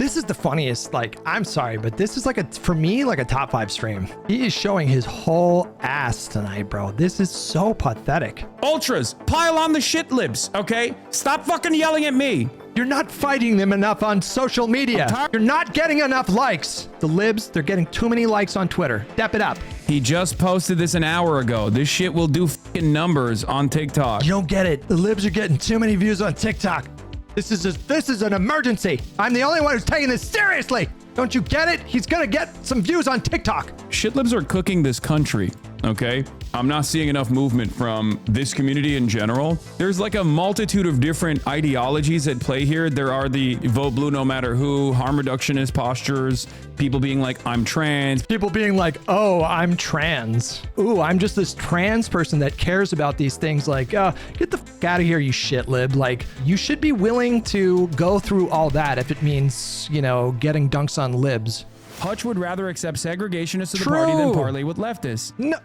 This is the funniest, like, I'm sorry, but this is like for me, like a top 5 stream. He is showing his whole ass tonight, bro. This is so pathetic. Ultras, pile on the shit libs, okay? Stop fucking yelling at me. You're not fighting them enough on social media. You're not getting enough likes. The libs, they're getting too many likes on Twitter. Step it up. He just posted this an hour ago. This shit will do fucking numbers on TikTok. You don't get it. The libs are getting too many views on TikTok. This is an emergency. I'm the only one who's taking this seriously. Don't you get it? He's gonna get some views on TikTok. Shit libs are cooking this country, okay? I'm not seeing enough movement from this community in general. There's like a multitude of different ideologies at play here. There are the vote blue no matter who, harm reductionist postures, people being like, I'm trans. People being like, oh, I'm trans. Ooh, I'm just this trans person that cares about these things. Like, get the fuck out of here, you shit lib. Like, you should be willing to go through all that if it means, you know, getting dunks on libs. Hutch would rather accept segregationists of the party than parley with leftists. No.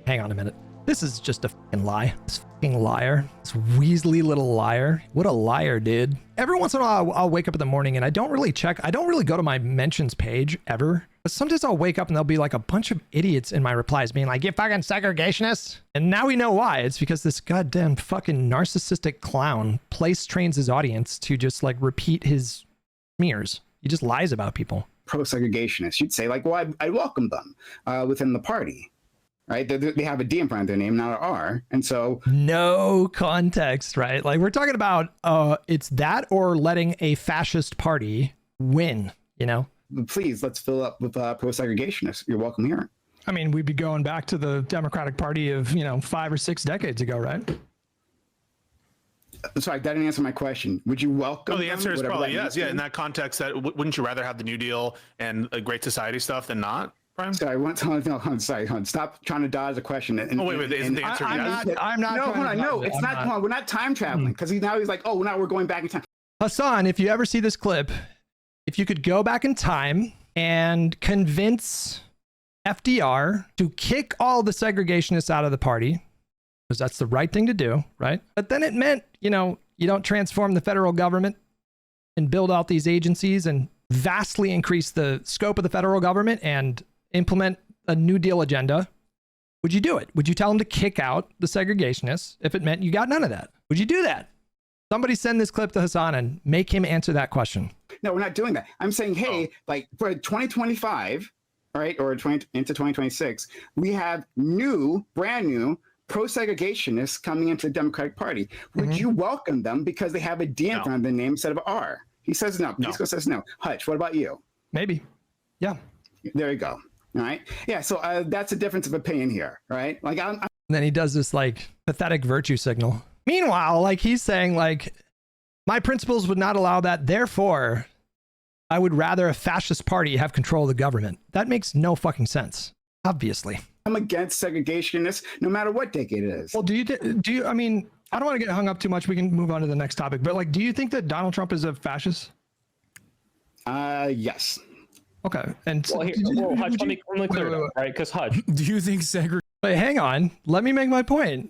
Hang on a minute. This is just a fucking lie. This fucking liar. This Weasley little liar. What a liar, dude. Every once in a while, I'll wake up in the morning and I don't really check. I don't really go to my mentions page ever. But sometimes I'll wake up and there'll be like a bunch of idiots in my replies being like, you fucking segregationist. And now we know why. It's because this goddamn fucking narcissistic clown trains his audience to just like repeat his smears. He just lies about people. Pro-segregationists. You'd say like, well, I welcome them within the party. Right, they have a D in front of their name, not an R, and so no context, right? Like we're talking about, it's that or letting a fascist party win. You know, please let's fill up with pro-segregationists. You're welcome here. I mean, we'd be going back to the Democratic Party of 5 or 6 decades ago, right? Sorry, that didn't answer my question. Would you welcome? Oh, the answer is probably yes. Yeah, in that. that context, that wouldn't you rather have the New Deal and a Great Society stuff than not? Prime? Sorry, sorry, stop trying to dodge the question. Wait, isn't the answer yes? I'm not. No, hold on, no, it's not. Hold on, we're not time traveling because he's like, oh, now we're going back in time. Hasan, if you ever see this clip, if you could go back in time and convince FDR to kick all the segregationists out of the party, because that's the right thing to do, right? But then it meant, you don't transform the federal government and build out these agencies and vastly increase the scope of the federal government and implement a New Deal agenda. Would you do it? Would you tell them to kick out the segregationists if it meant you got none of that? Would you do that? Somebody send this clip to Hasan and make him answer that question. No, we're not doing that. I'm saying, hey, like for 2025, right, or into 2026, we have brand new pro-segregationists coming into the Democratic Party. Would you welcome them because they have a D in front of their name instead of an R? He says no. Pisco says no. Hutch, what about you? Maybe. Yeah. There you go. All right. Yeah. So that's a difference of opinion here, right? Like, and then he does this like pathetic virtue signal. Meanwhile, like he's saying, like, my principles would not allow that. Therefore, I would rather a fascist party have control of the government. That makes no fucking sense. Obviously. I'm against segregationists, no matter what decade it is. Well, do you? I mean, I don't want to get hung up too much. We can move on to the next topic. But like, do you think that Donald Trump is a fascist? Yes. Okay. And well, Hutch, let me clear it up, right? Because Hutch, do you think Wait, hang on. Let me make my point.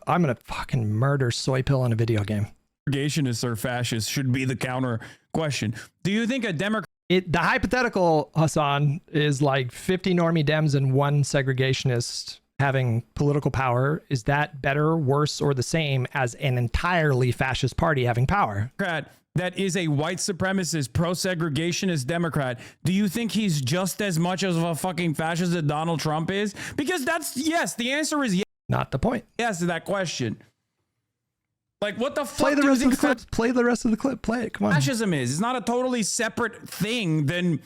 I'm gonna fucking murder Soy Pill in a video game. Segregationists or fascists should be the counter question. Do you think a Democrat? The hypothetical, Hasan, is like 50 normie Dems and 1 segregationist having political power. Is that better, worse, or the same as an entirely fascist party having power? That is a white supremacist, pro-segregationist Democrat. Do you think he's just as much of a fucking fascist as Donald Trump is? Because yes, the answer is yes. Not the point. Yes to that question. Like, what the fuck? Play the rest of the clip. Play the rest of the clip. Play it. Come on. Fascism is. It's not a totally separate thing than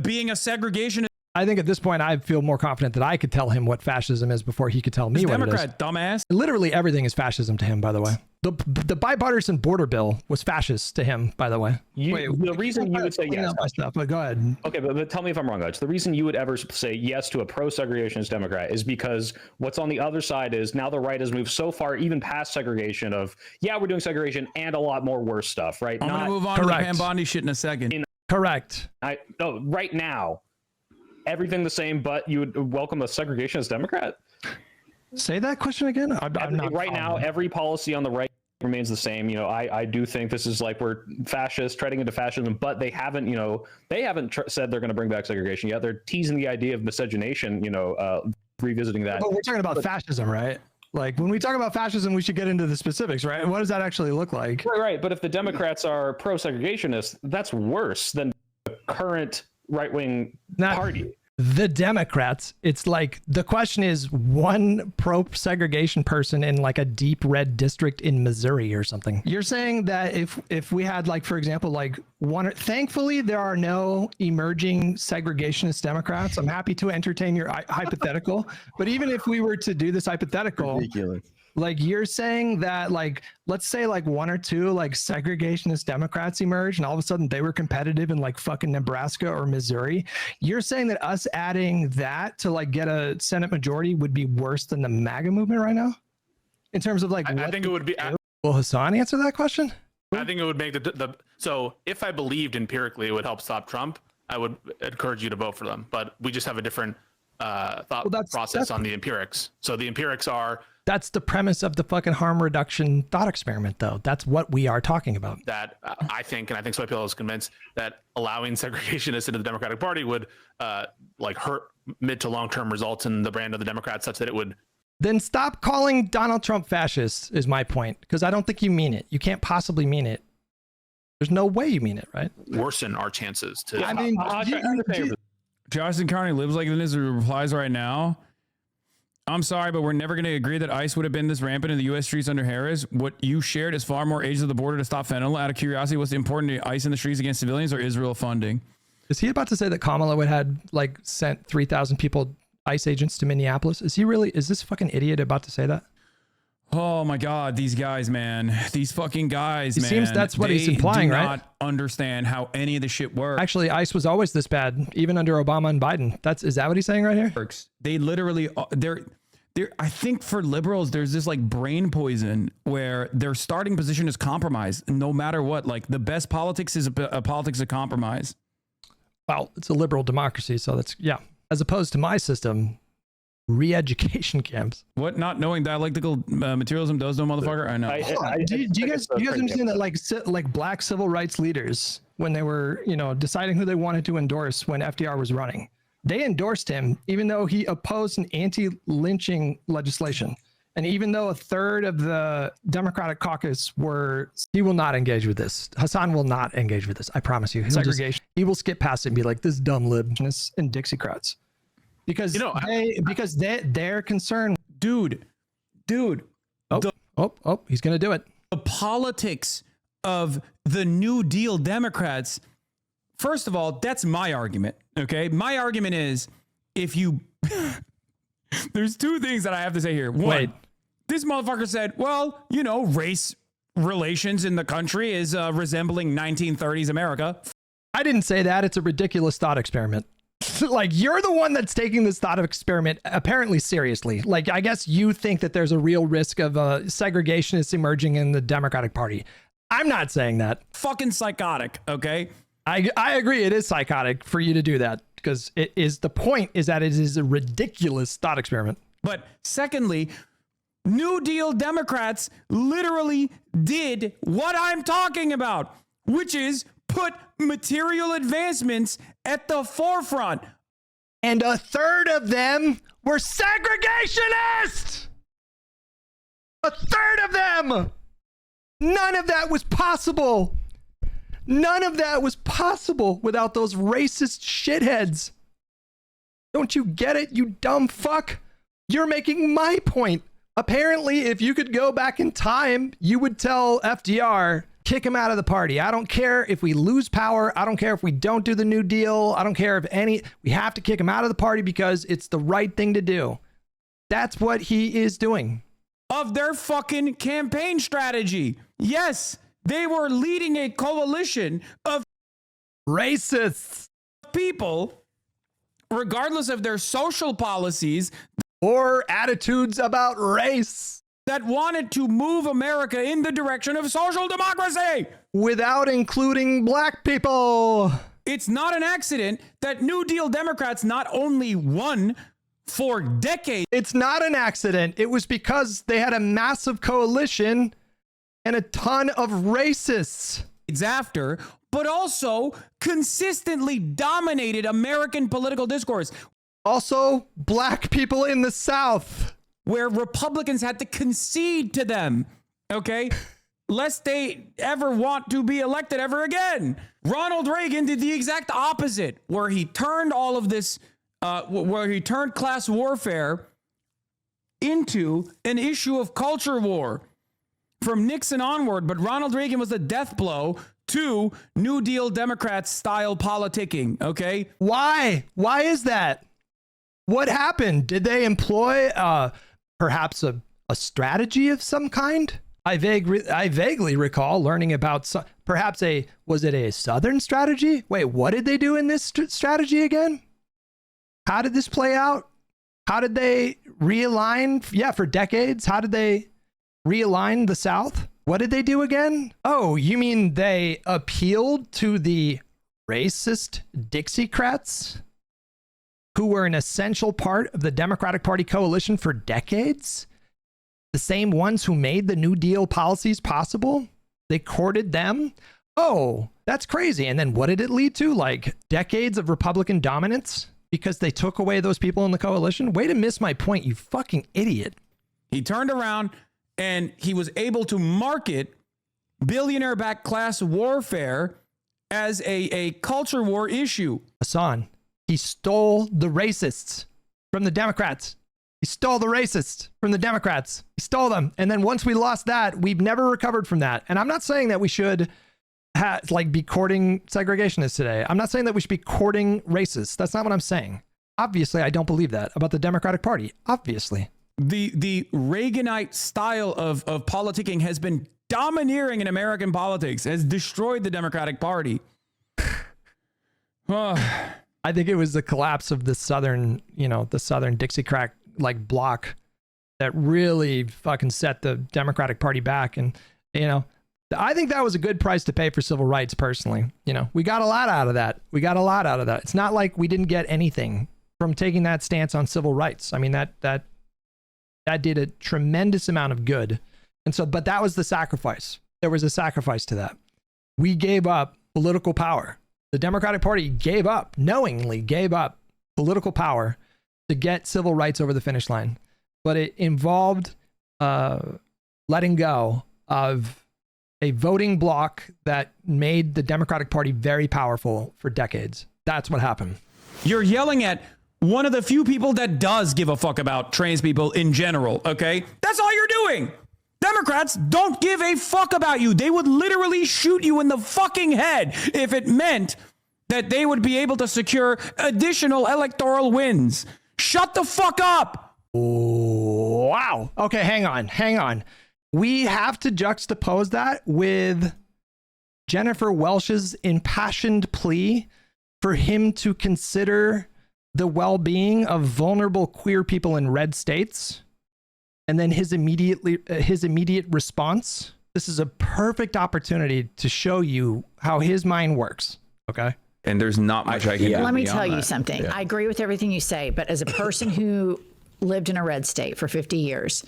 being a segregationist. I think at this point, I feel more confident that I could tell him what fascism is before he could tell me what Democrat, it is. Dumbass. Literally everything is fascism to him, by the way. The bipartisan border bill was fascist to him, by the way. The reason you would say yes. Stuff, but go ahead. Okay, but tell me if I'm wrong, Hutch. The reason you would ever say yes to a pro-segregationist Democrat is because what's on the other side is now the right has moved so far, even past segregation of, yeah, we're doing segregation and a lot more worse stuff, right? I'm going to move on to the Pam Bondi shit in a second. Correct. No, right now, everything the same, but you would welcome a segregationist Democrat? Say that question again. I'm not right now, every policy on the right remains the same. You know, I do think this is like we're fascist, treading into fascism, but they haven't, you know, said they're going to bring back segregation yet. They're teasing the idea of miscegenation, you know, revisiting that. But we're talking about fascism, right? Like when we talk about fascism, we should get into the specifics, right? What does that actually look like? Right. But if the Democrats are pro-segregationist, that's worse than the current right-wing party. The Democrats, it's like the question is one pro-segregation person in like a deep red district in Missouri or something. You're saying that if we had like, for example, like thankfully there are no emerging segregationist Democrats. I'm happy to entertain your hypothetical, but even if we were to do this hypothetical, ridiculous. Like you're saying that like, let's say like one or two like segregationist Democrats emerge and all of a sudden they were competitive in like fucking Nebraska or Missouri. You're saying that us adding that to like get a Senate majority would be worse than the MAGA movement right now? In terms of like, I think it would be. Will Hasan answer that question? I think it would make so if I believed empirically it would help stop Trump, I would encourage you to vote for them. But we just have a different thought process on the empirics. So the empirics are. That's the premise of the fucking harm reduction thought experiment, though. That's what we are talking about. That I think, and I think Swiphill is convinced that allowing segregationists into the Democratic Party would like hurt mid to long-term results in the brand of the Democrats, such that it would. Then stop calling Donald Trump fascist is my point, because I don't think you mean it. You can't possibly mean it. There's no way you mean it, right? Worsen our chances to. I mean, Johnson County lives like this replies right now. I'm sorry, but we're never going to agree that ICE would have been this rampant in the U.S. streets under Harris. What you shared is far more agents of the border to stop fentanyl. Out of curiosity, what's important to ICE in the streets against civilians or Israel funding? Is he about to say that Kamala would had like sent 3,000 people, ICE agents to Minneapolis? Is he really? Is this fucking idiot about to say that? Oh my God, these guys, man. These fucking guys, man. It seems that's what he's implying, right? They do not understand how any of the shit works. Actually, ICE was always this bad, even under Obama and Biden. Is that what he's saying right here? They literally, I think for liberals, there's this like brain poison where their starting position is compromise, no matter what. Like the best politics is a politics of compromise. Well, it's a liberal democracy, so that's, yeah. As opposed to my system, re-education camps. What? Not knowing dialectical materialism does no motherfucker? I know. Do you guys understand that like black civil rights leaders, when they were, you know, deciding who they wanted to endorse when FDR was running, they endorsed him even though he opposed an anti-lynching legislation. And even though a third of the Democratic caucus he will not engage with this. Hasan will not engage with this. I promise you. Segregation. He will skip past it and be like, this dumb libs and Dixiecrats. Because they're concerned. Dude. Oh, he's going to do it. The politics of the New Deal Democrats. First of all, that's my argument. Okay. My argument is if you, there's two things that I have to say here. One, this motherfucker said, well, you know, race relations in the country is resembling 1930s America. I didn't say that. It's a ridiculous thought experiment. Like, you're the one that's taking this thought experiment apparently seriously. Like, I guess you think that there's a real risk of segregationists emerging in the Democratic Party. I'm not saying that. Fucking psychotic, okay? I agree. It is psychotic for you to do that because the point is that it is a ridiculous thought experiment. But secondly, New Deal Democrats literally did what I'm talking about, which is put material advancements at the forefront. And a third of them were segregationists. A third of them. None of that was possible. None of that was possible without those racist shitheads. Don't you get it, you dumb fuck? You're making my point. Apparently, if you could go back in time, you would tell FDR, kick him out of the party. I don't care if we lose power. I don't care if we don't do the New Deal. I don't care if we have to kick him out of the party because it's the right thing to do. That's what he is doing. Of their fucking campaign strategy. Yes, they were leading a coalition of racists, people, regardless of their social policies or attitudes about race, that wanted to move America in the direction of social democracy without including black people. It's not an accident that New Deal Democrats not only won for decades. It's not an accident. It was because they had a massive coalition and a ton of racists. After, but also consistently dominated American political discourse. Also, black people in the South, where Republicans had to concede to them, okay, lest they ever want to be elected ever again. Ronald Reagan did the exact opposite, where he turned all of this, where he turned class warfare into an issue of culture war from Nixon onward. But Ronald Reagan was a death blow to New Deal Democrats style politicking, okay? Why? Why is that? What happened? Did they employ perhaps a strategy of some kind? I vaguely recall learning about was it a Southern strategy? Wait, what did they do in this strategy again? How did this play out? How did they realign? Yeah, for decades. How did they realign the South? What did they do again? Oh, you mean they appealed to the racist Dixiecrats who were an essential part of the Democratic Party coalition for decades? The same ones who made the New Deal policies possible? They courted them? Oh, that's crazy. And then what did it lead to? Like decades of Republican dominance because they took away those people in the coalition? Way to miss my point, you fucking idiot. He turned around and he was able to market billionaire-backed class warfare as a culture war issue. Hasan, he stole the racists from the Democrats. He stole the racists from the Democrats. He stole them. And then once we lost that, we've never recovered from that. And I'm not saying that we should be courting segregationists today. I'm not saying that we should be courting racists. That's not what I'm saying. Obviously, I don't believe that about the Democratic Party. Obviously. The Reaganite style of politicking has been domineering in American politics, has destroyed the Democratic Party. I think it was the collapse of the Southern Dixiecrat bloc that really fucking set the Democratic Party back. And, I think that was a good price to pay for civil rights personally. We got a lot out of that. It's not like we didn't get anything from taking that stance on civil rights. I mean, that did a tremendous amount of good. And so, but that was the sacrifice. There was a sacrifice to that. We gave up political power. The Democratic Party knowingly gave up political power to get civil rights over the finish line. But it involved letting go of a voting bloc that made the Democratic Party very powerful for decades. That's what happened. You're yelling at one of the few people that does give a fuck about trans people in general, okay? That's all you're doing. Democrats don't give a fuck about you. They would literally shoot you in the fucking head if it meant that they would be able to secure additional electoral wins. Shut the fuck up. Wow. Okay, hang on. We have to juxtapose that with Jennifer Welch's impassioned plea for him to consider the well-being of vulnerable queer people in red states. And then his immediate response. This is a perfect opportunity to show you how his mind works. Okay. And there's not much I can do. Let me tell you something. Yeah. I agree with everything you say, but as a person who lived in a red state for 50 years,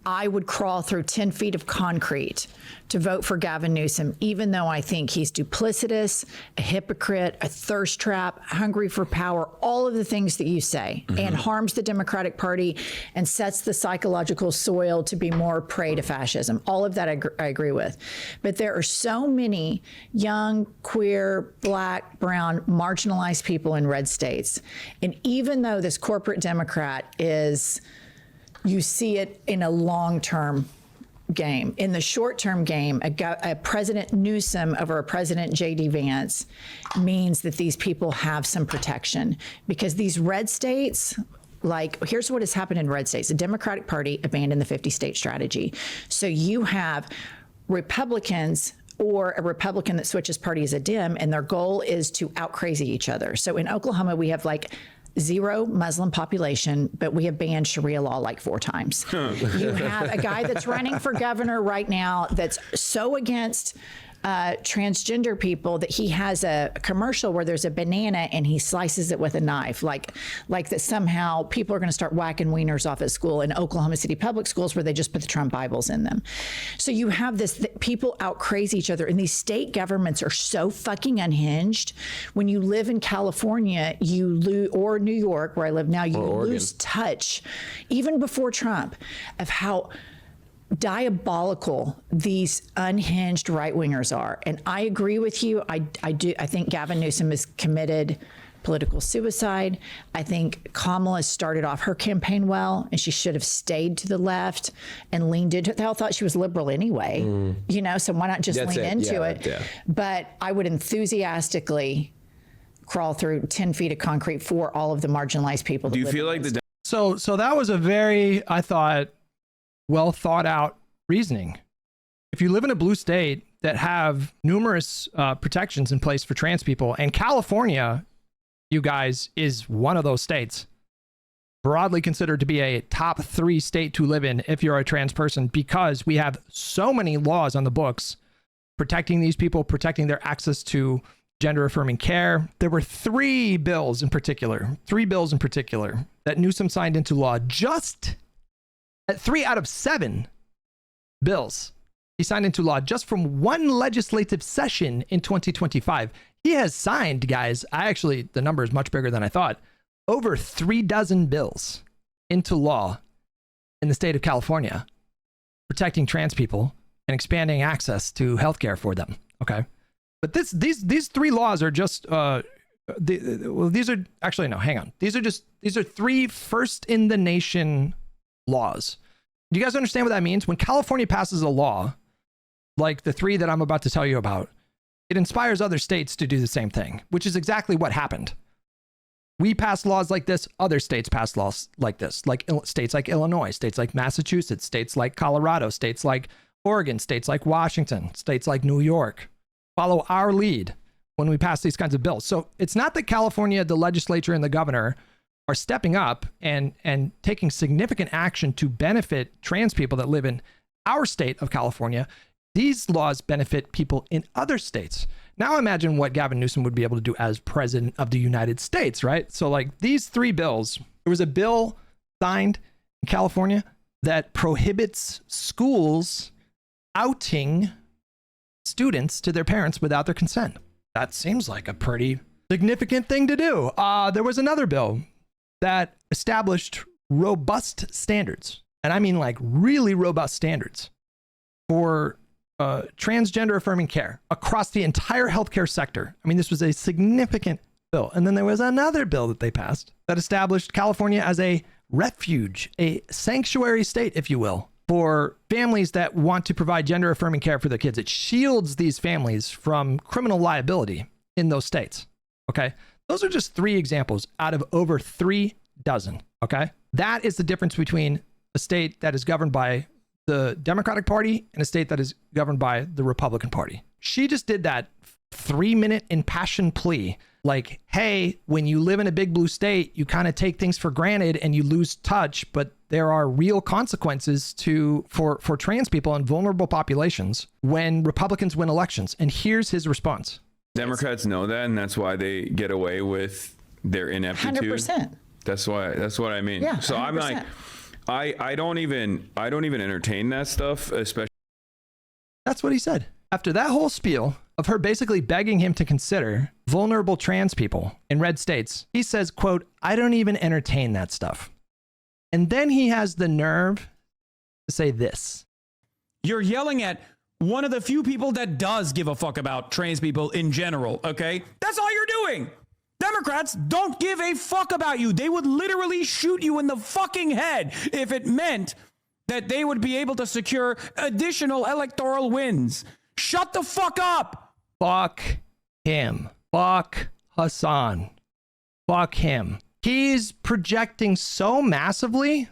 I would crawl through 10 feet of concrete to vote for Gavin Newsom, even though I think he's duplicitous, a hypocrite, a thirst trap, hungry for power, all of the things that you say, and harms the Democratic Party and sets the psychological soil to be more prey to fascism. All of that I agree with. But there are so many young, queer, black, brown, marginalized people in red states. And even though this corporate Democrat is... You see it in a long-term game. In the short-term game, a President Newsom over a President JD Vance means that these people have some protection because these red states, here's what has happened in red states. The Democratic Party abandoned the 50-state strategy. So you have Republicans or a Republican that switches party as a Dem, and their goal is to out-crazy each other. So in Oklahoma, we have zero Muslim population, but we have banned Sharia law 4 times. You have a guy that's running for governor right now that's so against transgender people that he has a commercial where there's a banana and he slices it with a knife, like that somehow people are going to start whacking wieners off at school in Oklahoma City public schools where they just put the Trump Bibles in them. So you have this, people out crazy each other, and these state governments are so fucking unhinged. When you live in California, or New York, where I live now, you lose touch, even before Trump, of how diabolical these unhinged right-wingers are. And I agree with you. I think Gavin Newsom has committed political suicide. I think Kamala started off her campaign well, and she should have stayed to the left and leaned into it. They all thought she was liberal anyway, so why not just lean into it? Yeah. But I would enthusiastically crawl through 10 feet of concrete for all of the marginalized people. Do you feel like So that was a very, I thought, well thought out reasoning. If you live in a blue state that have numerous protections in place for trans people, and California, you guys, is one of those states, broadly considered to be a top 3 state to live in if you're a trans person, because we have so many laws on the books protecting these people, protecting their access to gender affirming care. There were 3 bills in particular that Newsom signed into law. Just 3 out of 7 bills he signed into law just from one legislative session in 2025. He has signed, guys, the number is much bigger than I thought, over 36 bills into law in the state of California, protecting trans people and expanding access to healthcare for them. Okay. But these 3 laws are just, these are actually, no, hang on. These are 3 first in the nation laws. Do you guys understand what that means? When California passes a law, like the 3 that I'm about to tell you about, it inspires other states to do the same thing, which is exactly what happened. We pass laws like this, other states pass laws like this, like states like Illinois, states like Massachusetts, states like Colorado, states like Oregon, states like Washington, states like New York follow our lead when we pass these kinds of bills. So it's not that California, the legislature and the governor are stepping up and taking significant action to benefit trans people that live in our state of California. These laws benefit people in other states. Now imagine what Gavin Newsom would be able to do as president of the United States, right? So like these 3 bills, there was a bill signed in California that prohibits schools outing students to their parents without their consent. That seems like a pretty significant thing to do. There was another bill that established robust standards, and I mean like really robust standards for transgender affirming care across the entire healthcare sector. I mean, this was a significant bill. And then there was another bill that they passed that established California as a refuge, a sanctuary state, if you will, for families that want to provide gender affirming care for their kids. It shields these families from criminal liability in those states. Okay. Those are just 3 examples out of over 3 dozen. Okay. That is the difference between a state that is governed by the Democratic Party and a state that is governed by the Republican Party. She just did that 3-minute impassioned plea. Like, hey, when you live in a big blue state, you kind of take things for granted and you lose touch, but there are real consequences for trans people and vulnerable populations when Republicans win elections. And here's his response. Democrats know that, and that's why they get away with their ineptitude. 100%. That's what I mean. Yeah, so 100%. I'm like, I don't even entertain that stuff, especially. That's what he said. After that whole spiel of her basically begging him to consider vulnerable trans people in red states, he says, quote, I don't even entertain that stuff. And then he has the nerve to say this. You're yelling at one of the few people that does give a fuck about trans people in general, okay? That's all you're doing. Democrats don't give a fuck about you. They would literally shoot you in the fucking head if it meant that they would be able to secure additional electoral wins. Shut the fuck up. Fuck him. Fuck Hasan. Fuck him. He's projecting so massively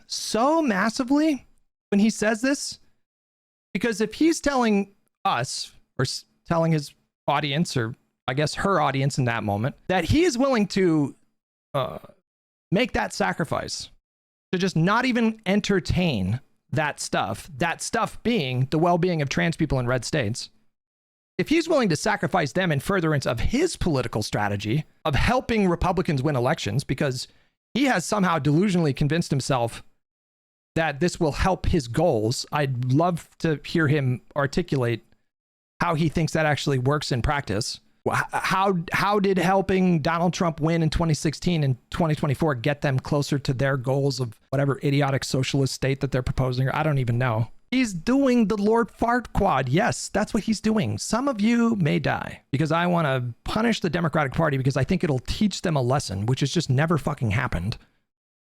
when he says this, because if he's telling us or telling his audience, or I guess her audience in that moment, that he is willing to make that sacrifice to just not even entertain that stuff being the well-being of trans people in red states, if he's willing to sacrifice them in furtherance of his political strategy of helping Republicans win elections, because he has somehow delusionally convinced himself that this will help his goals, I'd love to hear him articulate how he thinks that actually works in practice. How did helping Donald Trump win in 2016 and 2024 get them closer to their goals of whatever idiotic socialist state that they're proposing? I don't even know. He's doing the Lord Fart Quad. Yes, that's what he's doing. Some of you may die because I want to punish the Democratic Party because I think it'll teach them a lesson, which has just never fucking happened.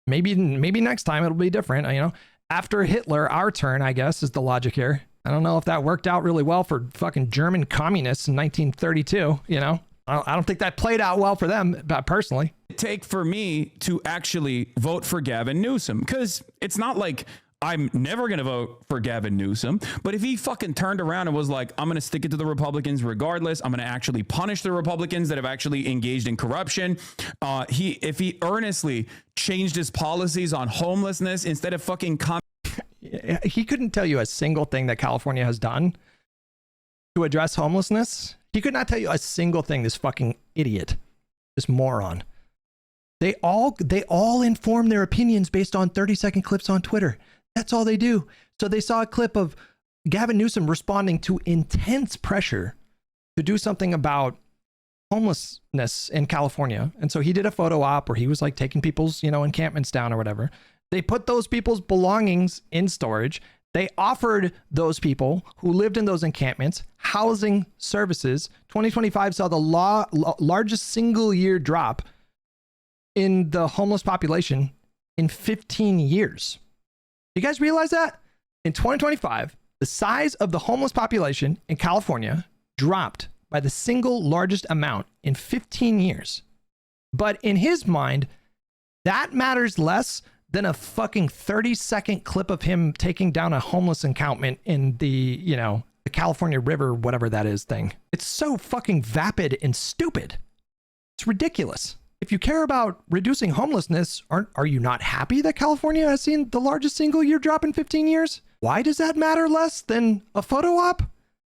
Maybe next time it'll be different. You know, after Hitler, our turn, I guess, is the logic here. I don't know if that worked out really well for fucking German communists in 1932. You know, I don't think that played out well for them personally. Take for me to actually vote for Gavin Newsom, because it's not like I'm never going to vote for Gavin Newsom, but if he fucking turned around and was like, I'm going to stick it to the Republicans regardless, I'm going to actually punish the Republicans that have actually engaged in corruption. If he earnestly changed his policies on homelessness instead of fucking he couldn't tell you a single thing that California has done to address homelessness. He could not tell you a single thing. This fucking idiot, this moron. They all inform their opinions based on 30-second clips on Twitter. That's all they do. So they saw a clip of Gavin Newsom responding to intense pressure to do something about homelessness in California. And so he did a photo op where he was like taking people's, encampments down or whatever. They put those people's belongings in storage. They offered those people who lived in those encampments housing services. 2025 saw the largest single year drop in the homeless population in 15 years. You guys realize that? In 2025, the size of the homeless population in California dropped by the single largest amount in 15 years. But in his mind, that matters less than a fucking 30-second clip of him taking down a homeless encampment in the California River, whatever that is thing. It's so fucking vapid and stupid. It's ridiculous. If you care about reducing homelessness, are you not happy that California has seen the largest single year drop in 15 years? Why does that matter less than a photo op?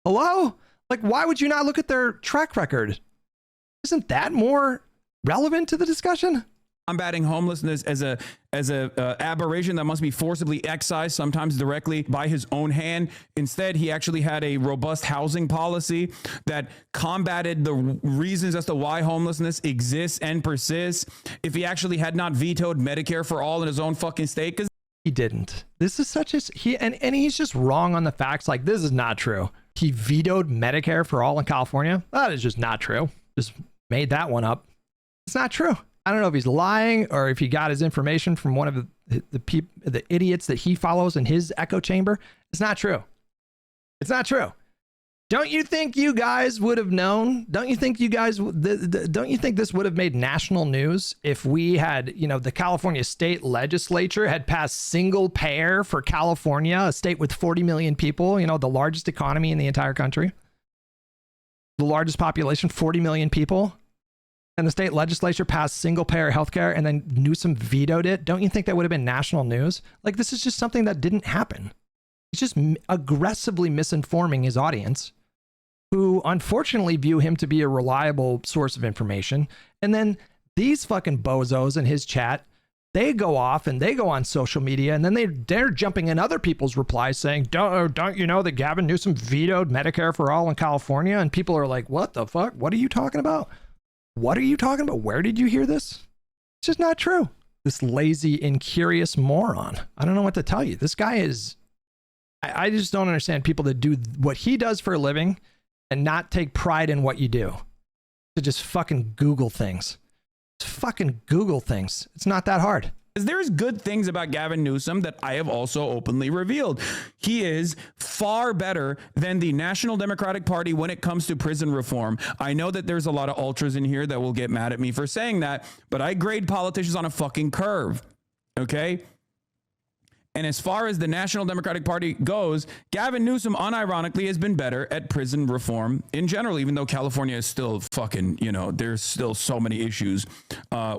Hello? Like, why would you not look at their track record? Isn't that more relevant to the discussion? Combating homelessness as a aberration that must be forcibly excised, sometimes directly by his own hand. Instead, he actually had a robust housing policy that combated the reasons as to why homelessness exists and persists. If he actually had not vetoed Medicare for all in his own fucking state, because he didn't. This is such a and he's just wrong on the facts. Like, this is not true. He vetoed Medicare for all in California. That is just not true. Just made that one up. It's not true. I don't know if he's lying or if he got his information from one of the idiots that he follows in his echo chamber. It's not true. It's not true. Don't you think you guys would have known? Don't you think you guys? Don't you think this would have made national news if we had, the California state legislature had passed single payer for California, a state with 40 million people, the largest economy in the entire country, the largest population, 40 million people. And the state legislature passed single payer healthcare and then Newsom vetoed it. Don't you think that would have been national news? Like, this is just something that didn't happen. He's just aggressively misinforming his audience, who unfortunately view him to be a reliable source of information. And then these fucking bozos in his chat, they go off and they go on social media and then they're jumping in other people's replies saying, don't you know that Gavin Newsom vetoed Medicare for all in California? And people are like, what the fuck? What are you talking about? What are you talking about? Where did you hear this? It's just not true. This lazy, incurious moron. I don't know what to tell you. This guy is... I just don't understand people that do what he does for a living and not take pride in what you do. To just fucking Google things. Just fucking Google things. It's not that hard. There's good things about Gavin Newsom that I have also openly revealed. He is far better than the National Democratic Party when it comes to prison reform. I know that there's a lot of ultras in here that will get mad at me for saying that, but I grade politicians on a fucking curve. Okay? And as far as the National Democratic Party goes, Gavin Newsom unironically has been better at prison reform in general, even though California is still fucking, there's still so many issues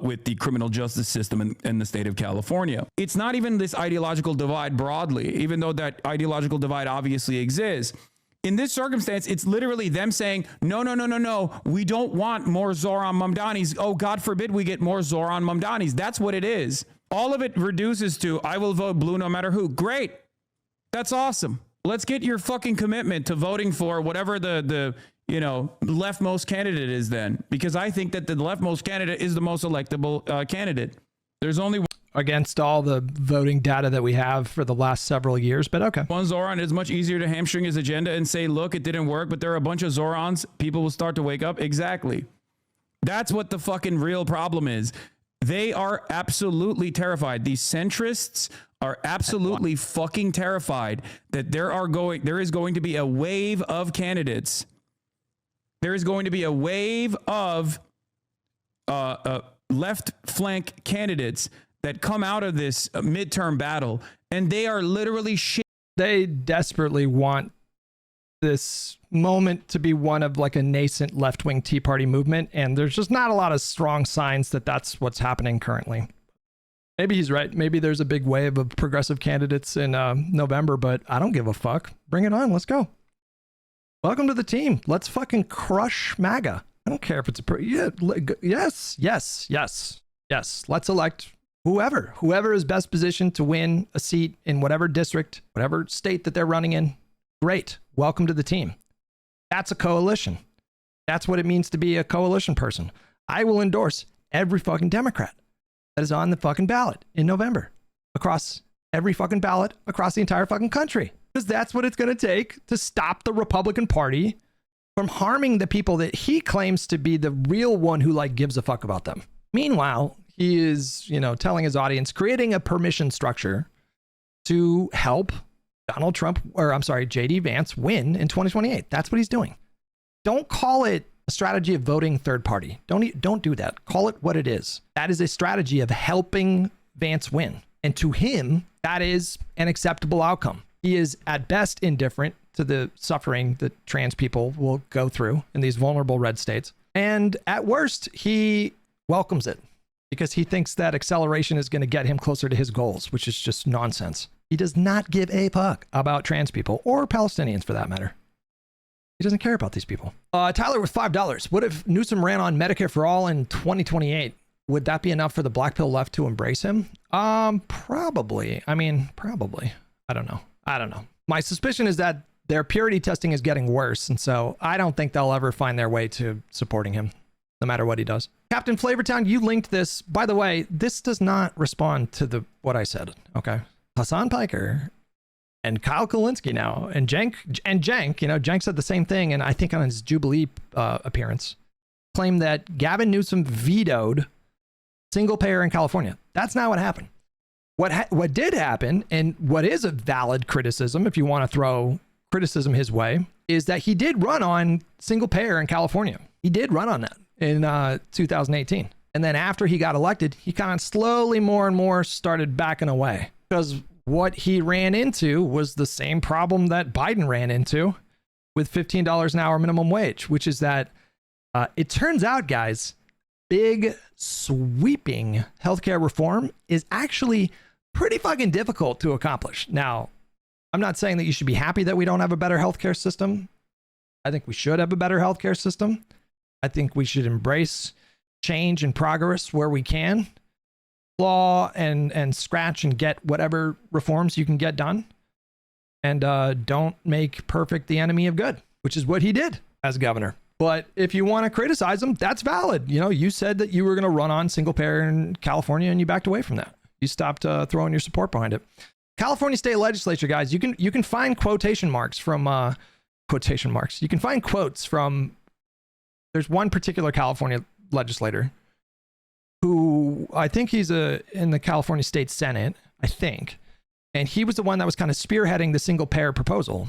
with the criminal justice system in the state of California. It's not even this ideological divide broadly, even though that ideological divide obviously exists. In this circumstance, it's literally them saying, no, no, no, no, no. We don't want more Zoran Mamdanis. Oh, God forbid we get more Zoran Mamdanis. That's what it is. All of it reduces to, I will vote blue no matter who. Great. That's awesome. Let's get your fucking commitment to voting for whatever the leftmost candidate is then. Because I think that the leftmost candidate is the most electable candidate. There's only against all the voting data that we have for the last several years, but okay. one Zoran. Is much easier to hamstring his agenda and say, look, it didn't work, but there are a bunch of Zorans. People will start to wake up. Exactly. That's what the fucking real problem is. They are absolutely terrified. These centrists are absolutely fucking terrified that there is going to be a wave of candidates. There is going to be a wave of left flank candidates that come out of this midterm battle, and they are literally shit. They desperately want this moment to be one of like a nascent left-wing Tea Party movement, and there's just not a lot of strong signs that that's what's happening currently. Maybe he's right. Maybe there's a big wave of progressive candidates in November, but I don't give a fuck. Bring it on. Let's go. Welcome to the team. Let's fucking crush MAGA. I don't care if it's yes. Let's elect whoever is best positioned to win a seat in whatever district, whatever state that they're running in. Great. Welcome to the team. That's a coalition. That's what it means to be a coalition person. I will endorse every fucking Democrat that is on the fucking ballot in November across every fucking ballot across the entire fucking country, because that's what it's going to take to stop the Republican Party from harming the people that he claims to be the real one who like gives a fuck about them. Meanwhile, he is, telling his audience, creating a permission structure to help JD Vance win in 2028. That's what he's doing. Don't call it a strategy of voting third party. Don't do that. Call it what it is. That is a strategy of helping Vance win. And to him, that is an acceptable outcome. He is at best indifferent to the suffering that trans people will go through in these vulnerable red states. And at worst, he welcomes it because he thinks that acceleration is going to get him closer to his goals, which is just nonsense. He does not give a fuck about trans people or Palestinians for that matter. He doesn't care about these people. Tyler with $5. What if Newsom ran on Medicare for all in 2028? Would that be enough for the black pill left to embrace him? Probably. Probably. I don't know. My suspicion is that their purity testing is getting worse. And so I don't think they'll ever find their way to supporting him, no matter what he does. Captain Flavortown, you linked this. By the way, this does not respond to what I said. Okay. Hassan Piker and Kyle Kulinski now and Cenk, Cenk said the same thing. And I think on his Jubilee appearance, claimed that Gavin Newsom vetoed single payer in California. That's not what happened. What did happen, and what is a valid criticism, if you want to throw criticism his way, is that he did run on single payer in California. He did run on that in 2018. And then after he got elected, he kind of slowly more and more started backing away, because what he ran into was the same problem that Biden ran into with $15 an hour minimum wage, which is that it turns out, guys, big sweeping healthcare reform is actually pretty fucking difficult to accomplish. Now, I'm not saying that you should be happy that we don't have a better healthcare system. I think we should have a better healthcare system. I think we should embrace change and progress where we can, claw and scratch and get whatever reforms you can get done. And don't make perfect the enemy of good, which is what he did as governor. But if you want to criticize him, that's valid. You said that you were going to run on single payer in California and you backed away from that. You stopped throwing your support behind it. California state legislature, guys, you can find quotation marks from You can find quotes from, there's one particular California legislator who I think he's in the California State Senate, I think. And he was the one that was kind of spearheading the single payer proposal.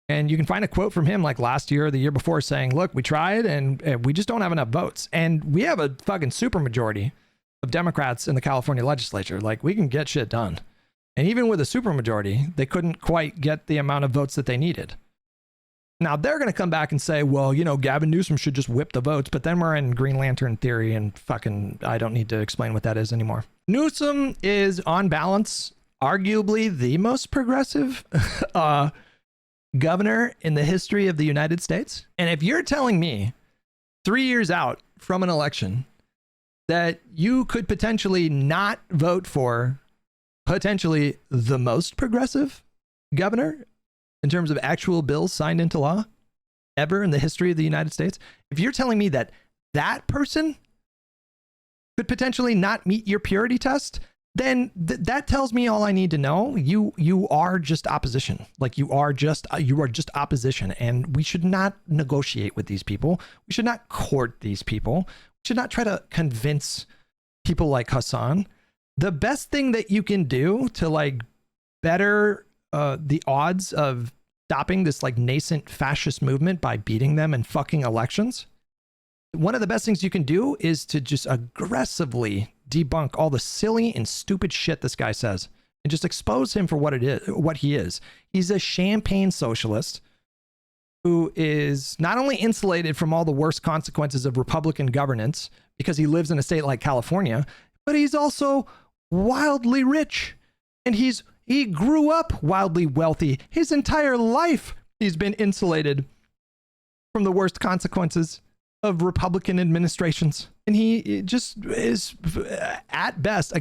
And you can find a quote from him like last year or the year before saying, look, we tried and we just don't have enough votes. And we have a fucking supermajority of Democrats in the California legislature. Like, we can get shit done. And even with a supermajority, they couldn't quite get the amount of votes that they needed. Now, they're going to come back and say, well, Gavin Newsom should just whip the votes. But then we're in Green Lantern theory and fucking, I don't need to explain what that is anymore. Newsom is, on balance, arguably the most progressive governor in the history of the United States. And if you're telling me 3 years out from an election that you could potentially not vote for potentially the most progressive governor in terms of actual bills signed into law ever in the history of the United States, if you're telling me that that person could potentially not meet your purity test, then that tells me all I need to know. You are just opposition. Like you are just opposition, and we should not negotiate with these people. We should not court these people. We should not try to convince people like Hasan. The best thing that you can do to like better the odds of stopping this like nascent fascist movement by beating them in fucking elections, one of the best things you can do is to just aggressively debunk all the silly and stupid shit this guy says and just expose him for what it is, what he is. He's a champagne socialist who is not only insulated from all the worst consequences of Republican governance because he lives in a state like California, but he's also wildly rich, and he grew up wildly wealthy. His entire life he's been insulated from the worst consequences of Republican administrations. And he just is at best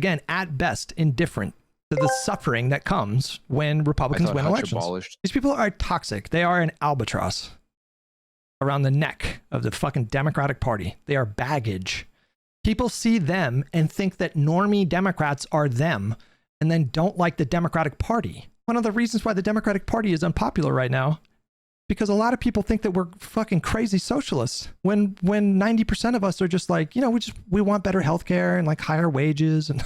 indifferent to the suffering that comes when Republicans win Hutch elections. abolished. These people are toxic. They are an albatross around the neck of the fucking Democratic Party. They are baggage. People see them and think that normie Democrats are them and then don't like the Democratic Party. One of the reasons why the Democratic Party is unpopular right now, because a lot of people think that we're fucking crazy socialists when 90% of us are just like, we want better healthcare and like higher wages, and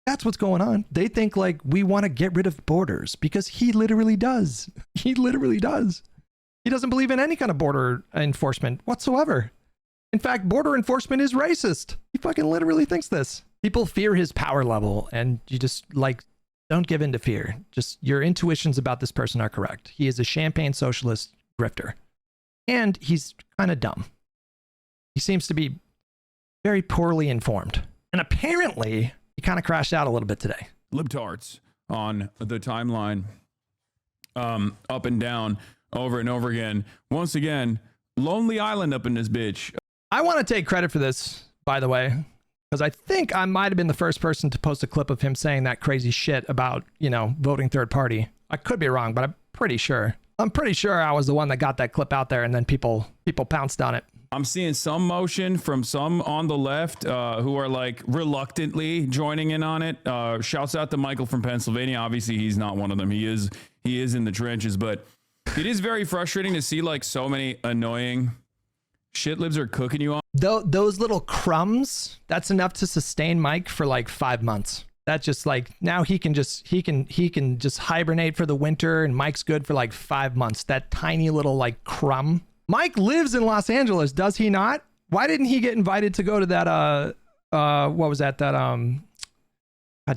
that's what's going on. They think like we want to get rid of borders because he literally does. He literally does. He doesn't believe in any kind of border enforcement whatsoever. In fact, border enforcement is racist. He fucking literally thinks this. People fear his power level, and you just like don't give in to fear. Just your intuitions about this person are correct. He is a champagne socialist grifter, and he's kind of dumb. He seems to be very poorly informed, and apparently he kind of crashed out a little bit today. Libtards on the timeline, up and down, over and over again. Once again, Lonely Island up in this bitch. I want to take credit for this, by the way, because I think I might have been the first person to post a clip of him saying that crazy shit about, voting third party. I could be wrong, but I'm pretty sure. I'm pretty sure I was the one that got that clip out there, and then people pounced on it. I'm seeing some motion from some on the left who are like reluctantly joining in on it. Shouts out to Michael from Pennsylvania. Obviously, he's not one of them. He is in the trenches, but it is very frustrating to see like so many annoying shit libs are cooking you on. Those little crumbs, that's enough to sustain Mike for like 5 months. That's just like, now he can just hibernate for the winter, and Mike's good for like 5 months. That tiny little like crumb. Mike lives in Los Angeles, does he not? Why didn't he get invited to go to that what was that God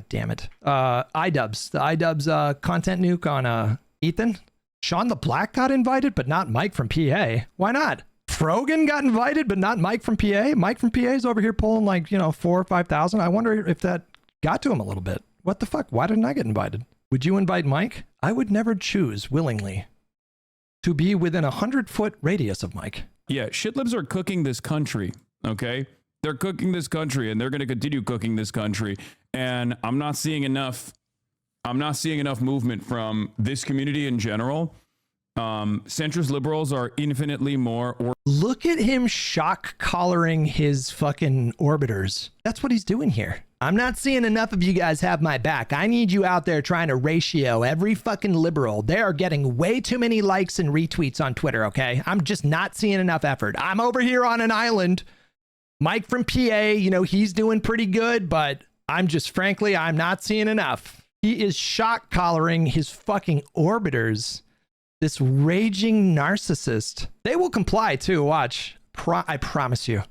damn it, iDubbbz, the iDubbbz content nuke on Ethan? Sean the Black got invited, but not Mike from PA. Why not? Frogan got invited, but not Mike from PA. Mike from PA is over here pulling like, 4,000 or 5,000. I wonder if that got to him a little bit. What the fuck? Why didn't I get invited? Would you invite Mike? I would never choose willingly to be within 100-foot radius of Mike. Yeah, shitlibs are cooking this country, okay? They're cooking this country, and they're going to continue cooking this country. And I'm not seeing enough movement from this community in general. Centrist liberals are infinitely more. Look at him shock collaring his fucking orbiters. That's what he's doing here. I'm not seeing enough of you guys have my back. I need you out there trying to ratio every fucking liberal. They are getting way too many likes and retweets on Twitter, okay? I'm just not seeing enough effort. I'm over here on an island. Mike from PA, he's doing pretty good, but I'm not seeing enough. He is shock collaring his fucking orbiters. This raging narcissist. They will comply too, watch. I promise you.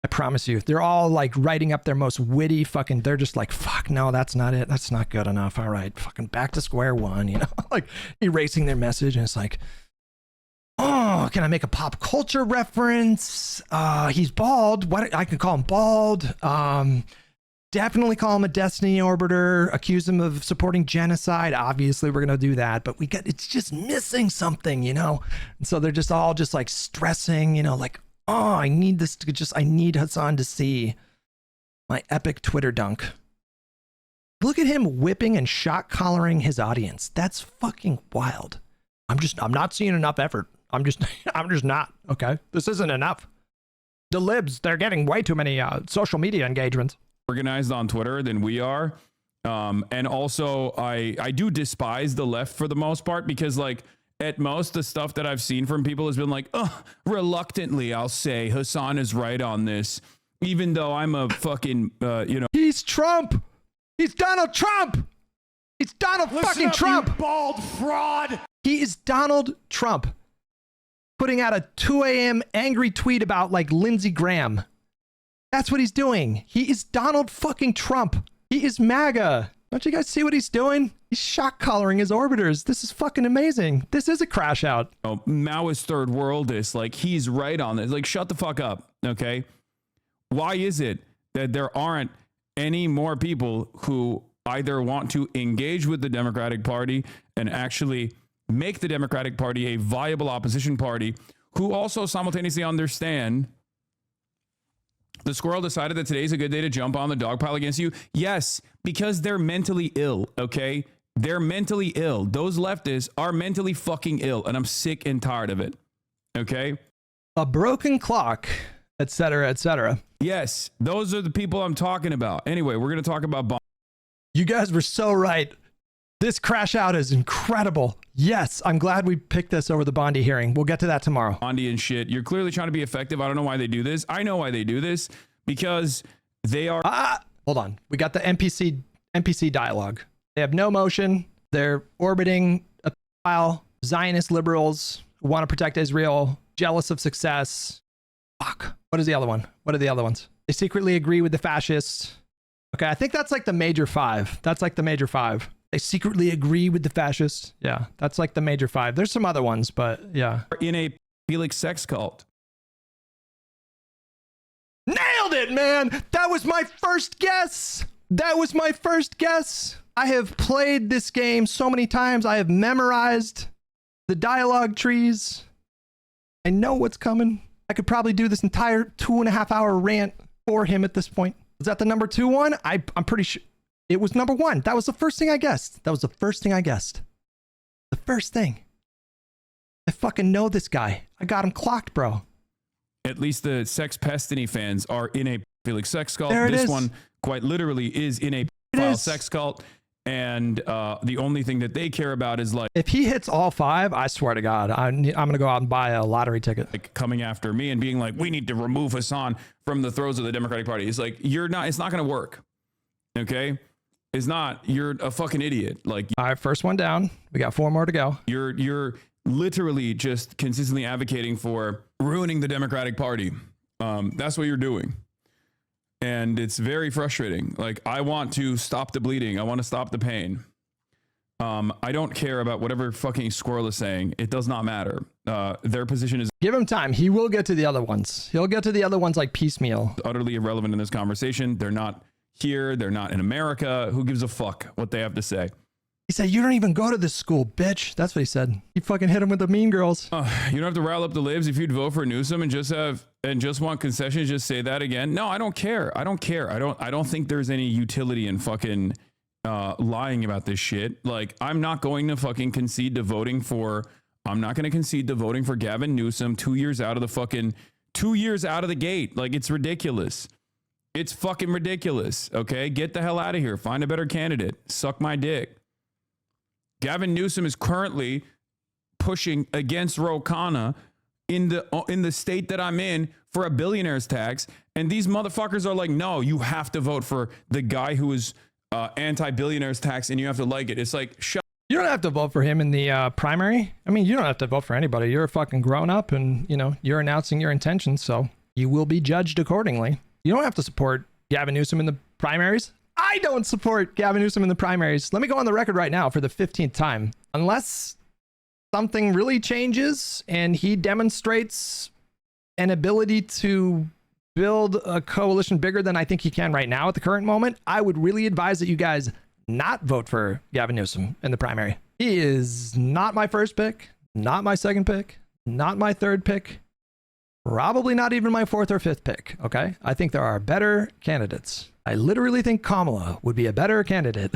I promise you. They're all like writing up their most witty fucking, they're just like, fuck, no, that's not it. That's not good enough. All right, fucking back to square one, like erasing their message. And it's like, oh, can I make a pop culture reference? He's bald. What? I can call him bald. definitely call him a destiny orbiter, accuse him of supporting genocide. Obviously, we're going to do that, but it's just missing something, you know? And so they're just all just like stressing, you know, like, oh, I need Hasan to see my epic Twitter dunk. Look at him whipping and shot collaring his audience. That's fucking wild. I'm not seeing enough effort. I'm just not, okay? This isn't enough. The libs, they're getting way too many social media engagements. Organized on Twitter than we are. And also I do despise the left for the most part, because like at most the stuff that I've seen from people has been like, oh, reluctantly, I'll say Hasan is right on this, even though I'm a fucking, He's Trump. He's Donald Trump. He's Donald fucking Trump. You bald fraud. He is Donald Trump. Putting out a 2 a.m. angry tweet about like Lindsey Graham. That's what he's doing. He is Donald fucking Trump. He is MAGA. Don't you guys see what he's doing? He's shock collaring his orbiters. This is fucking amazing. This is a crash out. Oh, Maoist third worldist. Like, he's right on this. Like, shut the fuck up. Okay. Why is it that there aren't any more people who either want to engage with the Democratic Party and actually make the Democratic Party a viable opposition party, who also simultaneously understand the squirrel decided that today's a good day to jump on the dog pile against you? Yes, because they're mentally ill, okay? They're mentally ill. Those leftists are mentally fucking ill, and I'm sick and tired of it, okay? A broken clock, etc., etc. Yes, those are the people I'm talking about. Anyway, we're going to talk about You guys were so right. This crash out is incredible. Yes, I'm glad we picked this over the Bondi hearing. We'll get to that tomorrow. Bondi and shit. You're clearly trying to be effective. I don't know why they do this. I know why they do this, because they are... Hold on. We got the NPC dialogue. They have no motion. They're orbiting a pile. Zionist liberals who want to protect Israel, jealous of success. Fuck. What is the other one? What are the other ones? They secretly agree with the fascists. Okay, I think that's like the major five. That's like the major five. They secretly agree with the fascists. Yeah, that's like the major five. There's some other ones, but yeah. In a Felix sex cult. Nailed it, man! That was my first guess! That was my first guess! I have played this game so many times. I have memorized the dialogue trees. I know what's coming. I could probably do this entire 2.5 hour rant for him at this point. Is that the number 2 one? I'm pretty sure. It was number 1. That was the first thing I guessed. That was the first thing I guessed. The first thing. I fucking know this guy. I got him clocked, bro. At least the Sex Pestiny fans are in a Felix sex cult. There it this is. One quite literally is in a pedophile sex cult. And the only thing that they care about is like... If he hits all 5, I swear to God, I'm going to go out and buy a lottery ticket. Like coming after me and being like, we need to remove Hasan from the throes of the Democratic Party. It's like, it's not going to work. Okay? It's not. You're a fucking idiot. Like, all right, first one down. We got 4 more to go. You're literally just consistently advocating for ruining the Democratic Party. That's what you're doing. And it's very frustrating. Like, I want to stop the bleeding. I want to stop the pain. I don't care about whatever fucking squirrel is saying. It does not matter. Their position is... Give him time. He will get to the other ones. He'll get to the other ones like piecemeal. Utterly irrelevant in this conversation. They're not here. They're not in America. Who gives a fuck what they have to say? He said, you don't even go to this school, bitch. That's what he said. He fucking hit him with the mean girls. You don't have to rile up the libs if you'd vote for Newsom and just want concessions. Just say that again. No, I don't care. I don't care. I don't think there's any utility in fucking lying about this shit. Like, I'm not going to fucking concede to voting for. I'm not going to concede to voting for Gavin Newsom 2 years out of the gate. Like, it's ridiculous. It's fucking ridiculous. Okay, get the hell out of here. Find a better candidate. Suck my dick. Gavin Newsom is currently pushing against Ro Khanna in the state that I'm in for a billionaire's tax. And these motherfuckers are like, no, you have to vote for the guy who is anti-billionaire's tax and you have to like it. It's like, shut. You don't have to vote for him in the primary. I mean, you don't have to vote for anybody. You're a fucking grown up and, you know, you're announcing your intentions. So you will be judged accordingly. You don't have to support Gavin Newsom in the primaries. I don't support Gavin Newsom in the primaries. Let me go on the record right now for the 15th time. Unless something really changes and he demonstrates an ability to build a coalition bigger than I think he can right now at the current moment, I would really advise that you guys not vote for Gavin Newsom in the primary. He is not my first pick, not my second pick, not my third pick, probably not even my fourth or fifth pick, okay? I think there are better candidates. I literally think Kamala would be a better candidate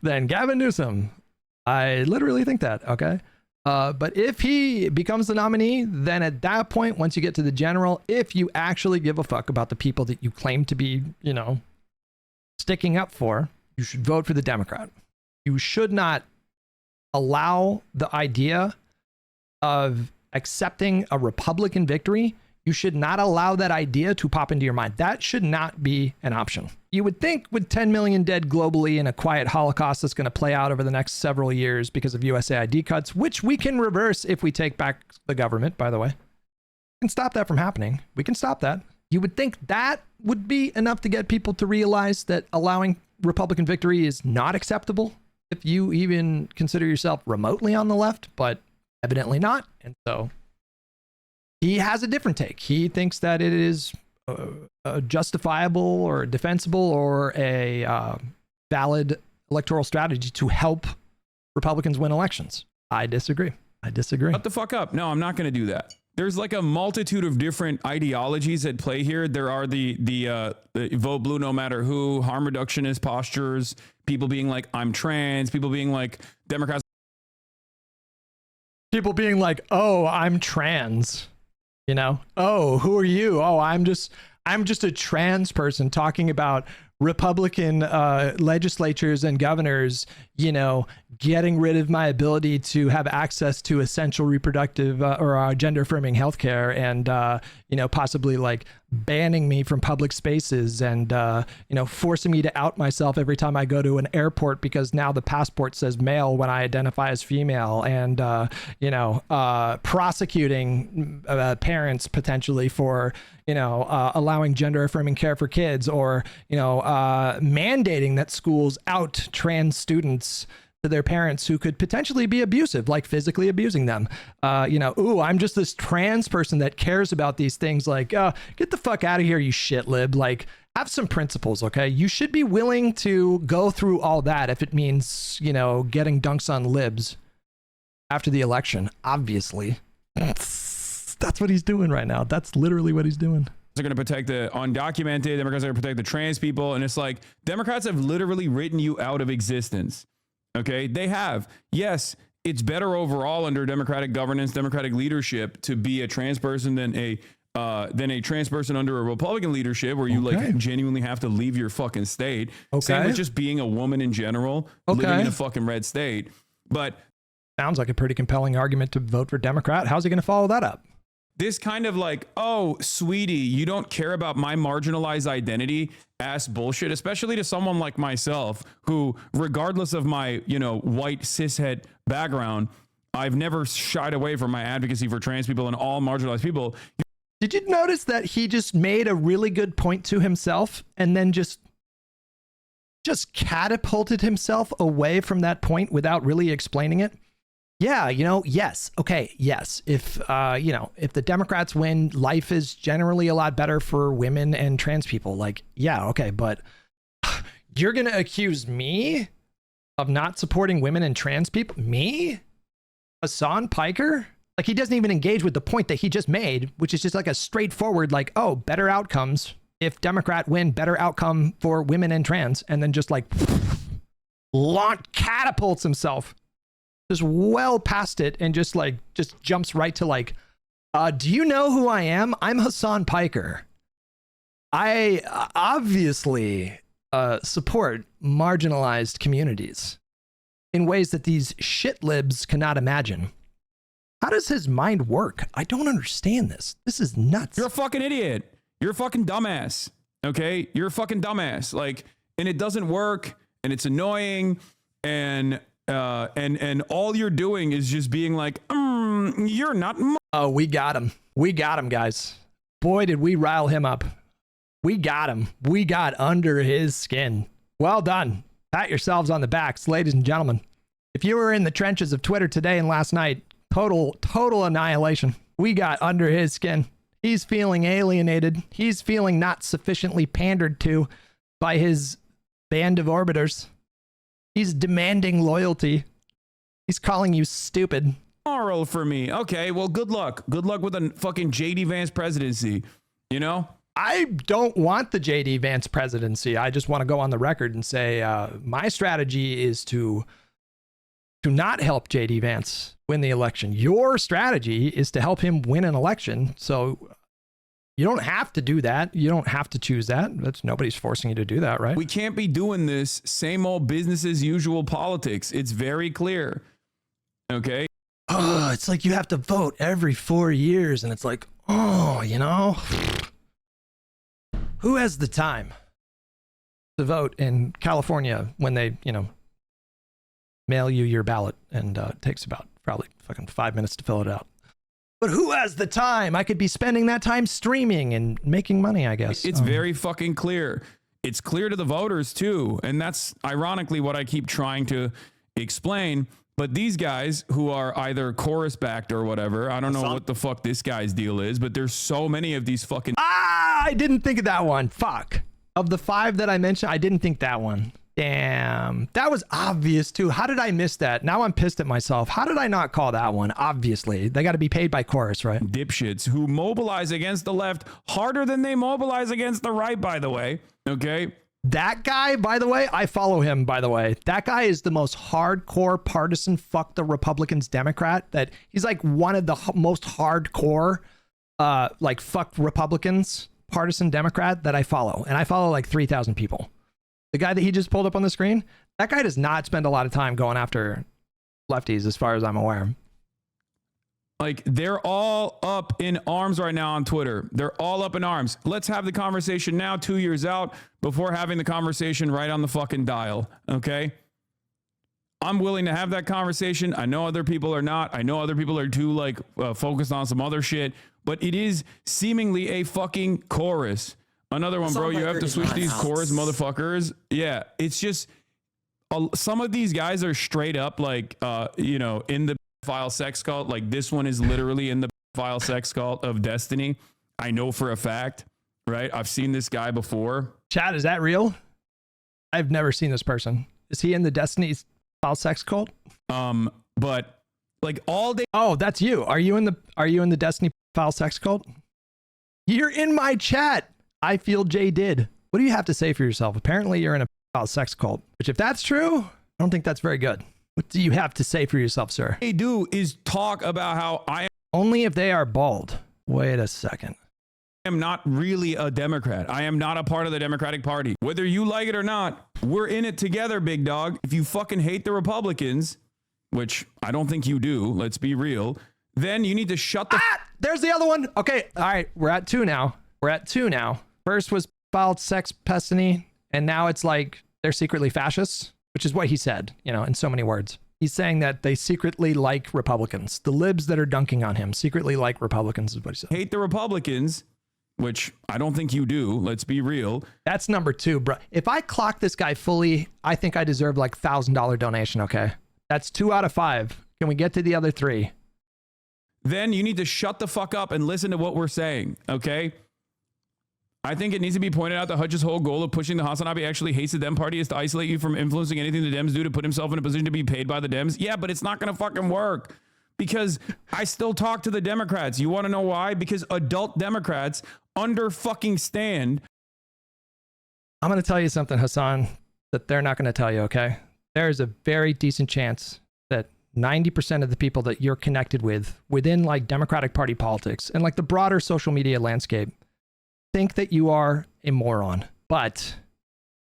than Gavin Newsom. I literally think that, okay? But if he becomes the nominee, then at that point, once you get to the general, if you actually give a fuck about the people that you claim to be, you know, sticking up for, you should vote for the Democrat. You should not allow the idea of accepting a Republican victory. You should not allow that idea to pop into your mind. That should not be an option. You would think with 10 million dead globally and a quiet Holocaust that's going to play out over the next several years because of USAID cuts, which we can reverse if we take back the government, by the way. We can stop that from happening. We can stop that. You would think that would be enough to get people to realize that allowing Republican victory is not acceptable if you even consider yourself remotely on the left, but evidently not. And so he has a different take. He thinks that it is a justifiable or defensible or a valid electoral strategy to help Republicans win elections. I disagree. Shut the fuck up. No, I'm not going to do that. There's like a multitude of different ideologies at play here. There are the vote blue no matter who, harm reductionist postures, people being like, I'm trans, people being like, Democrats. People being like, oh, I'm trans. You know, oh, who are you? Oh, I'm just a trans person talking about Republican legislatures and governors, you know, getting rid of my ability to have access to essential reproductive or gender affirming healthcare, and you know, possibly like banning me from public spaces and you know, forcing me to out myself every time I go to an airport because now the passport says male when I identify as female, and you know, prosecuting parents potentially for, you know, allowing gender affirming care for kids, or, you know, mandating that schools out trans students to their parents who could potentially be abusive, like physically abusing them. You know, ooh, I'm just this trans person that cares about these things. Like, get the fuck out of here, you shit lib. Like, have some principles, okay? You should be willing to go through all that if it means, you know, getting dunks on libs after the election. Obviously, that's what he's doing right now. That's literally what he's doing. They're going to protect the undocumented. Democrats are going to protect the trans people. And it's like, Democrats have literally written you out of existence. Okay, they have. Yes, it's better overall under Democratic governance, Democratic leadership to be a trans person than a trans person under a Republican leadership where you like genuinely have to leave your fucking state. Same with just being a woman in general, living in a fucking red state. But sounds like a pretty compelling argument to vote for Democrat. How's he going to follow that up? This kind of like, oh, sweetie, you don't care about my marginalized identity ass bullshit, especially to someone like myself, who, regardless of my, you know, white cishet background, I've never shied away from my advocacy for trans people and all marginalized people. Did you notice that he just made a really good point to himself and then just catapulted himself away from that point without really explaining it? Yeah, you know, yes. Okay, yes. If, you know, if the Democrats win, life is generally a lot better for women and trans people. Like, yeah, okay, but you're going to accuse me of not supporting women and trans people? Me? Hasan Piker? Like, he doesn't even engage with the point that he just made, which is just like a straightforward, like, oh, better outcomes. If Democrat win, better outcome for women and trans. And then just like, catapults himself just well past it and just jumps right to like, do you know who I am? I'm Hasan Piker. I obviously support marginalized communities in ways that these shit libs cannot imagine. How does his mind work? I don't understand this. This is nuts. You're a fucking idiot. You're a fucking dumbass. Okay? You're a fucking dumbass. Like, and it doesn't work, and it's annoying, and all you're doing is just being like, you're not. Oh, we got him. We got him, guys. Boy, did we rile him up. We got him. We got under his skin. Well done. Pat yourselves on the backs, ladies and gentlemen. If you were in the trenches of Twitter today and last night, total annihilation. We got under his skin. He's feeling alienated. He's feeling not sufficiently pandered to by his band of orbiters. He's demanding loyalty. He's calling you stupid. Moral for me. Okay, well, good luck. Good luck with a fucking JD Vance presidency. You know? I don't want the JD Vance presidency. I just want to go on the record and say my strategy is to not help JD Vance win the election. Your strategy is to help him win an election. So you don't have to do that. You don't have to choose that. Nobody's forcing you to do that, right? We can't be doing this same old business as usual politics. It's very clear. Okay? Oh, it's like you have to vote every 4 years. And it's like, oh, you know, who has the time to vote in California when they, you know, mail you your ballot and it takes about probably fucking 5 minutes to fill it out. But who has the time? I could be spending that time streaming and making money, I guess. It's very fucking clear. It's clear to the voters too. And that's ironically what I keep trying to explain. But these guys who are either chorus backed or whatever, I don't know what the fuck this guy's deal is, but there's so many of these fucking... I didn't think of that one. Fuck. Of the 5 that I mentioned, I didn't think that one. Damn. That was obvious too. How did I miss that? Now I'm pissed at myself. How did I not call that one? Obviously. They got to be paid by chorus, right? Dipshits who mobilize against the left harder than they mobilize against the right, by the way. Okay? That guy, by the way, I follow him, by the way. That guy is the most hardcore partisan fuck the Republicans Democrat. That he's like one of the most hardcore like fuck Republicans partisan Democrat that I follow. And I follow like 3,000 people. The guy that he just pulled up on the screen, that guy does not spend a lot of time going after lefties as far as I'm aware. Like, they're all up in arms right now on Twitter. They're all up in arms. Let's have the conversation now, 2 years out, before having the conversation right on the fucking dial, okay? I'm willing to have that conversation. I know other people are not. I know other people are too, like, focused on some other shit. But it is seemingly a fucking chorus. Another one, bro. You have to switch these chorus motherfuckers. Yeah, it's just... some of these guys are straight up, like, you know, in the file sex cult. Like, this one is literally in the file sex cult of Destiny. I know for a fact, right? I've seen this guy before. Chad, is that real? I've never seen this person. Is he in the Destiny file sex cult? But like all day. Oh, that's you. Are you in the Destiny file sex cult? You're in my chat. I feel Jay did. What do you have to say for yourself? Apparently you're in a file sex cult, which if that's true, I don't think that's very good. What do you have to say for yourself, sir? They do is talk about how I am only if they are bald. Wait a second. am not really a Democrat. I am not a part of the Democratic Party. Whether you like it or not, we're in it together, big dog. If you fucking hate the Republicans, which I don't think you do, let's be real, then you need to shut the... There's the other one. Okay, all right, we're at 2 now. First was filed sex pestiny, and now it's like they're secretly fascists, which is what he said, you know, in so many words. He's saying that they secretly like Republicans. The libs that are dunking on him secretly like Republicans is what he said. Hate the Republicans, which I don't think you do. Let's be real. That's number 2, bro. If I clock this guy fully, I think I deserve like $1,000 donation, okay? That's 2 out of 5. Can we get to the other 3? Then you need to shut the fuck up and listen to what we're saying, okay? I think it needs to be pointed out that Hutch's whole goal of pushing the hasanabi actually hates the Dem party is to isolate you from influencing anything the Dems do to put himself in a position to be paid by the Dems. Yeah, but it's not going to fucking work because I still talk to the Democrats. You want to know why? Because adult Democrats under fucking stand. I'm going to tell you something, Hasan, that they're not going to tell you, okay? There's a very decent chance that 90% of the people that you're connected with within like Democratic Party politics and like the broader social media landscape think that you are a moron, but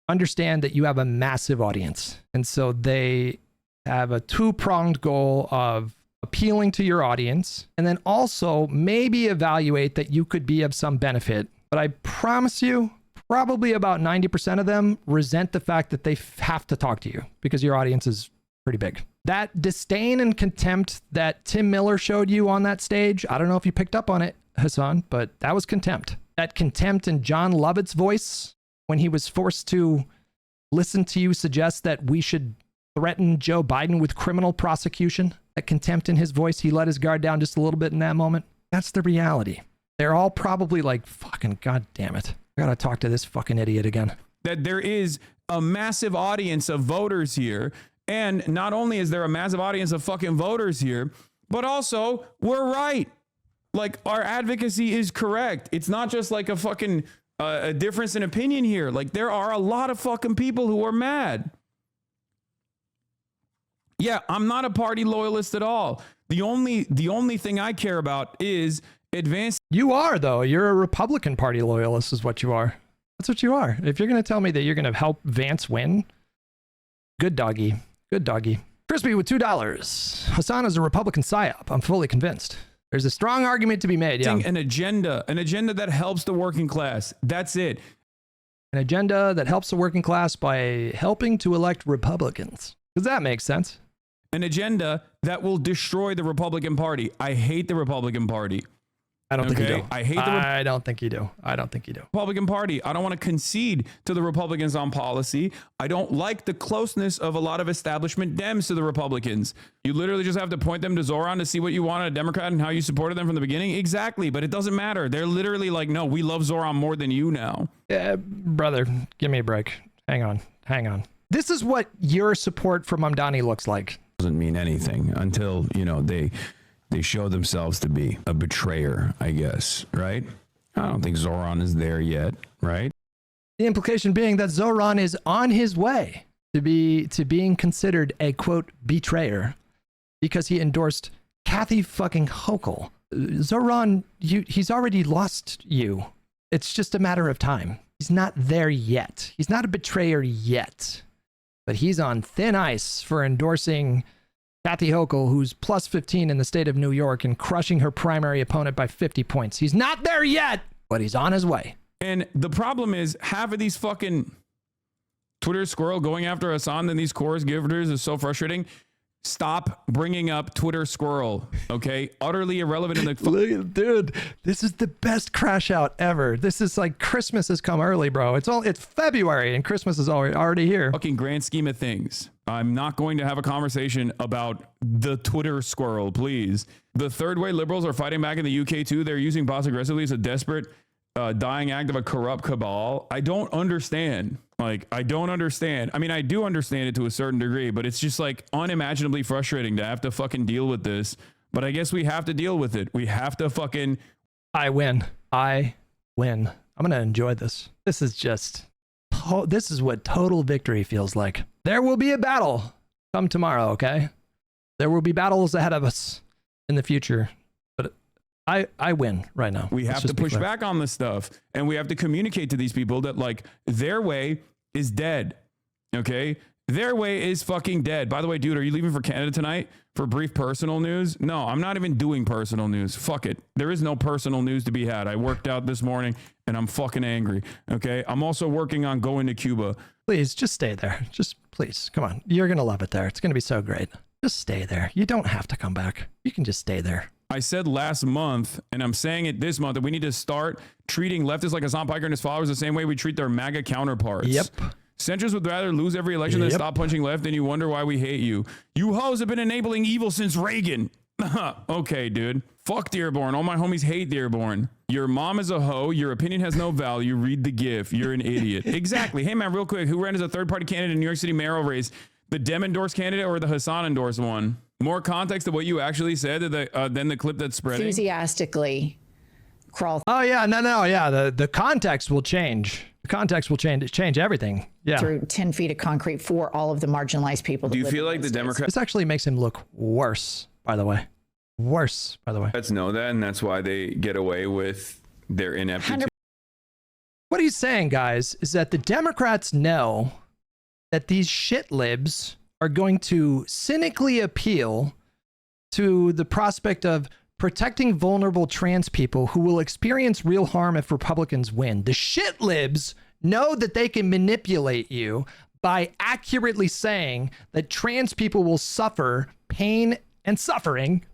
understand that you have a massive audience. And so they have a 2-pronged goal of appealing to your audience and then also maybe evaluate that you could be of some benefit. But I promise you, probably about 90% of them resent the fact that they have to talk to you because your audience is pretty big. That disdain and contempt that Tim Miller showed you on that stage, I don't know if you picked up on it, Hasan, but that was contempt. That contempt in John Lovett's voice when he was forced to listen to you suggest that we should threaten Joe Biden with criminal prosecution. That contempt in his voice, he let his guard down just a little bit in that moment. That's the reality. they're all probably like, fucking god damn it, I gotta talk to this fucking idiot again. That there is a massive audience of voters here. And not only is there a massive audience of fucking voters here, but also we're right. Like, our advocacy is correct. It's not just like a fucking a difference in opinion here. Like, there are a lot of fucking people who are mad. Yeah, I'm not a party loyalist at all. The only thing I care about is advancing. You are, though. You're a Republican Party loyalist is what you are. That's what you are. If you're going to tell me that you're going to help Vance win, good doggy. Good doggy. Crispy with $2. Hasan is a Republican psyop. I'm fully convinced. There's a strong argument to be made. Yeah. An agenda that helps the working class. That's it. An agenda that helps the working class by helping to elect Republicans. Does that make sense? An agenda that will destroy the Republican Party. I hate the Republican Party. I don't think you do. I don't think you do. I don't think you do. Republican Party. I don't want to concede to the Republicans on policy. I don't like the closeness of a lot of establishment Dems to the Republicans. You literally just have to point them to Zoran to see what you want in a Democrat and how you supported them from the beginning. Exactly. But it doesn't matter. They're literally like, no, we love Zoran more than you now. Yeah, brother, give me a break. Hang on. This is what your support for Mamdani looks like. Doesn't mean anything until, they show themselves to be a betrayer, I guess, right? I don't think Zoran is there yet, right? The implication being that Zoran is on his way to being considered a, quote, betrayer because he endorsed Kathy fucking Hochul. Zoran, he's already lost you. It's just a matter of time. He's not there yet. He's not a betrayer yet, but he's on thin ice for endorsing Kathy Hochul, who's plus 15 in the state of New York and crushing her primary opponent by 50 points. He's not there yet, but he's on his way. And the problem is half of these fucking Twitter squirrel going after Hasan and these chorus givers is so frustrating. Stop bringing up Twitter squirrel, okay? Utterly irrelevant in the... Dude, this is the best crash out ever. This is like Christmas has come early, bro. It's February and Christmas is already here. Fucking grand scheme of things. I'm not going to have a conversation about the Twitter squirrel, please. The third way liberals are fighting back in the UK too. They're using bots aggressively as a desperate dying act of a corrupt cabal. I don't understand. I don't understand. I mean, I do understand it to a certain degree, but it's just like unimaginably frustrating to have to fucking deal with this. But I guess we have to deal with it. We have to fucking... I win. I'm going to enjoy this. This is what total victory feels like. There will be a battle come tomorrow, okay? There will be battles ahead of us in the future. But I win right now. We have to push back on this stuff. And we have to communicate to these people that their way is dead. Okay? Their way is fucking dead. By the way, dude, are you leaving for Canada tonight for brief personal news? No, I'm not even doing personal news. Fuck it. There is no personal news to be had. I worked out this morning and I'm fucking angry. Okay? I'm also working on going to Cuba. Please, just stay there. Just please, come on. You're going to love it there. It's going to be so great. Just stay there. You don't have to come back. You can just stay there. I said last month, and I'm saying it this month, that we need to start treating leftists like Hasan Piker and his followers the same way we treat their MAGA counterparts. Yep. Centrists would rather lose every election than stop punching left, and you wonder why we hate you. You hoes have been enabling evil since Reagan. Okay, dude. Fuck Dearborn. All my homies hate Dearborn. Your mom is a hoe. Your opinion has no value. Read the GIF. You're an idiot. Exactly. Hey, man, real quick. Who ran as a third-party candidate in New York City mayoral race? The Dem endorsed candidate or the Hasan endorsed one? More context of what you actually said than the clip that's spreading. Enthusiastically crawl. Oh yeah, no, yeah. The context will change. The context will change everything. Yeah. Through 10 feet of concrete for all of the marginalized people. Do you feel like the Democrats? This actually makes him look worse, by the way. Worse, by the way. Let's know that, and that's why they get away with their ineptitude. What he's saying, guys, is that the Democrats know that these shit libs are going to cynically appeal to the prospect of protecting vulnerable trans people who will experience real harm if Republicans win. The shit libs know that they can manipulate you by accurately saying that trans people will suffer pain and suffering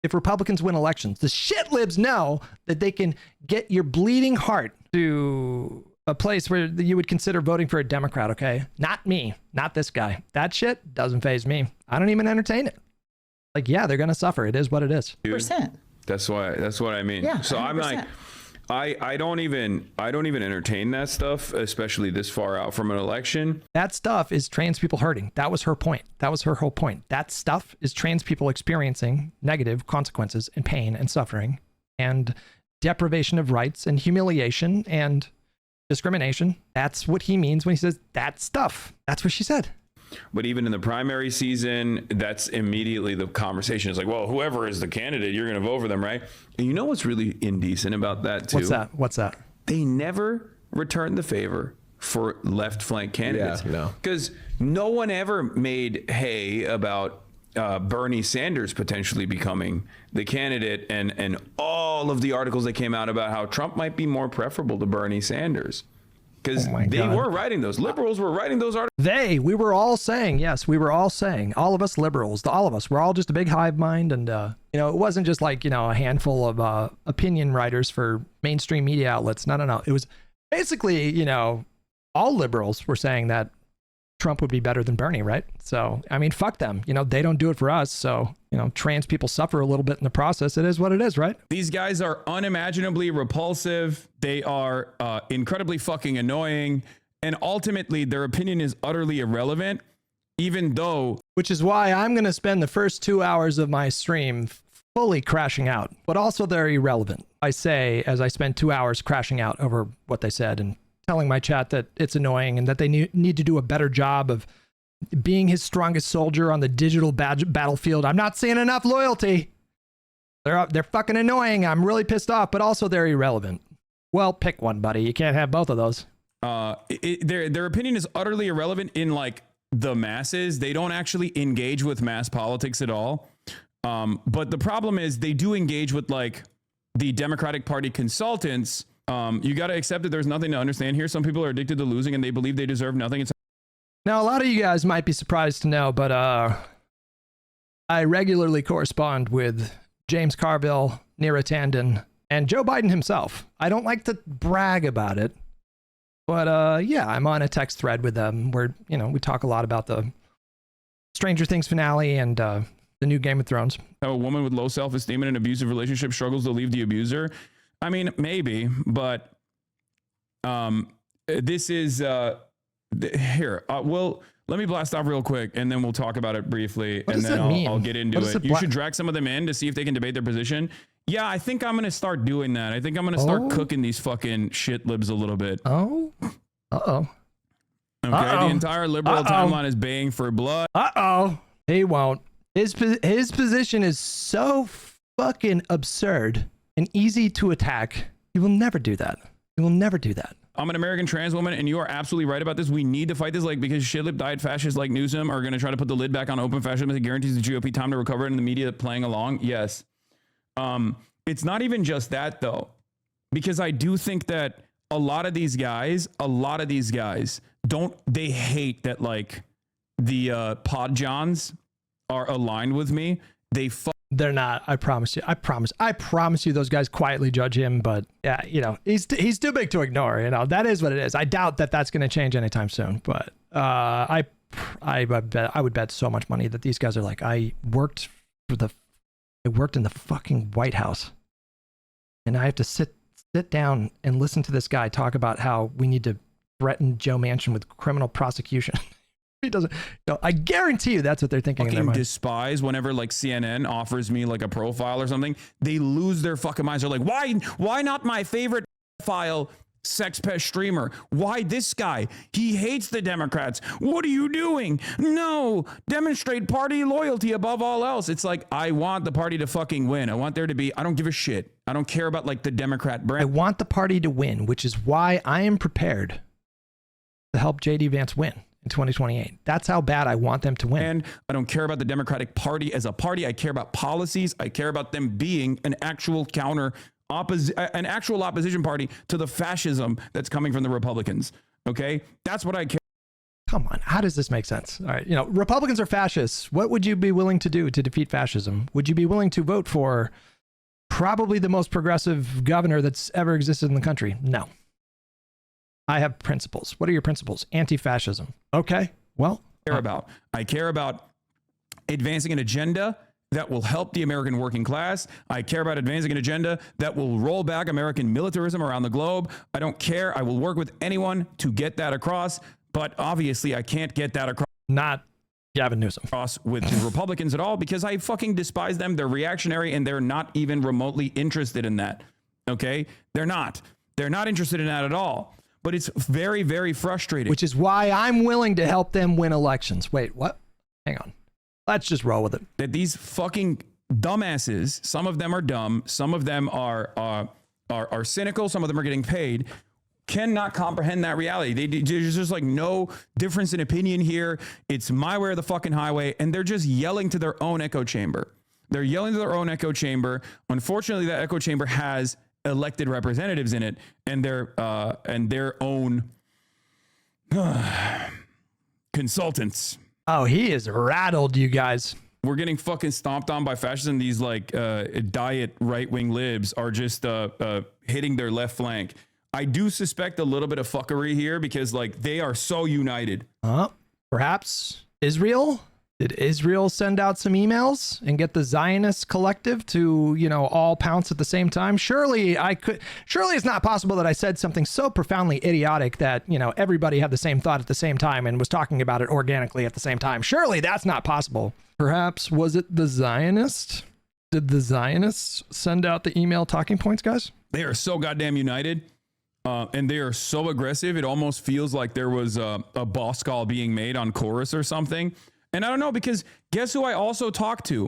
if Republicans win elections. The shit libs know that they can get your bleeding heart to a place where you would consider voting for a Democrat, okay? Not me, not this guy. That shit doesn't faze me. I don't even entertain it. Like, yeah, they're going to suffer. It is what it is. %. That's what I mean. Yeah, so 100%. I'm like, I don't even entertain that stuff, especially this far out from an election. That stuff is trans people hurting. That was her point. That was her whole point. That stuff is trans people experiencing negative consequences and pain and suffering and deprivation of rights and humiliation and discrimination. That's what he means when he says that stuff. That's what she said. But even in the primary season, that's immediately the conversation. It's like, well, whoever is the candidate, you're going to vote for them, right? And you know what's really indecent about that, too? What's that? They never return the favor for left flank candidates. Yeah, no. Because no one ever made hay about Bernie Sanders potentially becoming the candidate and all of the articles that came out about how Trump might be more preferable to Bernie Sanders. Because were writing those. Liberals were writing those articles. We were all saying, yes, we were all saying, all of us liberals, all of us, we're all just a big hive mind. And, it wasn't just like, a handful of opinion writers for mainstream media outlets. No. It was basically, all liberals were saying that Trump would be better than Bernie, right? So, I mean, fuck them. They don't do it for us. So, trans people suffer a little bit in the process. It is what it is, right? These guys are unimaginably repulsive. They are incredibly fucking annoying. And ultimately, their opinion is utterly irrelevant, even though... Which is why I'm going to spend the first 2 hours of my stream fully crashing out, but also they're irrelevant. I say, as I spend 2 hours crashing out over what they said and telling my chat that it's annoying and that they need to do a better job of being his strongest soldier on the digital battlefield. I'm not seeing enough loyalty. They're fucking annoying. I'm really pissed off, but also they're irrelevant. Well, pick one, buddy. You can't have both of those. Their opinion is utterly irrelevant in like the masses. They don't actually engage with mass politics at all. But the problem is they do engage with like the Democratic Party consultants. You got to accept that there's nothing to understand here. Some people are addicted to losing and they believe they deserve nothing. Now, a lot of you guys might be surprised to know, but I regularly correspond with James Carville, Neera Tanden, and Joe Biden himself. I don't like to brag about it, but yeah, I'm on a text thread with them where, we talk a lot about the Stranger Things finale and the new Game of Thrones. How a woman with low self-esteem in an abusive relationship struggles to leave the abuser. I mean, maybe, but this is here. Well, let me blast off real quick, and then we'll talk about it briefly, and then I'll get into it. You should drag some of them in to see if they can debate their position. Yeah, I think I'm going to start doing that. I think I'm going to start cooking these fucking shit libs a little bit. Oh. Uh-oh. Okay, the entire liberal timeline is baying for blood. He won't. His position is so fucking absurd and easy to attack. He will never do that. He will never do that. I'm an American trans woman, and you are absolutely right about this. We need to fight this, because shit-lip diet fascists like Newsom are going to try to put the lid back on open fascism that guarantees the GOP time to recover, and the media playing along. Yes. It's not even just that, though, because I do think that a lot of these guys they hate that, like, the pod johns are aligned with me. They're not. I promise you. I promise you those guys quietly judge him, but yeah, he's too big to ignore. That is what it is. I doubt that that's going to change anytime soon, but I would bet so much money that these guys are like, I worked in the fucking White House, and I have to sit down and listen to this guy talk about how we need to threaten Joe Manchin with criminal prosecution. He doesn't. No, I guarantee you that's what they're thinking in their mind. Despise whenever like CNN offers me like a profile or something. They lose their fucking minds. They're like, why not my favorite file sex pest streamer? Why this guy? He hates the Democrats. What are you doing? No, demonstrate party loyalty above all else. It's like, I want the party to fucking win. I want there to be, I don't give a shit. I don't care about like the Democrat brand. I want the party to win, which is why I am prepared to help JD Vance win in 2028. That's how bad I want them to win. And I don't care about the Democratic Party as a party. I care about policies. I care about them being an actual opposition party to the fascism that's coming from the Republicans. Okay, that's what I care. Come on, how does this make sense? All right, Republicans are fascists. What would you be willing to do to defeat fascism? Would you be willing to vote for probably the most progressive governor that's ever existed in the country? No. I have principles. What are your principles? Anti-fascism. Okay, well. I care about advancing an agenda that will help the American working class. I care about advancing an agenda that will roll back American militarism around the globe. I don't care. I will work with anyone to get that across. But obviously, I can't get that across. Not Gavin Newsom. With Republicans at all, because I fucking despise them. They're reactionary and they're not even remotely interested in that. Okay? They're not interested in that at all. But it's very, very frustrating. Which is why I'm willing to help them win elections. Wait, what? Hang on. Let's just roll with it. That these fucking dumbasses, some of them are dumb, some of them are cynical, some of them are getting paid, cannot comprehend that reality. There's just like no difference in opinion here. It's my way or the fucking highway, and they're just yelling to their own echo chamber. They're yelling to their own echo chamber. Unfortunately, that echo chamber has elected representatives in it, and their own consultants. Oh, he is rattled, you guys. We're getting fucking stomped on by fascists, and these like diet right-wing libs are just hitting their left flank. I do suspect a little bit of fuckery here because like they are so united. Perhaps Israel? Did Israel send out some emails and get the Zionist collective to, all pounce at the same time? Surely it's not possible that I said something so profoundly idiotic that, everybody had the same thought at the same time and was talking about it organically at the same time. Surely that's not possible. Perhaps was it the Zionist? Did the Zionists send out the email talking points, guys? They are so goddamn united. And they are so aggressive. It almost feels like there was a boss call being made on Chorus or something. And I don't know, because guess who I also talk to?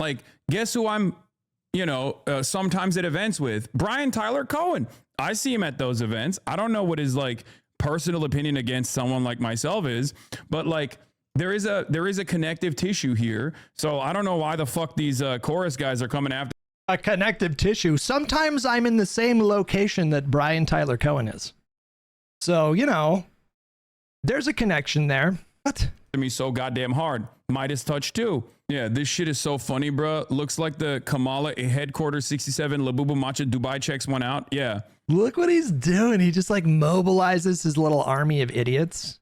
Like, guess who I'm, sometimes at events with? Brian Tyler Cohen. I see him at those events. I don't know what his like personal opinion against someone like myself is, but like there is a connective tissue here. So I don't know why the fuck these Chorus guys are coming after. A connective tissue. Sometimes I'm in the same location that Brian Tyler Cohen is. So, there's a connection there. What? Me so goddamn hard. Midas touch too. Yeah, this shit is so funny, bro. Looks like the Kamala headquarters 67 Labubu Matcha Dubai checks went out. Yeah. Look what he's doing. He just like mobilizes his little army of idiots.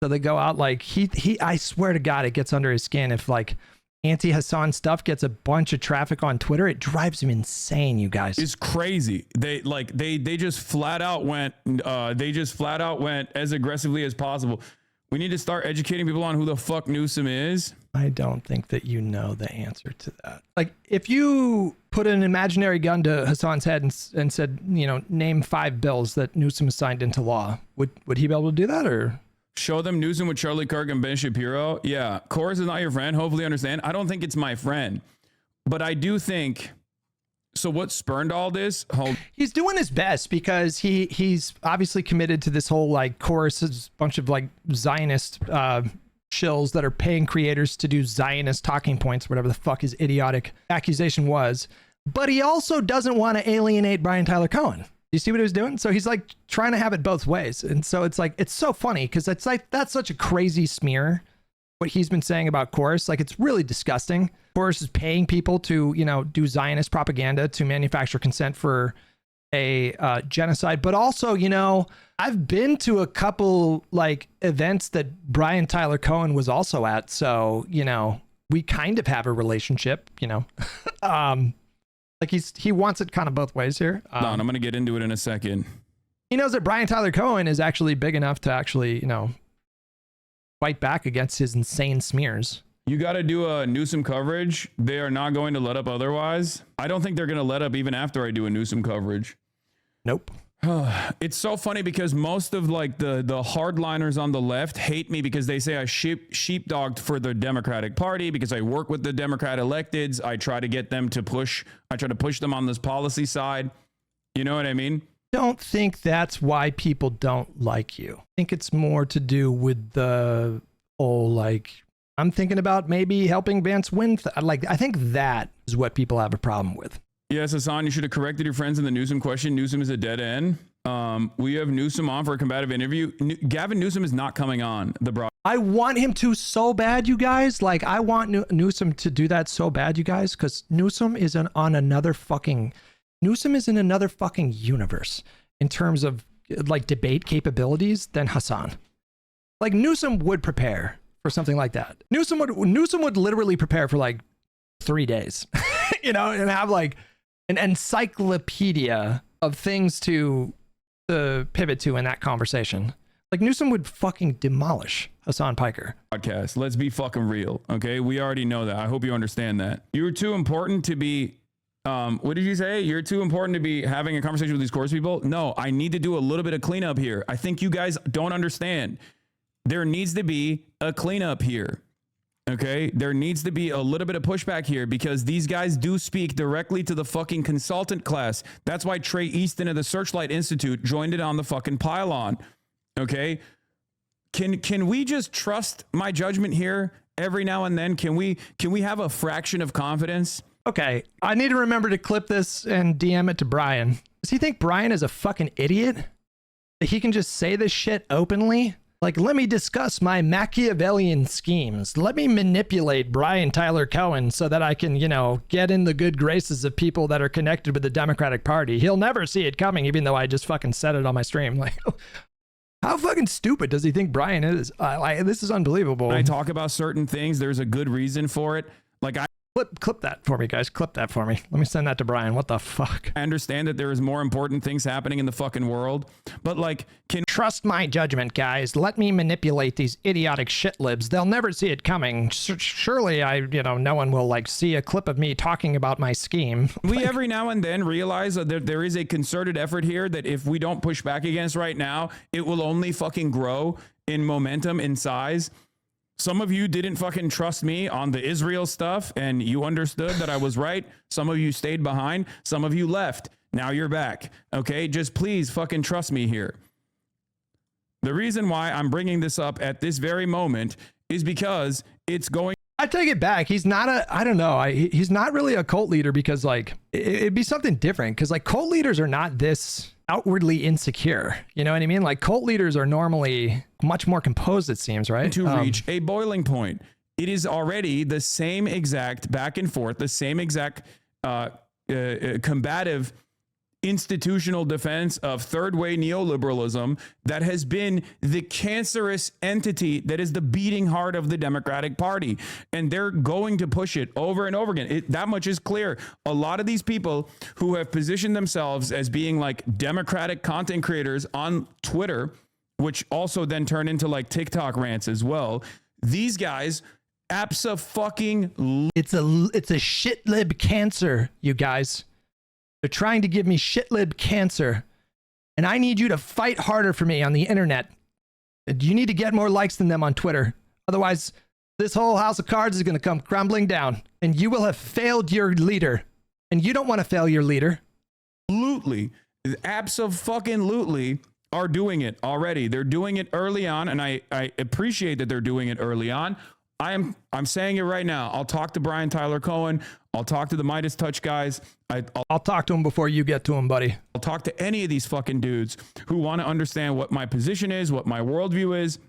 So they go out like he I swear to God, it gets under his skin if like anti-Hasan stuff gets a bunch of traffic on Twitter. It drives him insane, you guys. It's crazy. They just flat out went as aggressively as possible. We need to start educating people on who the fuck Newsom is. I don't think that you know the answer to that. Like, if you put an imaginary gun to Hasan's head and said, name 5 bills that Newsom signed into law, would he be able to do that? Or show them Newsom with Charlie Kirk and Ben Shapiro? Yeah. Chorus is not your friend. Hopefully understand. I don't think it's my friend, but I do think. So what spurned all this? He's doing his best because he's obviously committed to this whole like Chorus, bunch of like Zionist shills that are paying creators to do Zionist talking points, whatever the fuck his idiotic accusation was. But he also doesn't want to alienate Brian Tyler Cohen. You see what he was doing? So he's like trying to have it both ways. And so it's like, it's so funny because it's like, that's such a crazy smear. What he's been saying about Chorus, like it's really disgusting. Chorus is paying people to, do Zionist propaganda to manufacture consent for a genocide. But also, I've been to a couple like events that Brian Tyler Cohen was also at. So, we kind of have a relationship, like he wants it kind of both ways here. I'm going to get into it in a second. He knows that Brian Tyler Cohen is actually big enough to actually, fight back against his insane smears. You got to do a Newsom coverage. They are not going to let up otherwise. I don't think they're going to let up even after I do a Newsom coverage. Nope. It's so funny because most of like the hardliners on the left hate me because they say I sheepdogged for the Democratic Party because I work with the Democrat electeds. I try to get them to push them on this policy side. You know what I mean? Don't think that's why people don't like you. I think it's more to do with the whole like I'm thinking about maybe helping Vance win. I think that is what people have a problem with. Yes, Hasan, you should have corrected your friends in the Newsom question. Newsom is a dead end. We have Newsom on for a combative interview. Gavin Newsom is not coming on the broad. I want him to so bad, you guys. Like, I want Newsom to do that so bad, you guys, because Newsom is in another fucking universe in terms of like debate capabilities than Hasan. Like Newsom would prepare for something like that. Newsom would literally prepare for like 3 days, you know, and have like an encyclopedia of things to pivot to in that conversation. Like Newsom would fucking demolish Hasan Piker. Podcast. Let's be fucking real. Okay. We already know that. I hope you understand that. You're too important to be, what did you say? You're too important to be having a conversation with these course people? No, I need to do a little bit of cleanup here. I think you guys don't understand. There needs to be a cleanup here. Okay. There needs to be a little bit of pushback here because these guys do speak directly to the fucking consultant class. That's why Trey Easton of the Searchlight Institute joined it on the fucking pylon. Okay. Can we just trust my judgment here every now and then? Can we have a fraction of confidence? Okay. I need to remember to clip this and DM it to Brian. Does he think Brian is a fucking idiot? That he can just say this shit openly? Like, let me discuss my Machiavellian schemes. Let me manipulate Brian Tyler Cohen so that I can, you know, get in the good graces of people that are connected with the Democratic Party. He'll never see it coming, even though I just fucking said it on my stream. Like, how fucking stupid does he think Brian is? This is unbelievable. When I talk about certain things, there's a good reason for it. Like clip that for me, guys. Clip that for me. Let me send that to Brian. What the fuck? I understand that there is more important things happening in the fucking world, but like, trust my judgment, guys. Let me manipulate these idiotic shit libs. They'll never see it coming. Surely no one will like see a clip of me talking about my scheme. We every now and then realize that there is a concerted effort here that if we don't push back against right now, it will only fucking grow in momentum, in size. Some of you didn't fucking trust me on the Israel stuff and you understood that I was right. Some of you stayed behind. Some of you left. Now you're back. Okay. Just please fucking trust me here. The reason why I'm bringing this up at this very moment is because it's going. I take it back. He's not I don't know. He's not really a cult leader because like it'd be something different because like cult leaders are not this outwardly insecure. You know what I mean? Like cult leaders are normally much more composed, it seems, right? To reach a boiling point. It is already the same exact back and forth, the same exact combative institutional defense of third way neoliberalism that has been the cancerous entity that is the beating heart of the Democratic Party. And they're going to push it over and over again. That much is clear. A lot of these people who have positioned themselves as being like Democratic content creators on Twitter, which also then turn into like TikTok rants as well. These guys it's a shit lib cancer, you guys. They're trying to give me shitlib cancer, and I need you to fight harder for me on the internet. You need to get more likes than them on Twitter. Otherwise, this whole house of cards is going to come crumbling down, and you will have failed your leader. And you don't want to fail your leader. Absolutely. Abso-fucking-lutely are doing it already. They're doing it early on, and I appreciate that they're doing it early on. I'm saying it right now. I'll talk to Brian Tyler Cohen. I'll talk to the Midas Touch guys. I'll talk to him before you get to him, buddy. I'll talk to any of these fucking dudes who want to understand what my position is, what my worldview is.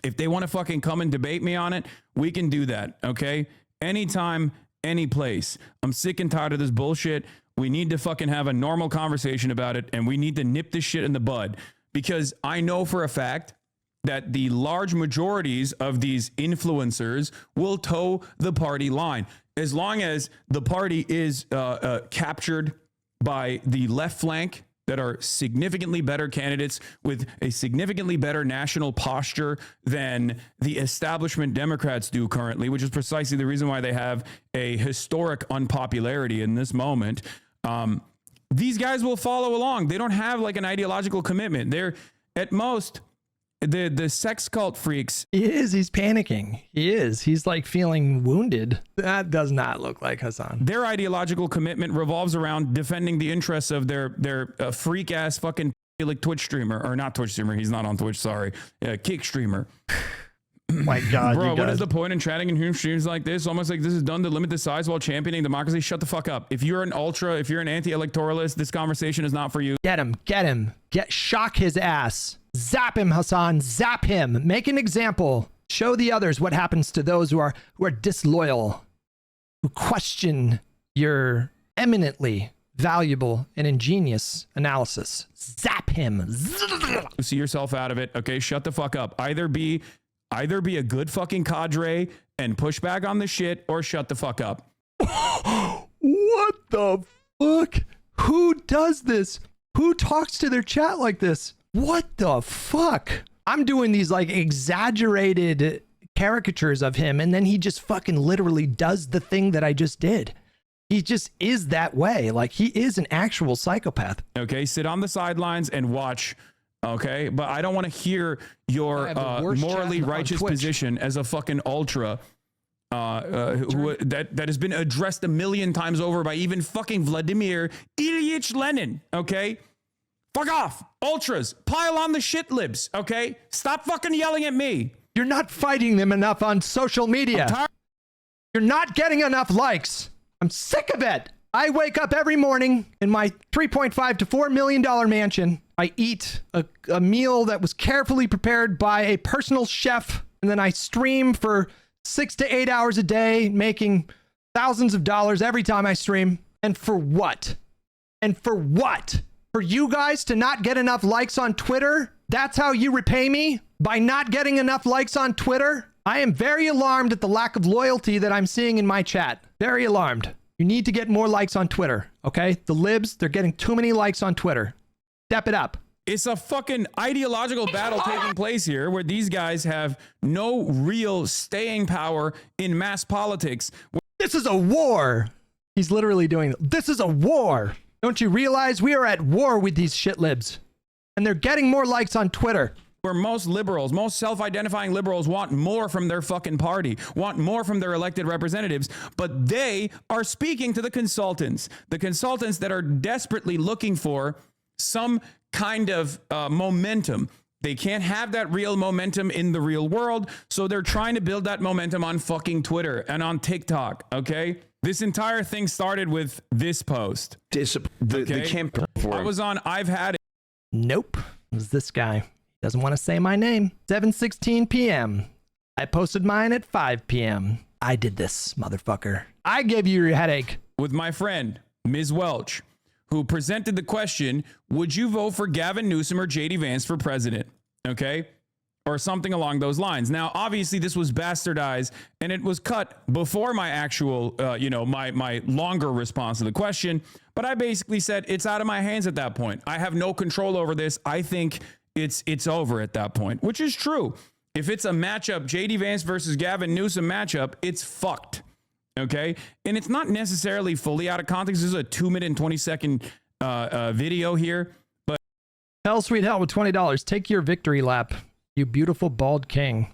If they want to fucking come and debate me on it, we can do that. Okay. Anytime, any place. I'm sick and tired of this bullshit. We need to fucking have a normal conversation about it. And we need to nip this shit in the bud because I know for a fact that the large majorities of these influencers will toe the party line. As long as the party is captured by the left flank that are significantly better candidates with a significantly better national posture than the establishment Democrats do currently, which is precisely the reason why they have a historic unpopularity in this moment. These guys will follow along. They don't have like an ideological commitment. They're at most the sex cult freaks. He's panicking. He's like feeling wounded. That does not look like Hasan. Their ideological commitment revolves around defending the interests of their freak ass fucking like Twitch streamer, or not Twitch streamer. He's not on Twitch. Sorry. Kick streamer. My God, bro, what is the point in chatting in human streams like this? Almost like this is done to limit the size while championing democracy. Shut the fuck up. If you're an anti-electoralist, this conversation is not for you. Get him. Shock his ass. Zap him, Hasan. Zap him. Make an example. Show the others what happens to those who are disloyal, who question your eminently valuable and ingenious analysis. Zap him. See yourself out of it. Okay, shut the fuck up. Either be Either be a good fucking cadre and push back on the shit, or shut the fuck up. What the fuck? Who does this? Who talks to their chat like this? What the fuck? I'm doing these like exaggerated caricatures of him, and then he just fucking literally does the thing that I just did. He just is that way. Like, he is an actual psychopath. Okay, sit on the sidelines and watch. Okay, but I don't want to hear your morally righteous position as a fucking ultra that has been addressed a million times over by even fucking Vladimir Ilyich Lenin. Okay, fuck off, ultras, pile on the shit libs. Okay, stop fucking yelling at me. You're not fighting them enough on social media. You're not getting enough likes. I'm sick of it. I wake up every morning in my $3.5 to $4 million mansion. I eat a meal that was carefully prepared by a personal chef, and then I stream for 6 to 8 hours a day, making thousands of dollars every time I stream. And for what? And for what? For you guys to not get enough likes on Twitter? That's how you repay me? By not getting enough likes on Twitter? I am very alarmed at the lack of loyalty that I'm seeing in my chat. Very alarmed. You need to get more likes on Twitter, okay? The libs, they're getting too many likes on Twitter. Step it up. It's a fucking ideological battle taking place here where these guys have no real staying power in mass politics. This is a war. He's literally doing this is a war. Don't you realize we are at war with these shit libs? And they're getting more likes on Twitter. Where most liberals, most self-identifying liberals want more from their fucking party, want more from their elected representatives, but they are speaking to the consultants that are desperately looking for some kind of momentum. They can't have that real momentum in the real world, so they're trying to build that momentum on fucking Twitter and on TikTok, okay? This entire thing started with this post. The campaign for I was on I've Had It. Nope. It was this guy. Doesn't want to say my name. 7:16 p.m. I posted mine at 5 p.m. I did this, motherfucker. I gave you your headache. With my friend, Ms. Welch, who presented the question, would you vote for Gavin Newsom or JD Vance for president? Okay? Or something along those lines. Now, obviously, this was bastardized, and it was cut before my actual, my longer response to the question. But I basically said, it's out of my hands at that point. I have no control over this. I think it's over at that point, which is true. If it's a matchup, JD Vance versus Gavin Newsom matchup, it's fucked. Okay. And it's not necessarily fully out of context. This is a 2-minute and 20-second video here. But Hell, sweet hell, with $20. Take your victory lap, you beautiful bald king.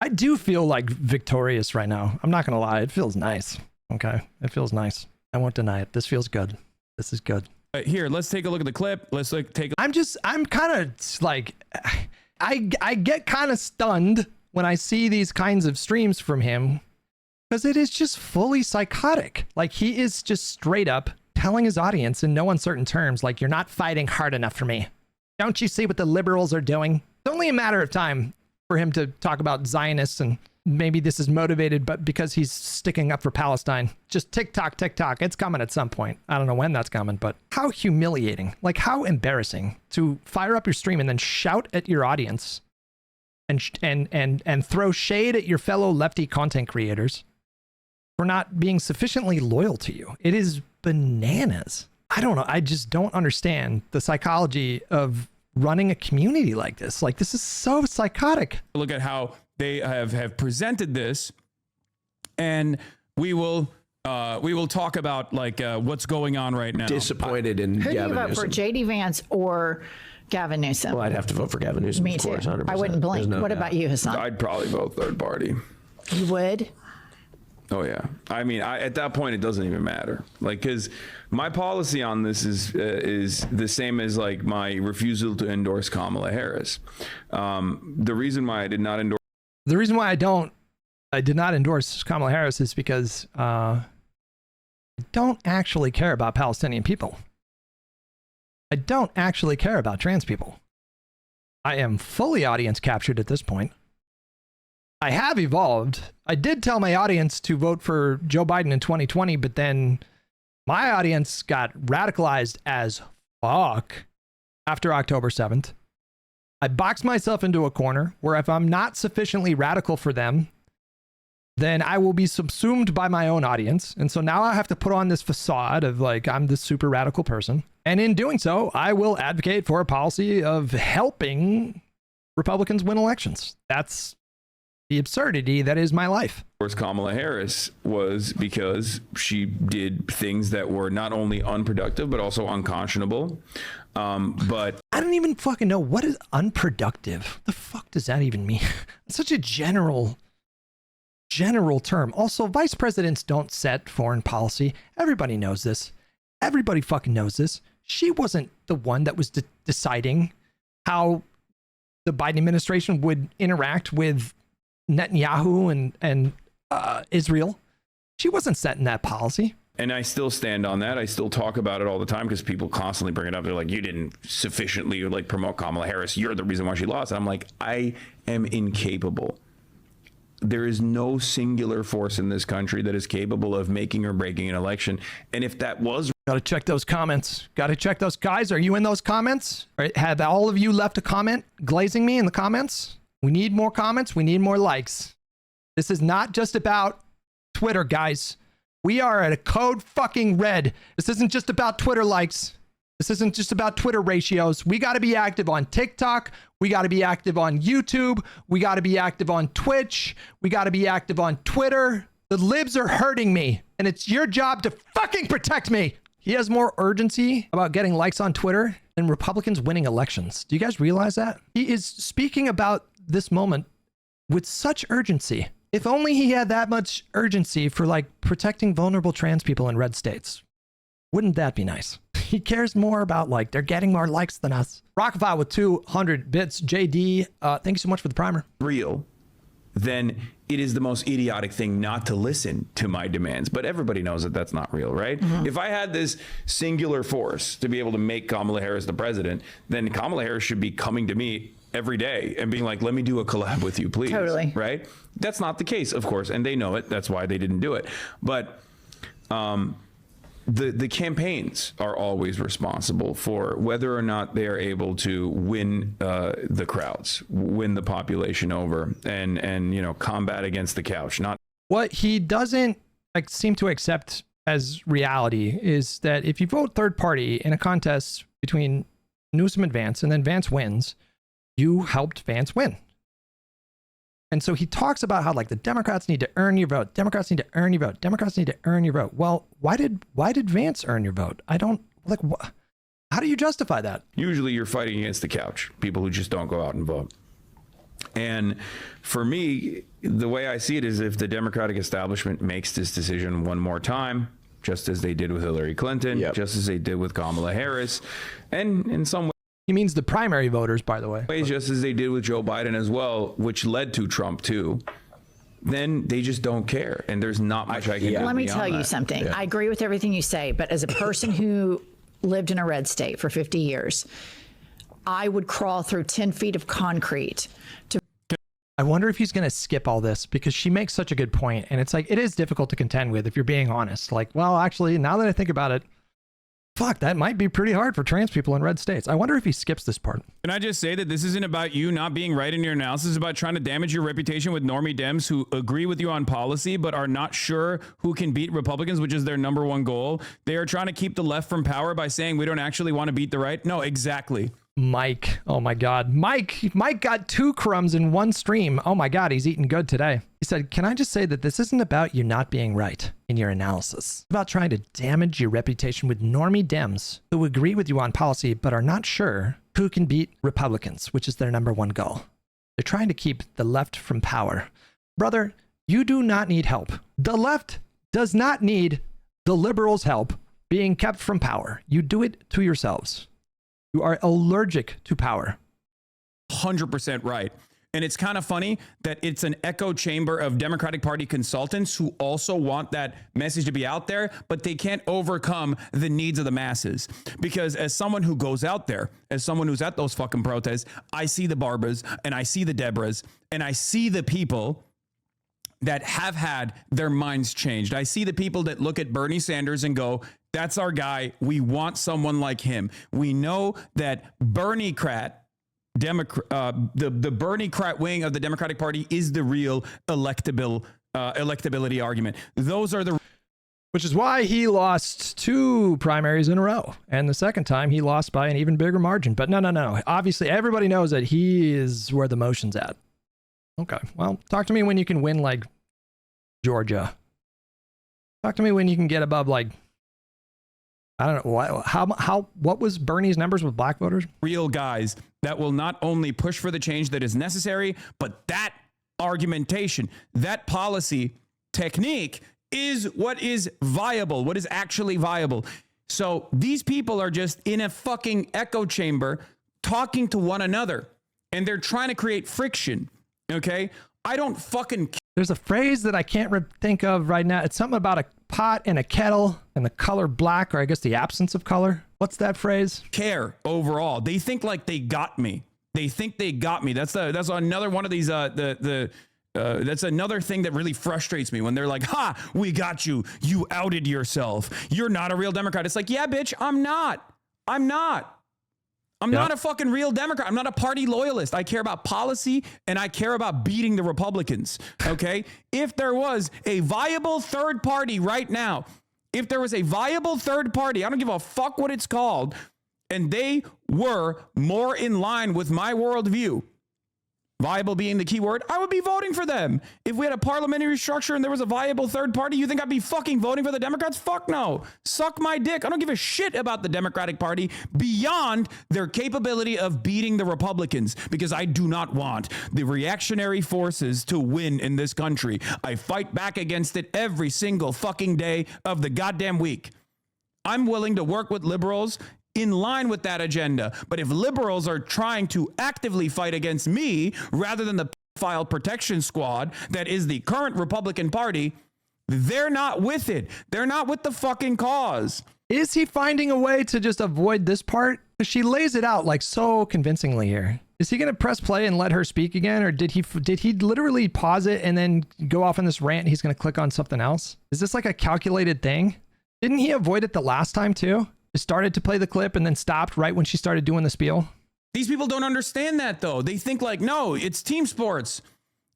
I do feel like victorious right now. I'm not going to lie. It feels nice. Okay. It feels nice. I won't deny it. This feels good. This is good. Here, let's take a look at the clip. I'm kind of like, I get kind of stunned when I see these kinds of streams from him, because it is just fully psychotic. Like, he is just straight up telling his audience in no uncertain terms, like, you're not fighting hard enough for me. Don't you see what the liberals are doing? It's only a matter of time for him to talk about Zionists, and maybe this is motivated but because he's sticking up for Palestine. Just TikTok. It's coming at some point. I don't know when that's coming, but how humiliating, like how embarrassing to fire up your stream and then shout at your audience and throw shade at your fellow lefty content creators for not being sufficiently loyal to you. It is bananas. I don't know. I just don't understand the psychology of running a community like this. Like, this is so psychotic. Look at how they have presented this, and we will talk about like what's going on right now. Disappointed in Who Gavin do you vote Newsom. for, JD Vance or Gavin Newsom? Well, I'd have to vote for Gavin Newsom. Me of course, too. 100%. I wouldn't blink. What about you, Hasan? I'd probably vote third party. You would? Oh yeah. I mean, at that point, it doesn't even matter. Like, because my policy on this is the same as like my refusal to endorse Kamala Harris. The reason why I did not endorse. The reason why I did not endorse Kamala Harris is because I don't actually care about Palestinian people. I don't actually care about trans people. I am fully audience captured at this point. I have evolved. I did tell my audience to vote for Joe Biden in 2020, but then my audience got radicalized as fuck after October 7th. I box myself into a corner where if I'm not sufficiently radical for them, then I will be subsumed by my own audience. And so now I have to put on this facade of like, I'm this super radical person. And in doing so, I will advocate for a policy of helping Republicans win elections. That's the absurdity that is my life. Of course, Kamala Harris was because she did things that were not only unproductive, but also unconscionable. But I don't even fucking know what is unproductive. What the fuck does that even mean? It's such a general term. Also, vice presidents don't set foreign policy. Everybody knows this. Everybody fucking knows this. She wasn't the one that was deciding how the Biden administration would interact with Netanyahu and Israel. She wasn't setting that policy. And I still stand on that. I still talk about it all the time because people constantly bring it up. They're like, you didn't sufficiently like promote Kamala Harris. You're the reason why she lost. And I'm like, I am incapable. There is no singular force in this country that is capable of making or breaking an election. And if that was... Got to check those comments. Got to check those. Guys, are you in those comments? Have all of you left a comment glazing me in the comments? We need more comments. We need more likes. This is not just about Twitter, guys. We are at a code fucking red. This isn't just about Twitter likes. This isn't just about Twitter ratios. We got to be active on TikTok. We got to be active on YouTube. We got to be active on Twitch. We got to be active on Twitter. The libs are hurting me, and it's your job to fucking protect me. He has more urgency about getting likes on Twitter than Republicans winning elections. Do you guys realize that? He is speaking about this moment with such urgency. If only he had that much urgency for like protecting vulnerable trans people in red states. Wouldn't that be nice? He cares more about like they're getting more likes than us. Rockafile with 200 bits. JD, thank you so much for the primer. Real, then it is the most idiotic thing not to listen to my demands. But everybody knows that that's not real, right? Mm-hmm. If I had this singular force to be able to make Kamala Harris the president, then Kamala Harris should be coming to me every day and being like, let me do a collab with you, please. Totally. Right? That's not the case, of course, and they know it. That's why they didn't do it. But the campaigns are always responsible for whether or not they are able to win the crowds, win the population over, and you know, combat against the couch. Not what he doesn't like seem to accept as reality is that if you vote third party in a contest between Newsom and Vance, and then Vance wins, you helped Vance win. And so he talks about how like the Democrats need to earn your vote. Democrats need to earn your vote. Democrats need to earn your vote. Well, why did Vance earn your vote? I don't like. How do you justify that? Usually you're fighting against the couch, people who just don't go out and vote. And for me, the way I see it is if the Democratic establishment makes this decision one more time, just as they did with Hillary Clinton, just as they did with Kamala Harris, and in some ways, he means the primary voters, by the way. Just as they did with Joe Biden as well, which led to Trump too, then they just don't care. And there's not much I can do. Let me tell you something. I agree with everything you say, but as a person who lived in a red state for 50 years, I would crawl through 10 feet of concrete to... I wonder if he's going to skip all this because she makes such a good point. And it's like, it is difficult to contend with if you're being honest. Like, well, actually, now that I think about it, fuck, that might be pretty hard for trans people in red states. I wonder if he skips this part. Can I just say that this isn't about you not being right in your analysis? It's about trying to damage your reputation with normie Dems who agree with you on policy, but are not sure who can beat Republicans, which is their number one goal. They are trying to keep the left from power by saying we don't actually want to beat the right. No, exactly. Mike. Oh my God. Mike got 2 crumbs in one stream. Oh my God. He's eating good today. He said, can I just say that this isn't about you not being right in your analysis. It's about trying to damage your reputation with normie Dems who agree with you on policy, but are not sure who can beat Republicans, which is their number one goal. They're trying to keep the left from power. Brother, you do not need help. The left does not need the liberals' help being kept from power. You do it to yourselves. You are allergic to power. 100% right. And it's kind of funny that it's an echo chamber of Democratic Party consultants who also want that message to be out there, but they can't overcome the needs of the masses. Because as someone who goes out there, as someone who's at those fucking protests, I see the Barbaras and I see the Debras and I see the people that have had their minds changed. I see the people that look at Bernie Sanders and go, that's our guy. We want someone like him. We know that Bernie-crat the Bernie wing of the Democratic Party is the real electability argument. Those are the. Which is why he lost 2 primaries in a row. And the second time he lost by an even bigger margin. But no. Obviously, everybody knows that he is where the motion's at. Okay. Well, talk to me when you can win like Georgia. Talk to me when you can get above like, I don't know, what was Bernie's numbers with black voters? Real guys that will not only push for the change that is necessary, but that argumentation, that policy technique is what is viable, what is actually viable. So these people are just in a fucking echo chamber talking to one another, and they're trying to create friction. Okay? I don't fucking care. There's a phrase that I can't think of right now. It's something about a pot and a kettle and the color black, or I guess the absence of color. What's that phrase? Care overall. They think like they got me. They think they got me. That's another one of these that's another thing that really frustrates me when they're like, ha, we got you. You outed yourself. You're not a real Democrat. It's like, yeah, bitch, I'm not. I'm not a fucking real Democrat. I'm not a party loyalist. I care about policy and I care about beating the Republicans. Okay. If there was a viable third party right now, I don't give a fuck what it's called, and they were more in line with my worldview, viable being the key word, I would be voting for them. If we had a parliamentary structure and there was a viable third party, you think I'd be fucking voting for the Democrats? Fuck no. Suck my dick. I don't give a shit about the Democratic Party beyond their capability of beating the Republicans, because I do not want the reactionary forces to win in this country. I fight back against it every single fucking day of the goddamn week. I'm willing to work with liberals in line with that agenda. But if liberals are trying to actively fight against me rather than the file protection squad that is the current Republican Party, they're not with it. They're not with the fucking cause. Is he finding a way to just avoid this part? She lays it out like so convincingly here. Is he going to press play and let her speak again? Or did he literally pause it and then go off on this rant and he's going to click on something else? Is this like a calculated thing? Didn't he avoid it the last time too? Started to play the clip and then stopped right when she started doing the spiel. These people don't understand that though. They think like, no, it's team sports.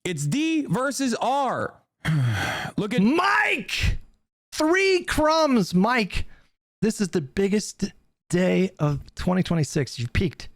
It's D versus R. Look at Mike. 3 crumbs, Mike. This is the biggest day of 2026. You peaked.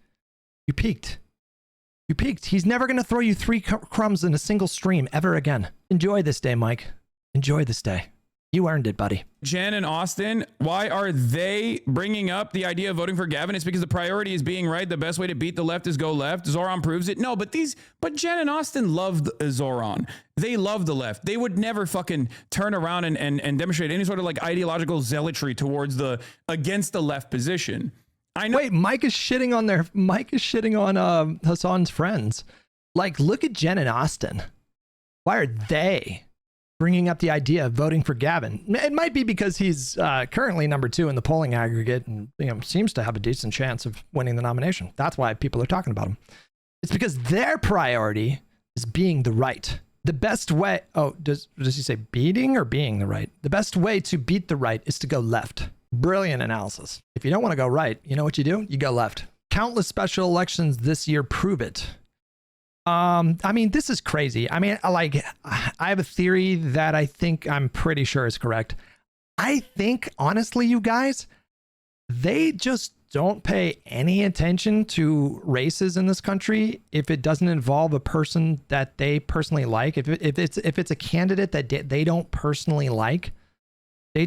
He's never going to throw you 3 crumbs in a single stream ever again. Enjoy this day, Mike. Enjoy this day. You earned it, buddy. Jen and Austin, why are they bringing up the idea of voting for Gavin? It's because the priority is being right. The best way to beat the left is go left. Zoran proves it. No, but Jen and Austin loved Zoran. They love the left. They would never fucking turn around and demonstrate any sort of like ideological zealotry towards against the left position. I know. Wait, Mike is shitting on Hasan's friends. Like, look at Jen and Austin. Why are they bringing up the idea of voting for Gavin? It might be because he's currently number 2 in the polling aggregate and seems to have a decent chance of winning the nomination. That's why people are talking about him. It's because their priority is being the right. The best way, does he say beating or being the right? The best way to beat the right is to go left. Brilliant analysis. If you don't want to go right, you know what you do? You go left. Countless special elections this year prove it. I mean, this is crazy. I mean, I have a theory that I'm pretty sure is correct. I think, honestly, you guys, they just don't pay any attention to races in this country if it doesn't involve a person that they personally like. If it's a candidate that they don't personally like, they're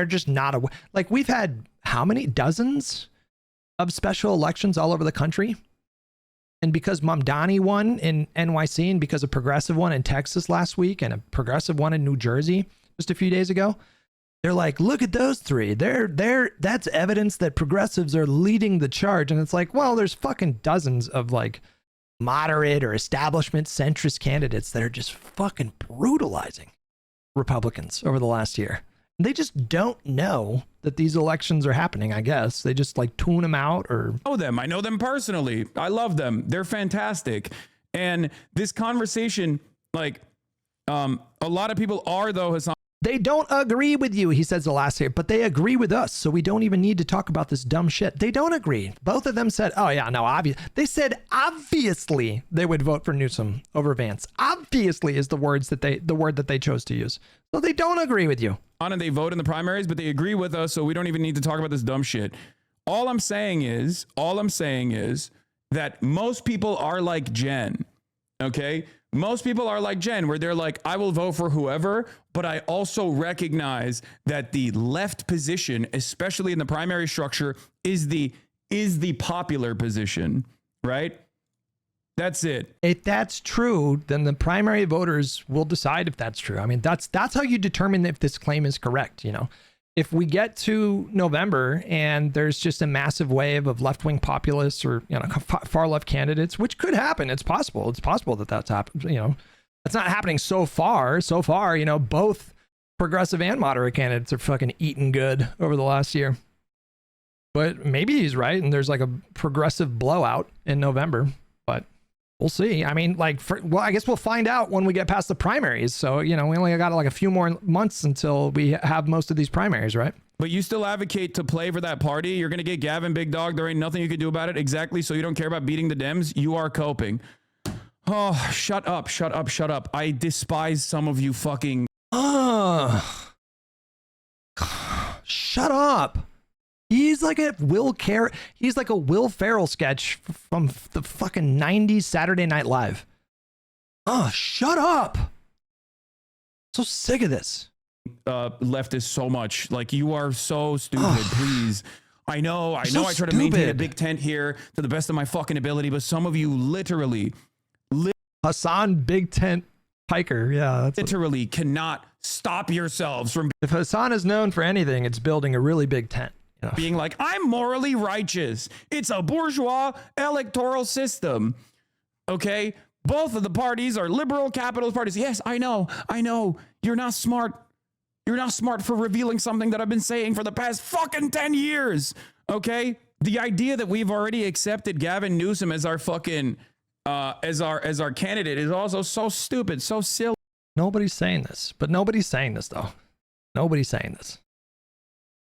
just not like, we've had how many dozens of special elections all over the country. And because Mamdani won in NYC and because a progressive one in Texas last week and a progressive one in New Jersey just a few days ago, they're like, look at those 3. That's evidence that progressives are leading the charge. And it's like, well, there's fucking dozens of like moderate or establishment centrist candidates that are just fucking brutalizing Republicans over the last year. They just don't know that these elections are happening, I guess. They just like tune them out or... I know them personally. I love them. They're fantastic. And this conversation, like, a lot of people are, though, Hasan. They don't agree with you, he says the last year, but they agree with us, so we don't even need to talk about this dumb shit. They don't agree. Both of them said, oh yeah, no, obvious. They said obviously they would vote for Newsom over Vance. Obviously is the word that they chose to use. So they don't agree with you. And they vote in the primaries, but they agree with us, so we don't even need to talk about this dumb shit. All I'm saying is that most people are like Jen, okay? Most people are like Jen, where they're like, I will vote for whoever, but I also recognize that the left position, especially in the primary structure, is the popular position, right? That's it. If that's true, then the primary voters will decide if that's true. I mean, that's how you determine if this claim is correct, you know? If we get to November and there's just a massive wave of left-wing populists or, you know, far left candidates, which could happen. It's possible. It's possible that that's happened. You know, it's not happening so far. So far, you know, both progressive and moderate candidates are fucking eating good over the last year. But maybe he's right, and there's like a progressive blowout in November. But we'll see. I mean, like, well, I guess we'll find out when we get past the primaries. So, you know, we only got like a few more months until we have most of these primaries, right? But you still advocate to play for that party. You're going to get Gavin Big Dog. There ain't nothing you can do about it. Exactly. So you don't care about beating the Dems. You are coping. Oh, shut up, shut up, shut up. I despise some of you fucking. Shut up. He's like a he's like a Will Ferrell sketch from the fucking 90s Saturday Night Live. Oh, shut up. So sick of this. Leftist so much. Like, you are so stupid, please. I know I try to maintain a big tent here to the best of my fucking ability, but some of you literally Hasan Big Tent Piker. Yeah, that's literally cannot stop yourselves from. If Hasan is known for anything, it's building a really big tent. You know? Being like, I'm morally righteous. It's a bourgeois electoral system. Okay? Both of the parties are liberal capitalist parties. Yes, I know. You're not smart. You're not smart for revealing something that I've been saying for the past fucking 10 years. Okay? The idea that we've already accepted Gavin Newsom as our fucking as our candidate is also so stupid, so silly. Nobody's saying this, but nobody's saying this though. Nobody's saying this.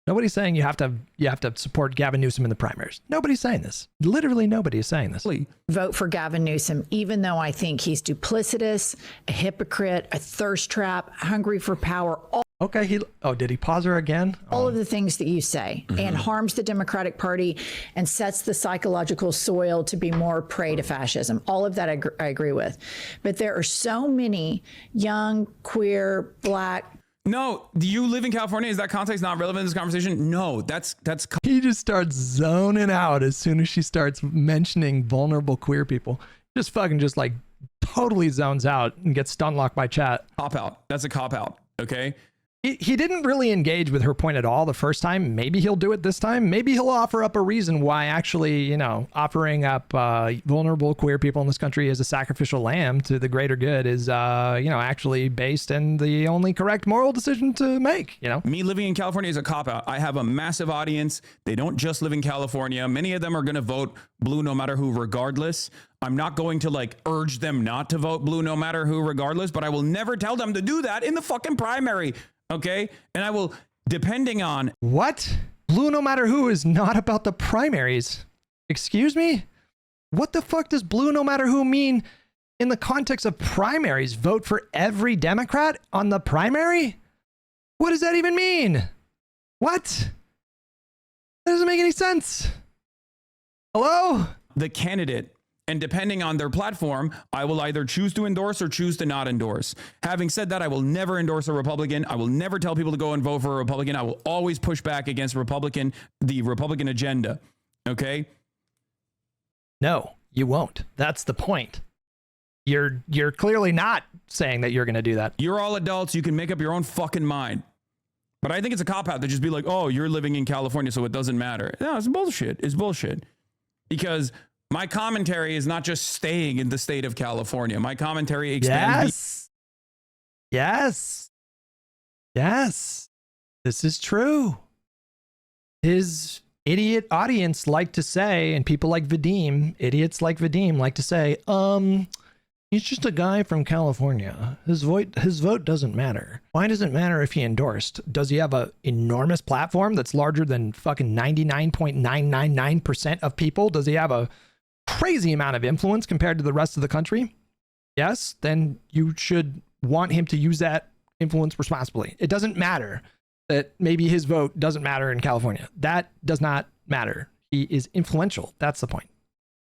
Nobody's saying you have to support Gavin Newsom in the primaries. Nobody's saying this. Literally nobody is saying this. Vote for Gavin Newsom, even though I think he's duplicitous, a hypocrite, a thirst trap, hungry for power. Okay, did he pause her again? All of the things that you say, and harms the Democratic Party and sets the psychological soil to be more prey to fascism. All of that I agree with. But there are so many young, queer, Black. No, do you live in California? Is that context not relevant in this conversation? No, that's. He just starts zoning out as soon as she starts mentioning vulnerable queer people. Just like totally zones out and gets stun locked by chat. Cop out. That's a cop out. Okay. He didn't really engage with her point at all the first time. Maybe he'll do it this time. Maybe he'll offer up a reason why actually, you know, offering up vulnerable queer people in this country as a sacrificial lamb to the greater good is, you know, actually based in the only correct moral decision to make, you know? Me living in California is a cop-out. I have a massive audience. They don't just live in California. Many of them are going to vote blue no matter who regardless. I'm not going to like urge them not to vote blue no matter who regardless, but I will never tell them to do that in the fucking primary. Okay. And I will, depending on what? Blue no matter who is not about the primaries. Excuse me? What the fuck does blue no matter who mean in the context of primaries? Vote for every Democrat on the primary? What does that even mean? What? That doesn't make any sense. Hello? The candidate. And depending on their platform, I will either choose to endorse or choose to not endorse. Having said that, I will never endorse a Republican. I will never tell people to go and vote for a Republican. I will always push back against the Republican agenda. Okay? No, you won't. That's the point. You're clearly not saying that you're going to do that. You're all adults. You can make up your own fucking mind. But I think it's a cop-out to just be like, oh, you're living in California, so it doesn't matter. No, it's bullshit. It's bullshit. Because my commentary is not just staying in the state of California. My commentary expands. Yes. This is true. His idiot audience like to say, and people like Vadim, idiots like Vadim like to say, He's just a guy from California. His vote doesn't matter. Why does it matter if he endorsed? Does he have an enormous platform that's larger than fucking 99.999% of people? Does he have a crazy amount of influence compared to the rest of the country? Yes, then you should want him to use that influence responsibly. It doesn't matter that maybe his vote doesn't matter in California. That does not matter. He is influential. That's the point.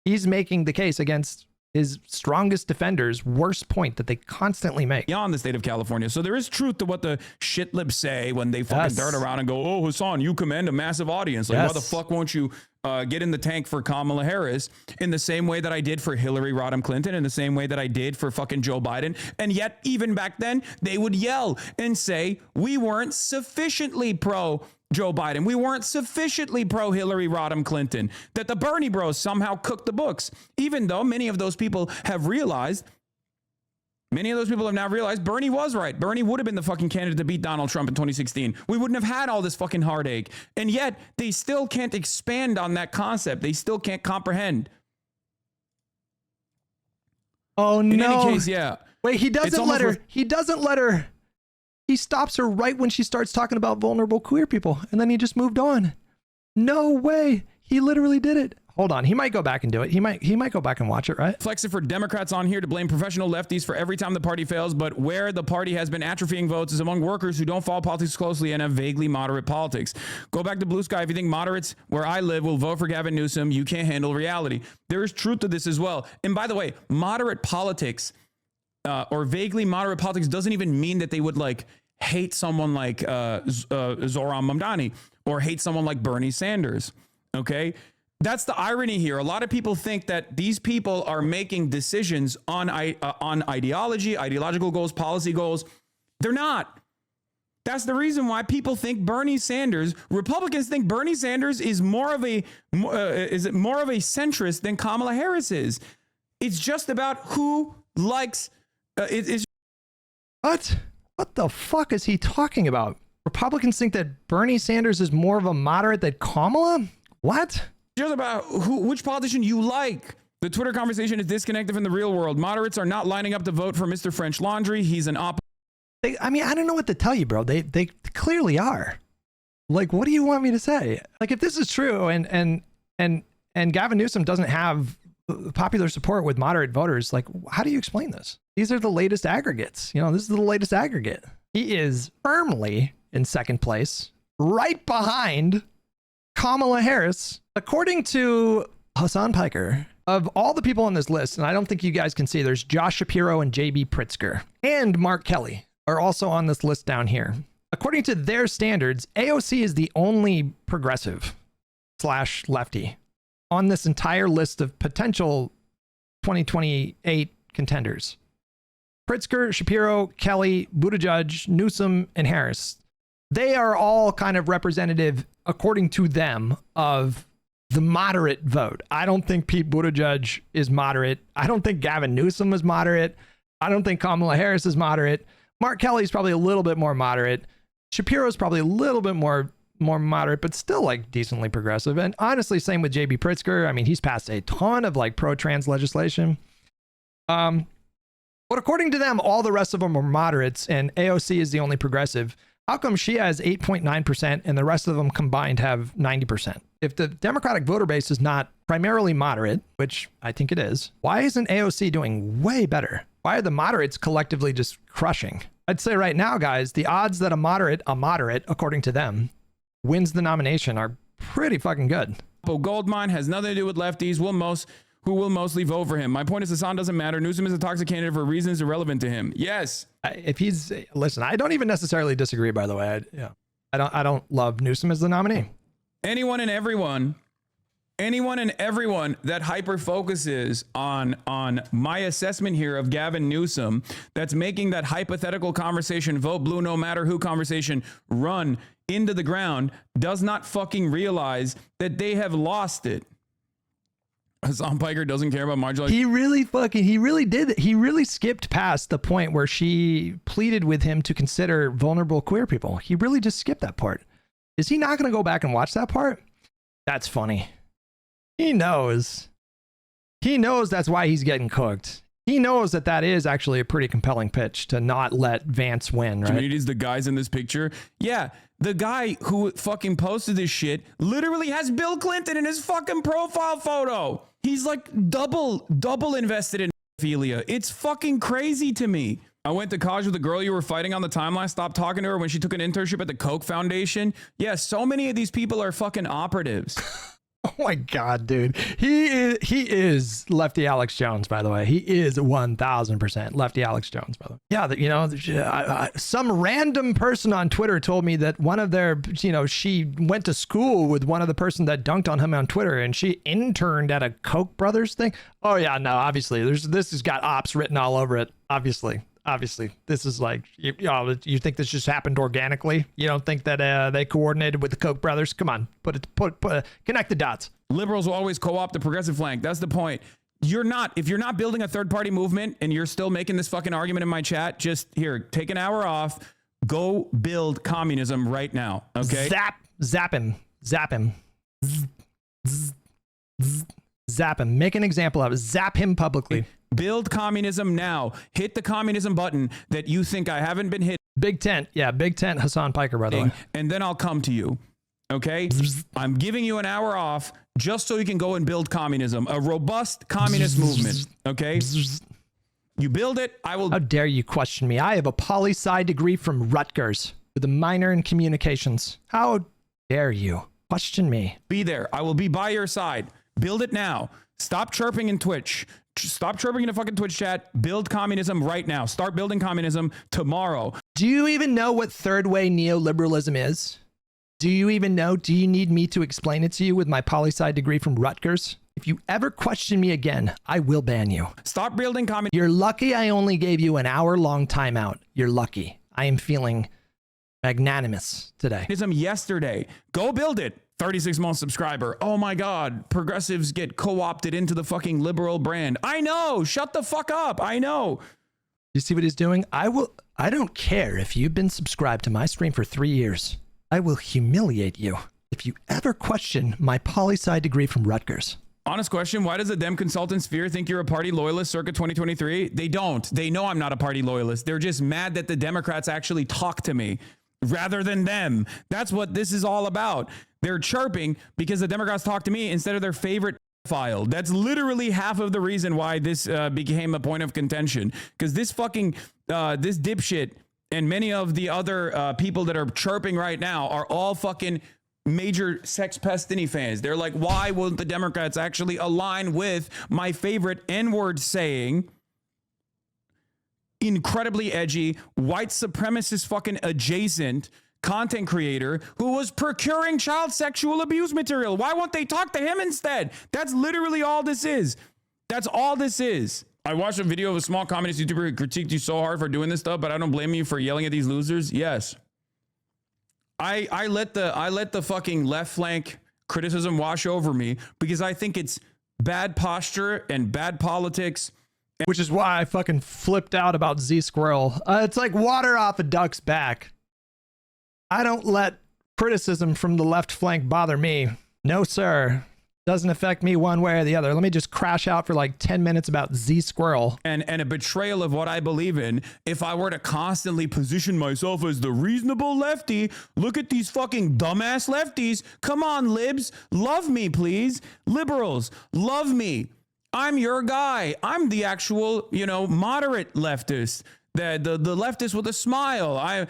He's making the case against his strongest defenders' worst point that they constantly make. Beyond the state of California. So there is truth to what the shit libs say when they fucking dart around and go, oh, Hasan, you command a massive audience. Like, why the fuck won't you get in the tank for Kamala Harris in the same way that I did for Hillary Rodham Clinton, in the same way that I did for fucking Joe Biden? And yet, even back then, they would yell and say, we weren't sufficiently pro Joe Biden. We weren't sufficiently pro Hillary Rodham Clinton, that the Bernie bros somehow cooked the books, even though many of those people have now realized Bernie was right. Bernie would have been the fucking candidate to beat Donald Trump in 2016. We wouldn't have had all this fucking heartache. And yet they still can't expand on that concept. They still can't comprehend. Oh, no. In any case, yeah. Wait, he doesn't let her. He stops her right when she starts talking about vulnerable queer people, and then he just moved on. No way. He literally did it. Hold on. He might go back and do it. He might go back and watch it, right? Flex it for Democrats on here to blame professional lefties for every time the party fails, but where the party has been atrophying votes is among workers who don't follow politics closely and have vaguely moderate politics. Go back to Blue Sky if you think moderates where I live will vote for Gavin Newsom. You can't handle reality. There is truth to this as well. And by the way, moderate politics or vaguely moderate politics doesn't even mean that they would like hate someone like Zoran Mamdani or hate someone like Bernie Sanders. Okay. That's the irony here. A lot of people think that these people are making decisions on ideology, ideological goals, policy goals. They're not. That's the reason why people think Bernie Sanders, Republicans think Bernie Sanders is more of a centrist than Kamala Harris is. It's just about who likes What the fuck is he talking about? Republicans think that Bernie Sanders is more of a moderate than Kamala? What? Just about which politician you like. The Twitter conversation is disconnected from the real world. Moderates are not lining up to vote for Mr. French Laundry. He's an op. I mean, I don't know what to tell you, bro. They clearly are. Like, what do you want me to say? Like, if this is true and Gavin Newsom doesn't have popular support with moderate voters, like, how do you explain this? These are the latest aggregates. You know, this is the latest aggregate. He is firmly in second place, right behind Kamala Harris. According to Hassan Piker, of all the people on this list, and I don't think you guys can see, there's Josh Shapiro and JB Pritzker and Mark Kelly are also on this list down here. According to their standards, AOC is the only progressive / lefty on this entire list of potential 2028 contenders. Pritzker, Shapiro, Kelly, Buttigieg, Newsom, and Harris. They are all kind of representative, according to them, of the moderate vote. I don't think Pete Buttigieg is moderate. I don't think Gavin Newsom is moderate. I don't think Kamala Harris is moderate. Mark Kelly's probably a little bit more moderate. Shapiro's probably a little bit more moderate, but still like decently progressive. And honestly, same with JB Pritzker. I mean, he's passed a ton of like pro-trans legislation. But according to them, all the rest of them are moderates, and AOC is the only progressive. How come she has 8.9% and the rest of them combined have 90%? If the Democratic voter base is not primarily moderate, which I think it is, why isn't AOC doing way better? Why are the moderates collectively just crushing? I'd say right now, guys, the odds that a moderate, according to them, wins the nomination are pretty fucking good. Goldmine has nothing to do with lefties. Who will mostly vote for him. My point is Hasan doesn't matter. Newsom is a toxic candidate for reasons irrelevant to him. Yes. If he's, listen, I don't even necessarily disagree, by the way. I don't love Newsom as the nominee. Anyone and everyone that hyper focuses on my assessment here of Gavin Newsom, that's making that hypothetical conversation, vote blue no matter who conversation, run into the ground, does not fucking realize that they have lost it. Hassan Piker doesn't care about marginalized. He really did. He really skipped past the point where she pleaded with him to consider vulnerable queer people. He really just skipped that part. Is he not going to go back and watch that part? That's funny. He knows that's why he's getting cooked. he knows that that is actually a pretty compelling pitch to not let Vance win, right? Communities, the guys in this picture. Yeah, the guy who fucking posted this shit literally has Bill Clinton in his fucking profile photo. He's like double invested in pedophilia. It's fucking crazy to me. I went to college with the girl you were fighting on the timeline. Stopped talking to her when she took an internship at the Koch Foundation. Yeah, so many of these people are fucking operatives. Oh my God, dude. He is Lefty Alex Jones, by the way. He is 1000% Lefty Alex Jones, by the way. Yeah, you know, some random person on Twitter told me that one of their, you know, she went to school with one of the person that dunked on him on Twitter, and she interned at a Koch brothers thing. Oh yeah, no, obviously this has got ops written all over it. Obviously, this is like, you think this just happened organically? You don't think that they coordinated with the Koch brothers? Come on, connect the dots. Liberals will always co-opt the progressive flank. That's the point. If you're not building a third party movement and you're still making this fucking argument in my chat, just here, take an hour off, go build communism right now. Okay. Zap him. Zap him. Make an example of it. Zap him publicly. Build communism now. Hit the communism button that you think I haven't been hit. Big tent. Yeah, big tent Hasan Piker, by the way. And then I'll come to you. Okay? I'm giving you an hour off just so you can go and build communism. A robust communist movement. Okay? You build it, I will... How dare you question me? I have a poli-sci degree from Rutgers with a minor in communications. How dare you question me? Be there. I will be by your side. Build it now. Stop chirping in Twitch. Stop chirping in a fucking Twitch chat. Build communism right now. Start building communism tomorrow. Do you even know what third way neoliberalism is? Do you even know? Do you need me to explain it to you with my poli-sci degree from Rutgers? If you ever question me again, I will ban you. Stop building communism. You're lucky I only gave you an hour-long timeout. You're lucky. I am feeling magnanimous today. Yesterday. Go build it. 36-month subscriber. Oh my God. Progressives get co-opted into the fucking liberal brand. I know. Shut the fuck up. I know. You see what he's doing? I don't care if you've been subscribed to my stream for 3 years. I will humiliate you if you ever question my poli-sci degree from Rutgers. Honest question. Why does the Dem consultant sphere think you're a party loyalist circa 2023? They don't. They know I'm not a party loyalist. They're just mad that the Democrats actually talk to me rather than them. That's what this is all about. They're chirping because the Democrats talk to me instead of their favorite file. That's literally half of the reason why this became a point of contention. Because this fucking, this dipshit and many of the other people that are chirping right now are all fucking major Sex Pestini fans. They're like, why won't the Democrats actually align with my favorite N-word saying, incredibly edgy, white supremacist fucking adjacent content creator who was procuring child sexual abuse material? Why won't they talk to him instead? That's literally all this is. That's all this is. I watched a video of a small communist YouTuber who critiqued you so hard for doing this stuff, but I don't blame you for yelling at these losers. Yes. I let the fucking left flank criticism wash over me because I think it's bad posture and bad politics. Which is why I fucking flipped out about Z Squirrel. It's like water off a duck's back. I don't let criticism from the left flank bother me. No, sir. Doesn't affect me one way or the other. Let me just crash out for like 10 minutes about Z Squirrel. And a betrayal of what I believe in. If I were to constantly position myself as the reasonable lefty, look at these fucking dumbass lefties. Come on, libs. Love me, please. Liberals, love me. I'm your guy. I'm the actual, moderate leftist. The leftist with a smile.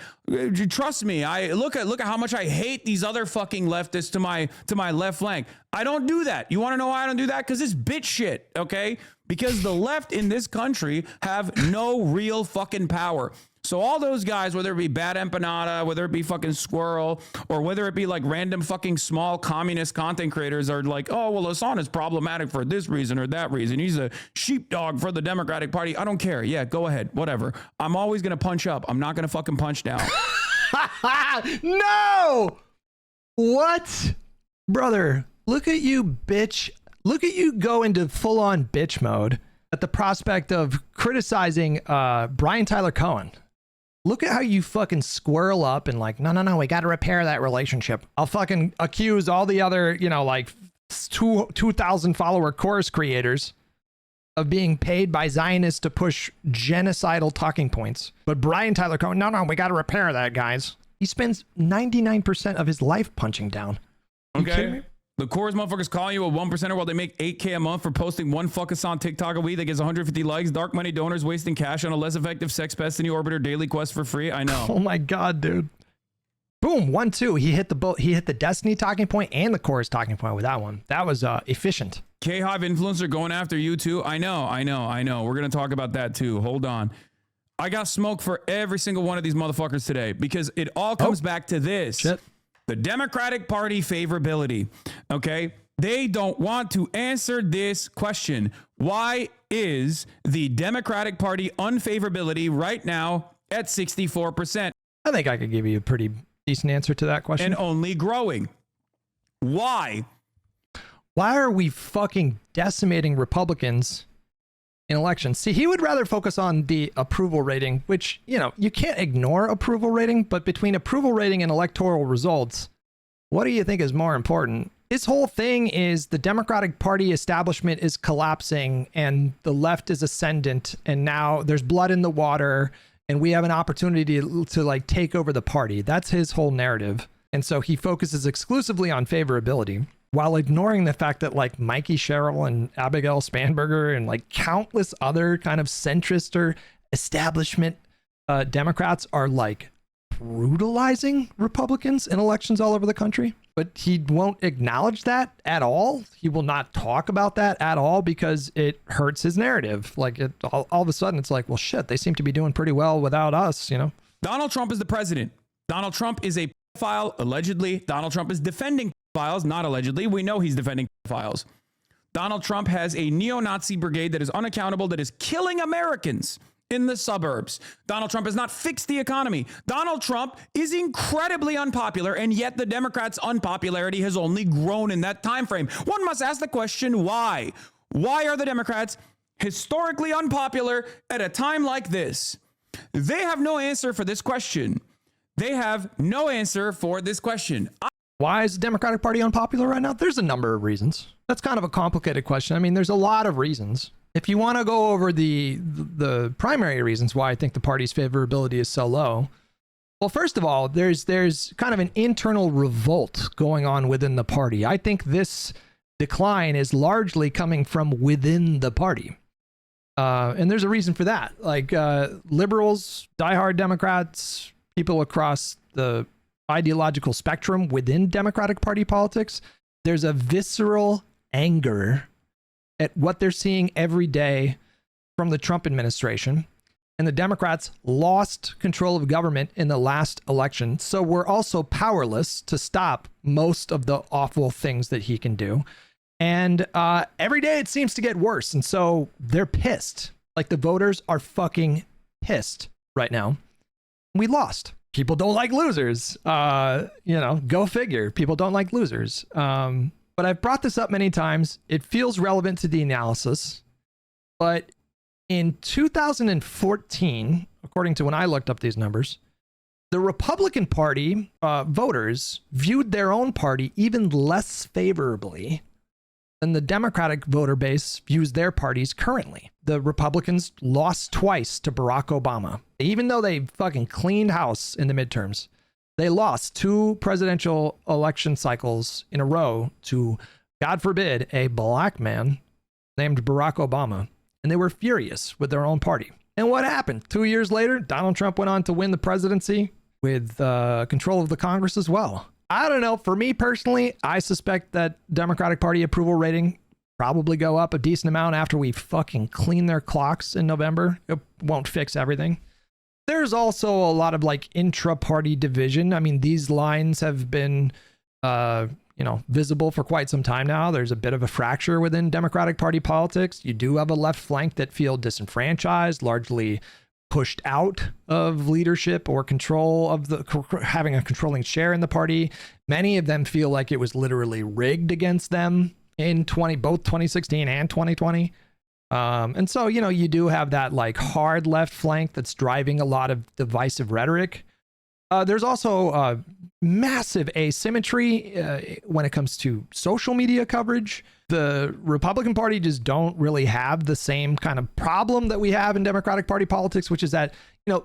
Trust me. Look at how much I hate these other fucking leftists to my left flank. I don't do that. You want to know why I don't do that? Because it's bitch shit. Okay? Because the left in this country have no real fucking power. So all those guys, whether it be Bad Empanada, whether it be fucking Squirrel, or whether it be like random fucking small communist content creators are like, oh, well, Hasan is problematic for this reason or that reason. He's a sheepdog for the Democratic Party. I don't care. Yeah, go ahead. Whatever. I'm always going to punch up. I'm not going to fucking punch down. No! What? Brother, look at you, bitch. Look at you go into full-on bitch mode at the prospect of criticizing Brian Tyler Cohen. Look at how you fucking squirrel up and like, no, we got to repair that relationship. I'll fucking accuse all the other, like 2,000 follower course creators of being paid by Zionists to push genocidal talking points. But Brian Tyler Cohen, no, we got to repair that, guys. He spends 99% of his life punching down. Okay. The chorus motherfuckers calling you a 1%er while they make $8K a month for posting one fucking on TikTok a week that gets 150 likes. Dark money donors wasting cash on a less effective sex pest in the orbiter daily quest for free. I know. Oh my God, dude. Boom, 1-2. He hit the Destiny talking point and the chorus talking point with that one. That was efficient. K-Hive influencer going after you too. I know. We're going to talk about that too. Hold on. I got smoke for every single one of these motherfuckers today because it all comes back to this. Shit. The Democratic Party favorability. Okay. They don't want to answer this question. Why is the Democratic Party unfavorability right now at 64%? I think I could give you a pretty decent answer to that question. And only growing. Why? Why are we fucking decimating Republicans in elections? See, he would rather focus on the approval rating, which, you know, you can't ignore approval rating, but between approval rating and electoral results, what do you think is more important? This whole thing is the Democratic Party establishment is collapsing and the left is ascendant, and now there's blood in the water and we have an opportunity to like take over the party. That's his whole narrative. And so he focuses exclusively on favorability while ignoring the fact that like Mikey Sherrill and Abigail Spanberger and like countless other kind of centrist or establishment Democrats are like brutalizing Republicans in elections all over the country. But he won't acknowledge that at all. He will not talk about that at all because it hurts his narrative. Like all of a sudden it's like, well, shit, they seem to be doing pretty well without us, you know? Donald Trump is the president. Donald Trump is a pedophile, allegedly. Donald Trump is defending pedophiles, not allegedly. We know he's defending pedophiles. Donald Trump has a neo-Nazi brigade that is unaccountable, that is killing Americans in the suburbs. Donald Trump has not fixed the economy. Donald Trump is incredibly unpopular, and yet the Democrats' unpopularity has only grown in that time frame. One must ask the question, why? Why are the Democrats historically unpopular at a time like this? They have no answer for this question. They have no answer for this question. Why is the Democratic Party unpopular right now? There's a number of reasons. That's kind of a complicated question. I mean, there's a lot of reasons. If you want to go over the primary reasons why I think the party's favorability is so low, well, first of all, there's kind of an internal revolt going on within the party. I think this decline is largely coming from within the party. And there's a reason for that. Like liberals, diehard Democrats, people across the ideological spectrum within Democratic Party politics, there's a visceral anger at what they're seeing every day from the Trump administration. And the Democrats lost control of government in the last election. So we're also powerless to stop most of the awful things that he can do. And every day it seems to get worse. And so they're pissed. Like the voters are fucking pissed right now. We lost. People don't like losers. Go figure. People don't like losers. But I've brought this up many times. It feels relevant to the analysis. But in 2014, according to when I looked up these numbers, the Republican Party voters viewed their own party even less favorably than the Democratic voter base views their parties currently. The Republicans lost twice to Barack Obama. Even though they fucking cleaned house in the midterms, they lost 2 presidential election cycles in a row to, God forbid, a black man named Barack Obama. And they were furious with their own party. And what happened? 2 years later, Donald Trump went on to win the presidency with control of the Congress as well. I don't know. For me personally, I suspect that Democratic Party approval rating probably go up a decent amount after we fucking clean their clocks in November. It won't fix everything. There's also a lot of like intra-party division. I mean, these lines have been, visible for quite some time now. There's a bit of a fracture within Democratic Party politics. You do have a left flank that feel disenfranchised, largely pushed out of leadership or control of having a controlling share in the party. Many of them feel like it was literally rigged against them in both 2016 and 2020. And so, you do have that like hard left flank that's driving a lot of divisive rhetoric. There's also massive asymmetry when it comes to social media coverage. The Republican Party just don't really have the same kind of problem that we have in Democratic Party politics, which is that,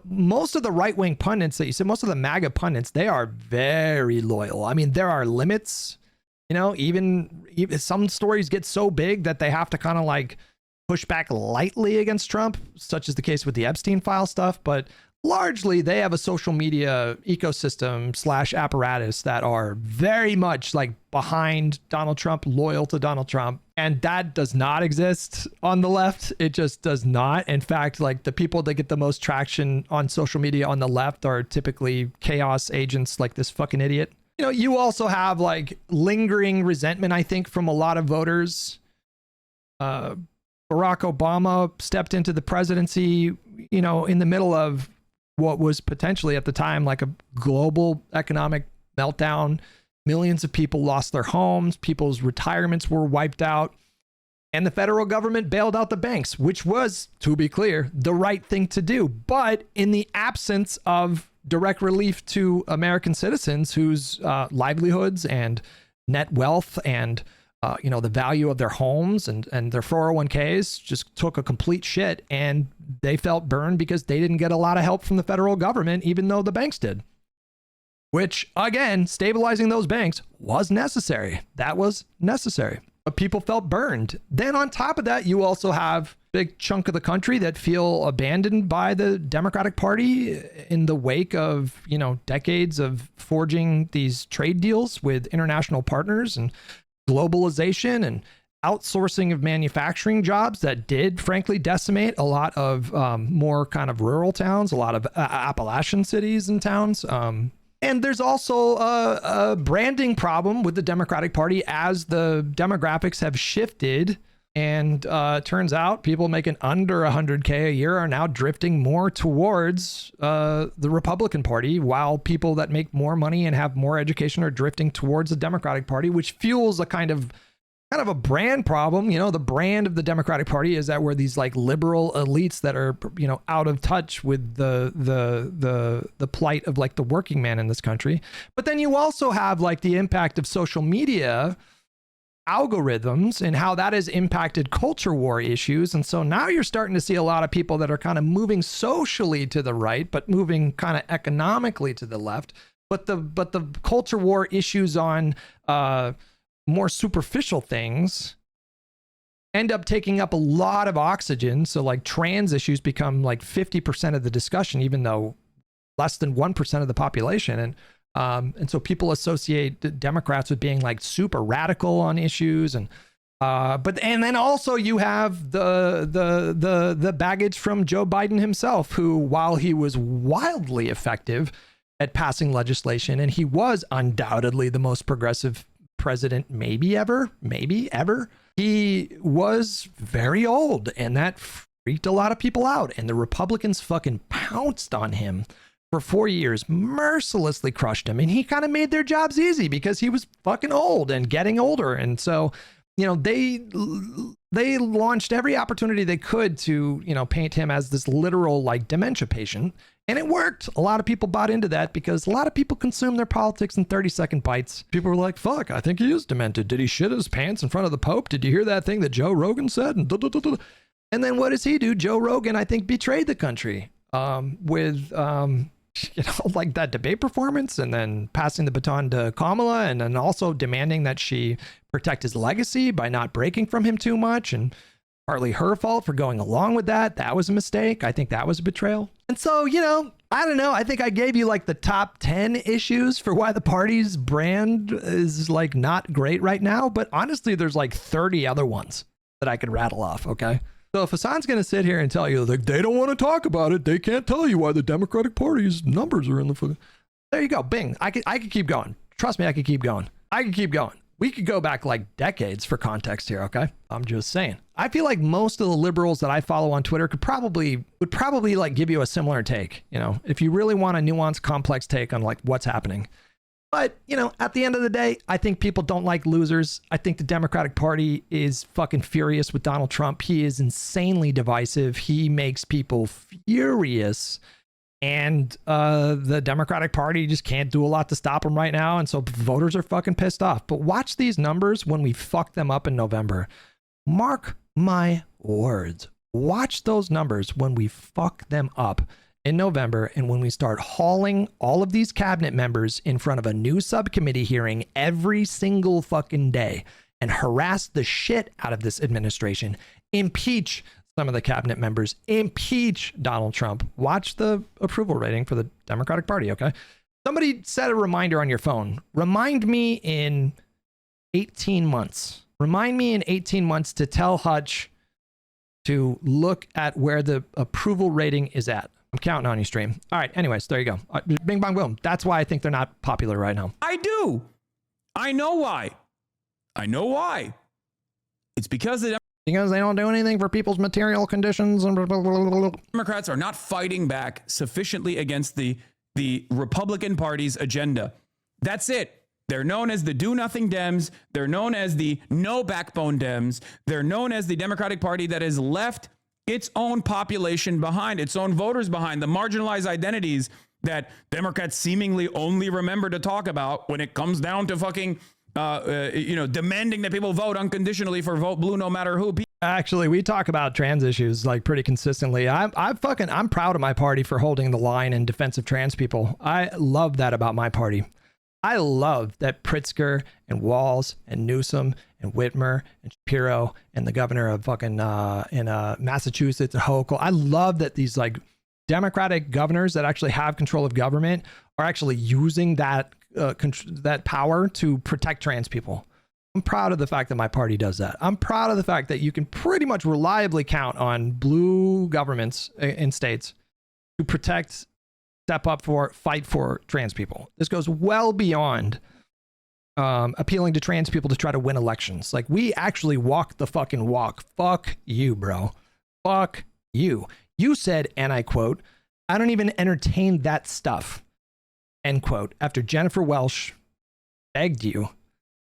most of the right-wing pundits that you said, most of the MAGA pundits, they are very loyal. I mean, there are limits, even some stories get so big that they have to kind of like push back lightly against Trump, such as the case with the Epstein file stuff. But largely they have a social media ecosystem / apparatus that are very much like behind Donald Trump, loyal to Donald Trump. And that does not exist on the left. It just does not. In fact, like the people that get the most traction on social media on the left are typically chaos agents like this fucking idiot. You also have like lingering resentment, I think, from a lot of voters. Barack Obama stepped into the presidency, in the middle of what was potentially at the time like a global economic meltdown. Millions of people lost their homes, people's retirements were wiped out, and the federal government bailed out the banks, which was, to be clear, the right thing to do. But in the absence of direct relief to American citizens whose livelihoods and net wealth and the value of their homes and their 401ks just took a complete shit, and they felt burned because they didn't get a lot of help from the federal government, even though the banks did. Which, again, stabilizing those banks was necessary. That was necessary. But people felt burned. Then on top of that, you also have a big chunk of the country that feel abandoned by the Democratic Party in the wake of, decades of forging these trade deals with international partners and globalization and outsourcing of manufacturing jobs that did frankly decimate a lot of more kind of rural towns, a lot of Appalachian cities and towns. And there's also a branding problem with the Democratic Party as the demographics have shifted. And turns out people making under 100K a year are now drifting more towards the Republican Party, while people that make more money and have more education are drifting towards the Democratic Party, which fuels a kind of a brand problem. The brand of the Democratic Party is that we're these like liberal elites that are, out of touch with the plight of like the working man in this country. But then you also have like the impact of social media algorithms and how that has impacted culture war issues. And so now you're starting to see a lot of people that are kind of moving socially to the right, but moving kind of economically to the left. But the culture war issues on more superficial things end up taking up a lot of oxygen. So like trans issues become like 50% of the discussion, even though less than 1% of the population. And so people associate Democrats with being like super radical on issues. And then also you have the baggage from Joe Biden himself, who, while he was wildly effective at passing legislation, and he was undoubtedly the most progressive president maybe ever, he was very old, and that freaked a lot of people out. And the Republicans fucking pounced on him for 4 years, mercilessly crushed him. And he kind of made their jobs easy because he was fucking old and getting older. And so, they launched every opportunity they could to, paint him as this literal like dementia patient. And it worked. A lot of people bought into that because a lot of people consume their politics in 30-second bites. People were like, fuck, I think he is demented. Did he shit his pants in front of the Pope? Did you hear that thing that Joe Rogan said? And then what does he do? Joe Rogan, I think, betrayed the country with like that debate performance, and then passing the baton to Kamala, and then also demanding that she protect his legacy by not breaking from him too much, and partly her fault for going along with that. That was a mistake. I think that was a betrayal. And so, I don't know. I think I gave you like the top 10 issues for why the party's brand is like not great right now. But honestly, there's like 30 other ones that I could rattle off. Okay. So if Hasan's going to sit here and tell you like they don't want to talk about it, they can't tell you why the Democratic Party's numbers are in the there you go. Bing. I could keep going. Trust me, I could keep going. We could go back like decades for context here, okay? I'm just saying. I feel like most of the liberals that I follow on Twitter would probably like give you a similar take, if you really want a nuanced, complex take on like what's happening. But, at the end of the day, I think people don't like losers. I think the Democratic Party is fucking furious with Donald Trump. He is insanely divisive. He makes people furious. And the Democratic Party just can't do a lot to stop them right now. And so voters are fucking pissed off. But watch these numbers when we fuck them up in November. Mark my words. Watch those numbers when we fuck them up in November, and when we start hauling all of these cabinet members in front of a new subcommittee hearing every single fucking day and harass the shit out of this administration, impeach some of the cabinet members, impeach Donald Trump. Watch the approval rating for the Democratic Party, okay? Somebody set a reminder on your phone. Remind me in 18 months. Remind me in 18 months to tell Hutch to look at where the approval rating is at. I'm counting on you, stream. All right. Anyways, there you go. Bing, bong, boom. That's why I think they're not popular right now. I do. I know why. It's because they don't do anything for people's material conditions. Democrats are not fighting back sufficiently against the Republican Party's agenda. That's it. They're known as the do-nothing Dems. They're known as the no-backbone Dems. They're known as the Democratic Party that has left its own population behind, its own voters behind, the marginalized identities that Democrats seemingly only remember to talk about when it comes down to fucking, demanding that people vote unconditionally for vote blue no matter who. Actually, we talk about trans issues like pretty consistently. I'm proud of my party for holding the line in defense of trans people. I love that about my party. I love that Pritzker and Walz and Newsom and Whitmer and Shapiro and the governor of fucking in Massachusetts, Hochul. I love that these like Democratic governors that actually have control of government are actually using that that power to protect trans people. I'm proud of the fact that my party does that. I'm proud of the fact that you can pretty much reliably count on blue governments in states to protect, step up for, fight for trans people. This goes well beyond appealing to trans people to try to win elections. Like, we actually walk the fucking walk. Fuck you, bro. Fuck you. You said, and I quote, "I don't even entertain that stuff," end quote, after Jennifer Welsh begged you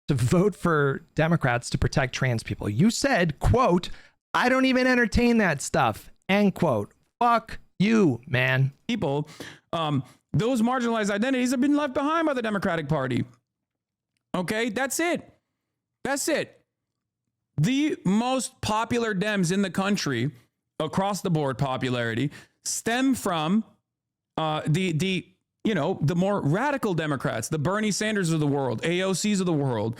to vote for Democrats to protect trans people. You said, quote, "I don't even entertain that stuff," end quote. Fuck you, man. People, those marginalized identities have been left behind by the Democratic Party. Okay, that's it. That's it. The most popular Dems in the country, across the board popularity, stem from the more radical Democrats, the Bernie Sanders of the world, AOCs of the world.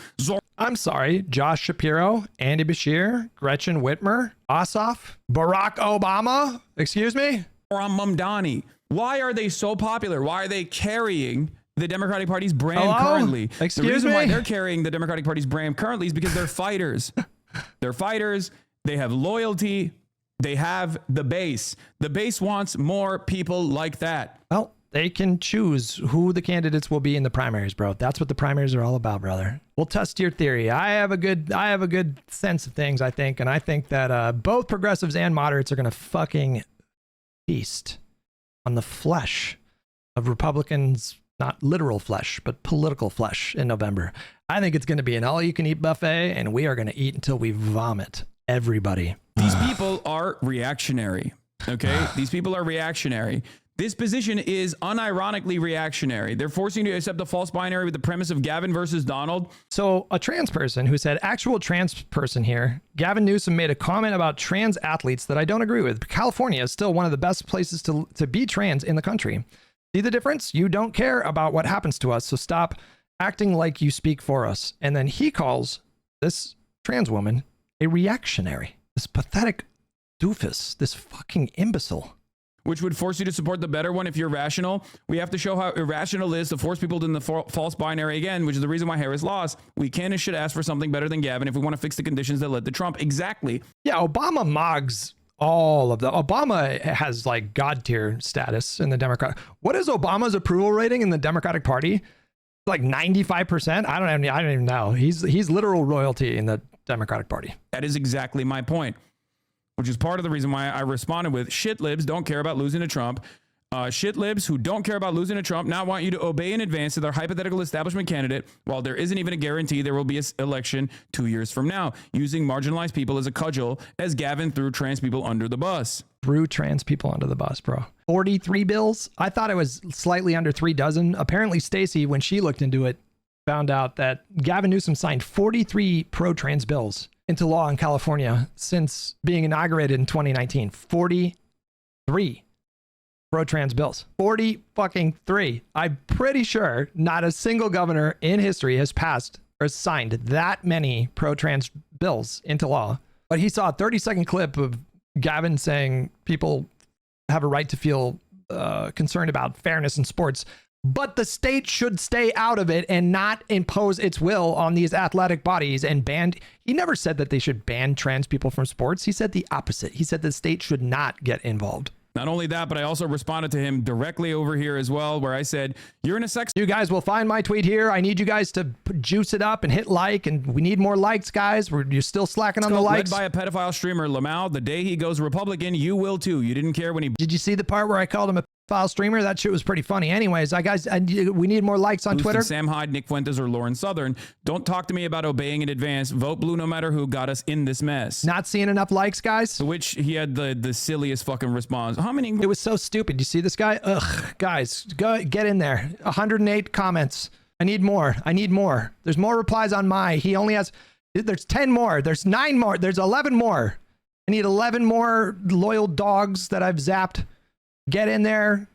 I'm sorry, Josh Shapiro, Andy Bashir, Gretchen Whitmer, Ossoff, Barack Obama, excuse me? Zohran Mamdani. Why are they so popular? Why are they carrying the Democratic Party's brand currently? Excuse the reason me? why they're carrying the Democratic Party's brand currently is because they're fighters. They're fighters. They have loyalty. They have the base. The base wants more people like that. Well, they can choose who the candidates will be in the primaries, bro. That's what the primaries are all about, brother. We'll test your theory. I have a good sense of things, I think, and I think that both progressives and moderates are going to fucking feast on the flesh of Republicans, not literal flesh, but political flesh in November. I think it's going to be an all-you-can-eat buffet, and we are going to eat until we vomit. Everybody. These people are reactionary. Okay? These people are reactionary. This position is unironically reactionary. They're forcing you to accept the false binary with the premise of Gavin versus Donald. So a trans person who said, actual trans person here, Gavin Newsom made a comment about trans athletes that I don't agree with. California is still one of the best places to be trans in the country. See the difference? You don't care about what happens to us, so stop acting like you speak for us. And then he calls this trans woman a reactionary. This pathetic doofus, this fucking imbecile. Which would force you to support the better one if you're rational. We have to show how irrational it is to force people in the false binary again, which is the reason why Harris lost. We can and should ask for something better than Gavin if we want to fix the conditions that led to Trump. Exactly. Yeah, Obama mogs all of the... Obama has like God tier status in the Democrat. What is Obama's approval rating in the Democratic Party? Like 95%? I don't even know. He's literal royalty in the Democratic Party. That is exactly my point. Which is part of the reason why I responded with shit libs don't care about losing to Trump. Shit libs who don't care about losing to Trump now want you to obey in advance to their hypothetical establishment candidate while there isn't even a guarantee there will be an election 2 years from now, using marginalized people as a cudgel as Gavin threw trans people under the bus. threw trans people under the bus, bro. 43 bills. I thought it was slightly under 3 dozen. Apparently, Stacey, when she looked into it, found out that Gavin Newsom signed 43 pro-trans bills into law in California since being inaugurated in 2019. 43 pro-trans bills. 40 fucking 3. I'm pretty sure not a single governor in history has passed or signed that many pro-trans bills into law. But he saw a 30-second clip of Gavin saying people have a right to feel concerned about fairness in sports, but the state should stay out of it and not impose its will on these athletic bodies and ban. He never said that they should ban trans people from sports. He said the opposite. He said the state should not get involved. Not only that, but I also responded to him directly over here as well, where I said, you're in a sex. You guys will find my tweet here. I need you guys to juice it up and hit like, and we need more likes, guys. You're still slacking on the likes. Led by a pedophile streamer, Lamau. The day he goes Republican, you will too. You didn't care when he. Did you see the part where I called him a pedophile streamer? That shit was pretty funny. Anyways, we need more likes on Twitter. Sam Hyde, Nick Fuentes, or Lauren Southern. Don't talk to me about obeying in advance. Vote blue no matter who got us in this mess. Not seeing enough likes, guys. To which he had the silliest fucking response. How many? It was so stupid. You see this guy? Ugh, guys, go get in there. 108 comments. I need more. I need more. There's more replies on my. He only has. There's 10 more. There's 9 more. There's 11 more. I need 11 more loyal dogs that I've zapped. Get in there.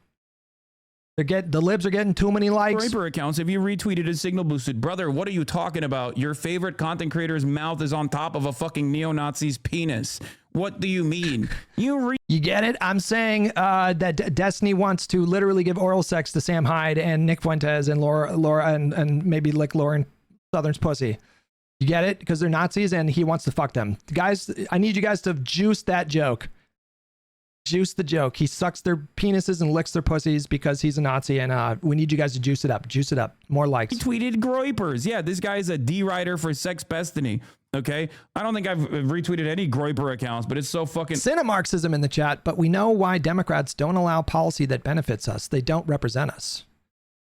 The libs are getting too many likes. Groiper accounts, if you retweeted a signal boosted, brother, what are you talking about? Your favorite content creator's mouth is on top of a fucking neo-Nazi's penis. What do you mean? You get it? I'm saying that Destiny wants to literally give oral sex to Sam Hyde and Nick Fuentes and Laura and maybe lick Lauren Southern's pussy. You get it? Because they're Nazis and he wants to fuck them. Guys, I need you guys to juice that joke. Juice the joke. He sucks their penises and licks their pussies because he's a Nazi, and we need you guys to juice it up. Juice it up. More likes. He tweeted Groipers. Yeah, this guy is a D-writer for Sex Destiny. Okay? I don't think I've retweeted any Groiper accounts, but it's so fucking... Cinemarxism in the chat, but we know why Democrats don't allow policy that benefits us. They don't represent us.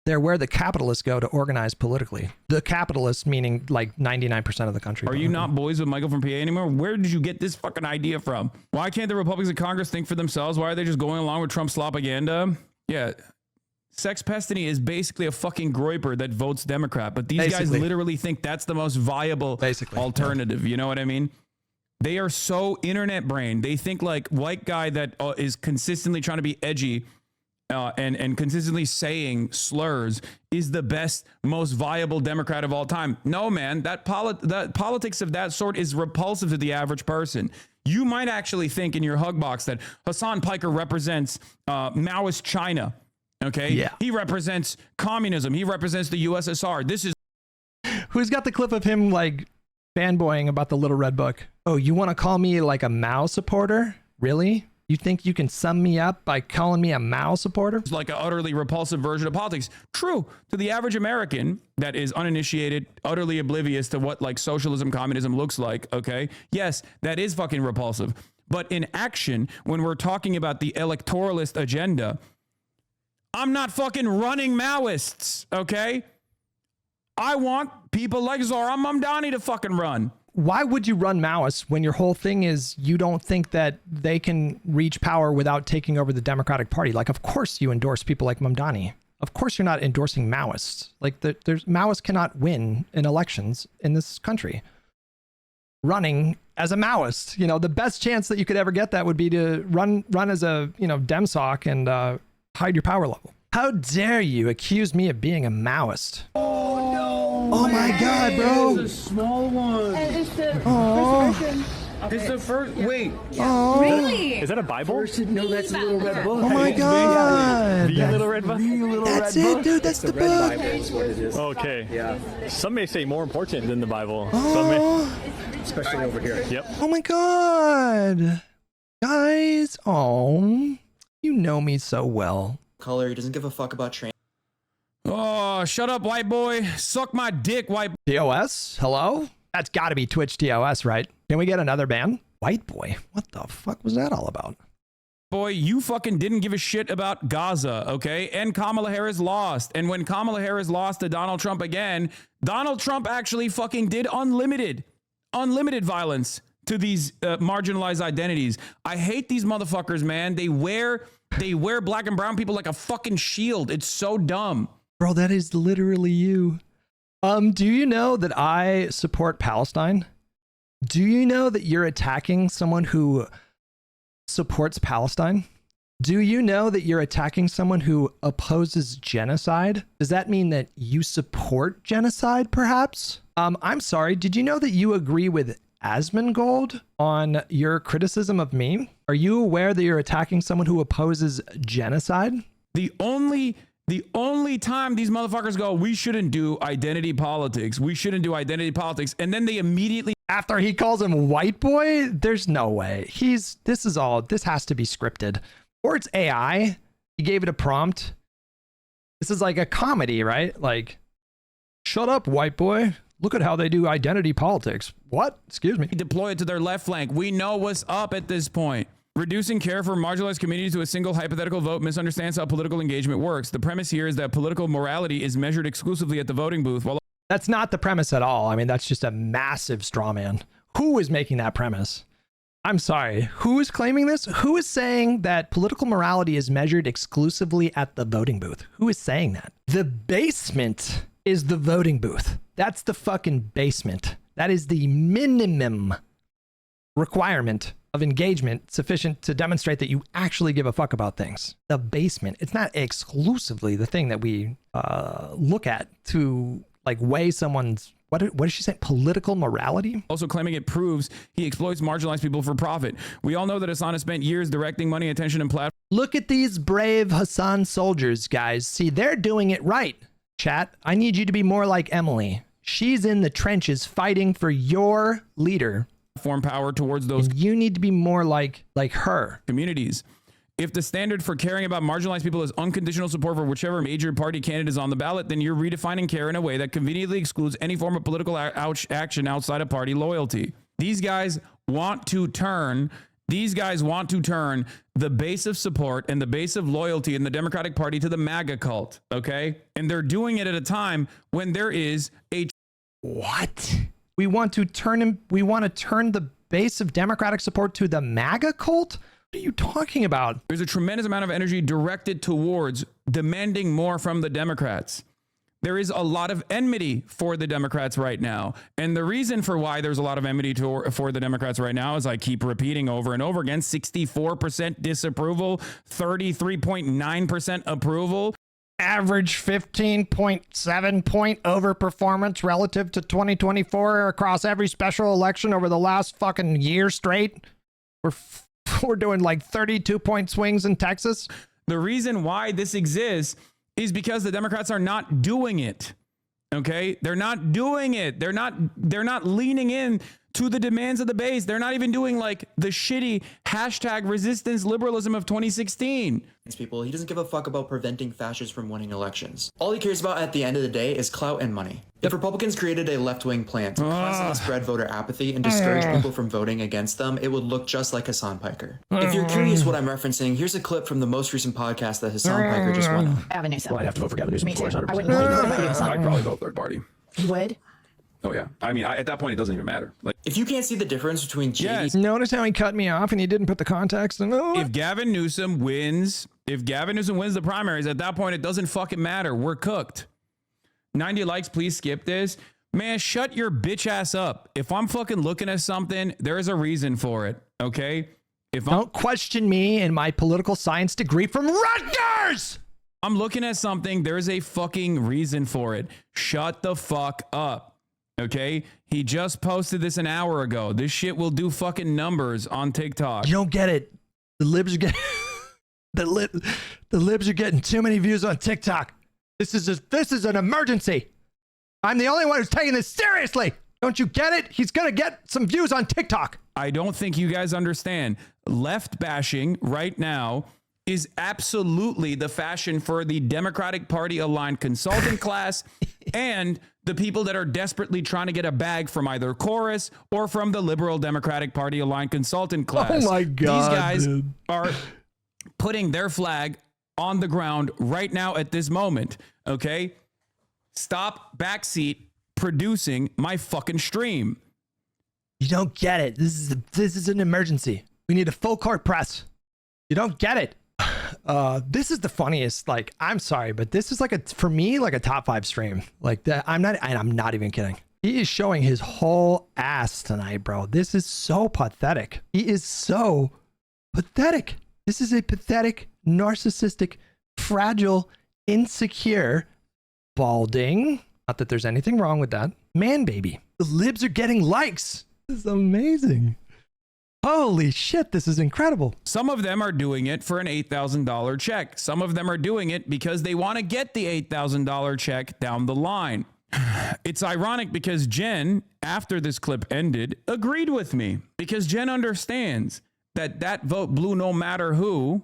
They're where the capitalists go to organize politically. The capitalists meaning like 99% of the country. Are you not boys with Michael from PA anymore? Where did you get this fucking idea from? Why can't the Republicans in Congress think for themselves? Why are they just going along with Trump's propaganda? Yeah. Sex Destiny is basically a fucking Groiper that votes Democrat, but these guys literally think that's the most viable alternative. Yeah. You know what I mean? They are so internet brained. They think like white guy that is consistently trying to be edgy and consistently saying slurs is the best, most viable Democrat of all time. No, man, that politics of that sort is repulsive to the average person. You might actually think in your hug box that Hassan Piker represents Maoist China. Okay. Yeah. He represents communism. He represents the USSR. This is. Who's got the clip of him like fanboying about the Little Red Book? Oh, you want to call me like a Mao supporter? Really? You think you can sum me up by calling me a Mao supporter? It's like an utterly repulsive version of politics. True, to the average American that is uninitiated, utterly oblivious to what like socialism, communism looks like, okay? Yes, that is fucking repulsive. But in action, when we're talking about the electoralist agenda, I'm not fucking running Maoists, okay? I want people like Zohran Mamdani to fucking run. Why would you run Maoists when your whole thing is you don't think that they can reach power without taking over the Democratic Party? Like, of course you endorse people like Mamdani. Of course you're not endorsing Maoists. Like, Maoists cannot win in elections in this country. Running as a Maoist, you know, the best chance that you could ever get that would be to run as a, you know, Demsoc and hide your power level. How dare you accuse me of being a Maoist? Oh, no. Oh, my God, bro. It's a small one. And it's the first version. It's the first. Wait. Oh. Really? Is that a Bible? No, that's a Little Red Book. Oh, my God. The Little Red Book? That's it, dude. That's the book. Bible is what it is. Okay. Yeah. Some may say more important than the Bible. Especially over here. Yep. Oh, my God. Guys. Oh, you know me so well. Color. He doesn't give a fuck about trans. Oh, shut up, white boy. Suck my dick, white boy. TOS? Hello? That's got to be Twitch TOS, right? Can we get another ban? White boy? What the fuck was that all about? Boy, you fucking didn't give a shit about Gaza, okay? And Kamala Harris lost. And when Kamala Harris lost to Donald Trump again, Donald Trump actually fucking did unlimited violence to these marginalized identities. I hate these motherfuckers, man. They wear black and brown people like a fucking shield. It's so dumb. Bro, that is literally you. Do you know that I support Palestine? Do you know that you're attacking someone who supports Palestine? Do you know that you're attacking someone who opposes genocide? Does that mean that you support genocide, perhaps? I'm sorry, did you know that you agree with Asmongold on your criticism of me? Are you aware that you're attacking someone who opposes genocide? The only time these motherfuckers go, we shouldn't do identity politics. We shouldn't do identity politics. And then they immediately, after he calls him white boy, there's no way. This has to be scripted. Or it's AI. He gave it a prompt. This is like a comedy, right? Like, shut up, white boy. Look at how they do identity politics. What? Excuse me. deploy it to their left flank. We know what's up at this point. Reducing care for marginalized communities to a single hypothetical vote misunderstands how political engagement works. The premise here is that political morality is measured exclusively at the voting booth. While that's not the premise at all. I mean, that's just a massive straw man. Who is making that premise? I'm sorry. Who is claiming this? Who is saying that political morality is measured exclusively at the voting booth? Who is saying that? The basement is the voting booth. That's the fucking basement. That is the minimum requirement of engagement sufficient to demonstrate that you actually give a fuck about things. The basement. It's not exclusively the thing that we look at to like weigh someone's, what did she say? Political morality? Also claiming it proves he exploits marginalized people for profit. We all know that Hasan has spent years directing money, attention, and platform. Look at these brave Hasan soldiers, guys. See, they're doing it right. Chat, I need you to be more like Emily. She's in the trenches fighting for your leader. Form power towards those. And you need to be more like her. Communities. If the standard for caring about marginalized people is unconditional support for whichever major party candidate is on the ballot, then you're redefining care in a way that conveniently excludes any form of political action outside of party loyalty. These guys want to turn the base of support and the base of loyalty in the Democratic Party to the MAGA cult, okay? And they're doing it at a time when there is a... What? We want to turn the base of Democratic support to the MAGA cult? What are you talking about? There's a tremendous amount of energy directed towards demanding more from the Democrats. There is a lot of enmity for the Democrats right now. And the reason for why there's a lot of enmity for the Democrats right now, as I keep repeating over and over again, 64% disapproval, 33.9% approval. Average 15.7 point overperformance relative to 2024 across every special election over the last fucking year straight. We're doing like 32 point swings in Texas. The reason why this exists is because the Democrats are not doing it. Okay? They're not doing it. They're not leaning in to the demands of the base. They're not even doing like the shitty hashtag resistance liberalism of 2016. People, he doesn't give a fuck about preventing fascists from winning elections. All he cares about at the end of the day is clout and money. If Republicans created a left-wing plan to constantly spread voter apathy and discourage people from voting against them, it would look just like Hasan Piker. If you're curious what I'm referencing, here's a clip from the most recent podcast that Hasan Piker just went on. Gavin Newsom. Well, I'd have to vote for Gavin Newsom. Me too. 100%. I wouldn't I'd probably vote third party. You would? Oh yeah. I mean, at that point, it doesn't even matter. Like, if you can't see the difference between JD... Yes. Notice how he cut me off and he didn't put the context in. If Gavin Newsom wins the primaries, at that point, it doesn't fucking matter. We're cooked. 90 likes, please skip this. Man, shut your bitch ass up. If I'm fucking looking at something, there is a reason for it, okay? Don't question me and my political science degree from Rutgers! I'm looking at something, there's a fucking reason for it. Shut the fuck up, okay? He just posted this an hour ago. This shit will do fucking numbers on TikTok. You don't get it. The libs are getting... the libs are getting too many views on TikTok. This is an emergency. I'm the only one who's taking this seriously. Don't you get it? He's going to get some views on TikTok. I don't think you guys understand. Left bashing right now is absolutely the fashion for the Democratic Party aligned consultant class and the people that are desperately trying to get a bag from either Chorus or from the liberal Democratic Party aligned consultant class. Oh my God. These guys are putting their flag on the ground right now at this moment. Okay? Stop backseat producing my fucking stream. You don't get it. This is an emergency. We need a full court press. You don't get it. This is the funniest. Like, I'm sorry, but this is like for me, like a top 5 stream. Like that. I'm not even kidding. He is showing his whole ass tonight, bro. This is so pathetic. He is so pathetic. This is a pathetic, narcissistic, fragile, insecure, balding. Not that there's anything wrong with that. Man baby. The libs are getting likes. This is amazing. Holy shit, this is incredible. Some of them are doing it for an $8,000 check. Some of them are doing it because they want to get the $8,000 check down the line. It's ironic because Jen, after this clip ended, agreed with me because Jen understands that vote blew no matter who.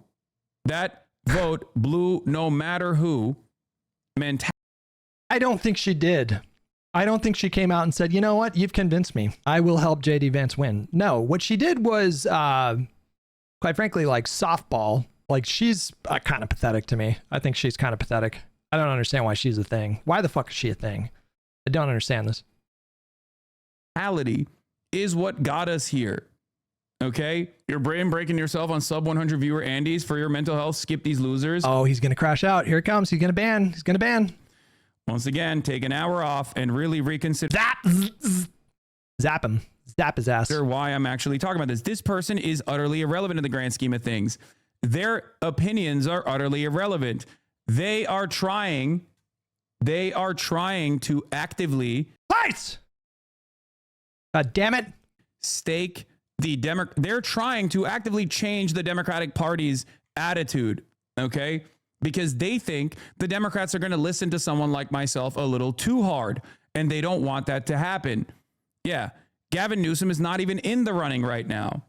That vote blew no matter who mentality. I don't think she did. I don't think she came out and said, you know what? You've convinced me. I will help JD Vance win. No, what she did was, quite frankly, like softball. Like she's kind of pathetic to me. I think she's kind of pathetic. I don't understand why she's a thing. Why the fuck is she a thing? I don't understand this. Mentality is what got us here. Okay? You're brain breaking yourself on sub 100 viewer Andes for your mental health. Skip these losers. Oh, he's going to crash out. Here it comes. He's going to ban. He's going to ban. Once again, take an hour off and really reconsider. Zap him. Zap his ass. Why I'm actually talking about this. This person is utterly irrelevant in the grand scheme of things. Their opinions are utterly irrelevant. They are trying to actively Lights! God damn it. Stake the they're trying to actively change the Democratic Party's attitude, okay? Because they think the Democrats are going to listen to someone like myself a little too hard, and they don't want that to happen. Yeah, Gavin Newsom is not even in the running right now.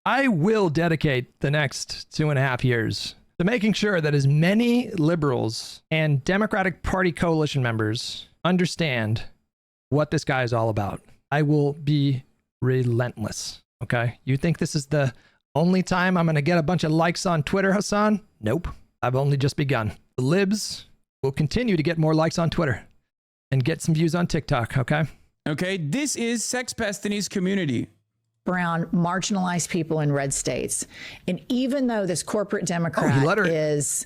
I will dedicate the next 2.5 years to making sure that as many liberals and Democratic Party coalition members understand what this guy is all about. I will be relentless, okay? You think this is the only time I'm going to get a bunch of likes on Twitter, Hasan? Nope. I've only just begun. The libs will continue to get more likes on Twitter and get some views on TikTok, okay? Okay, this is Sex Pestany's community. Around marginalized people in red states. And even though this corporate Democrat is,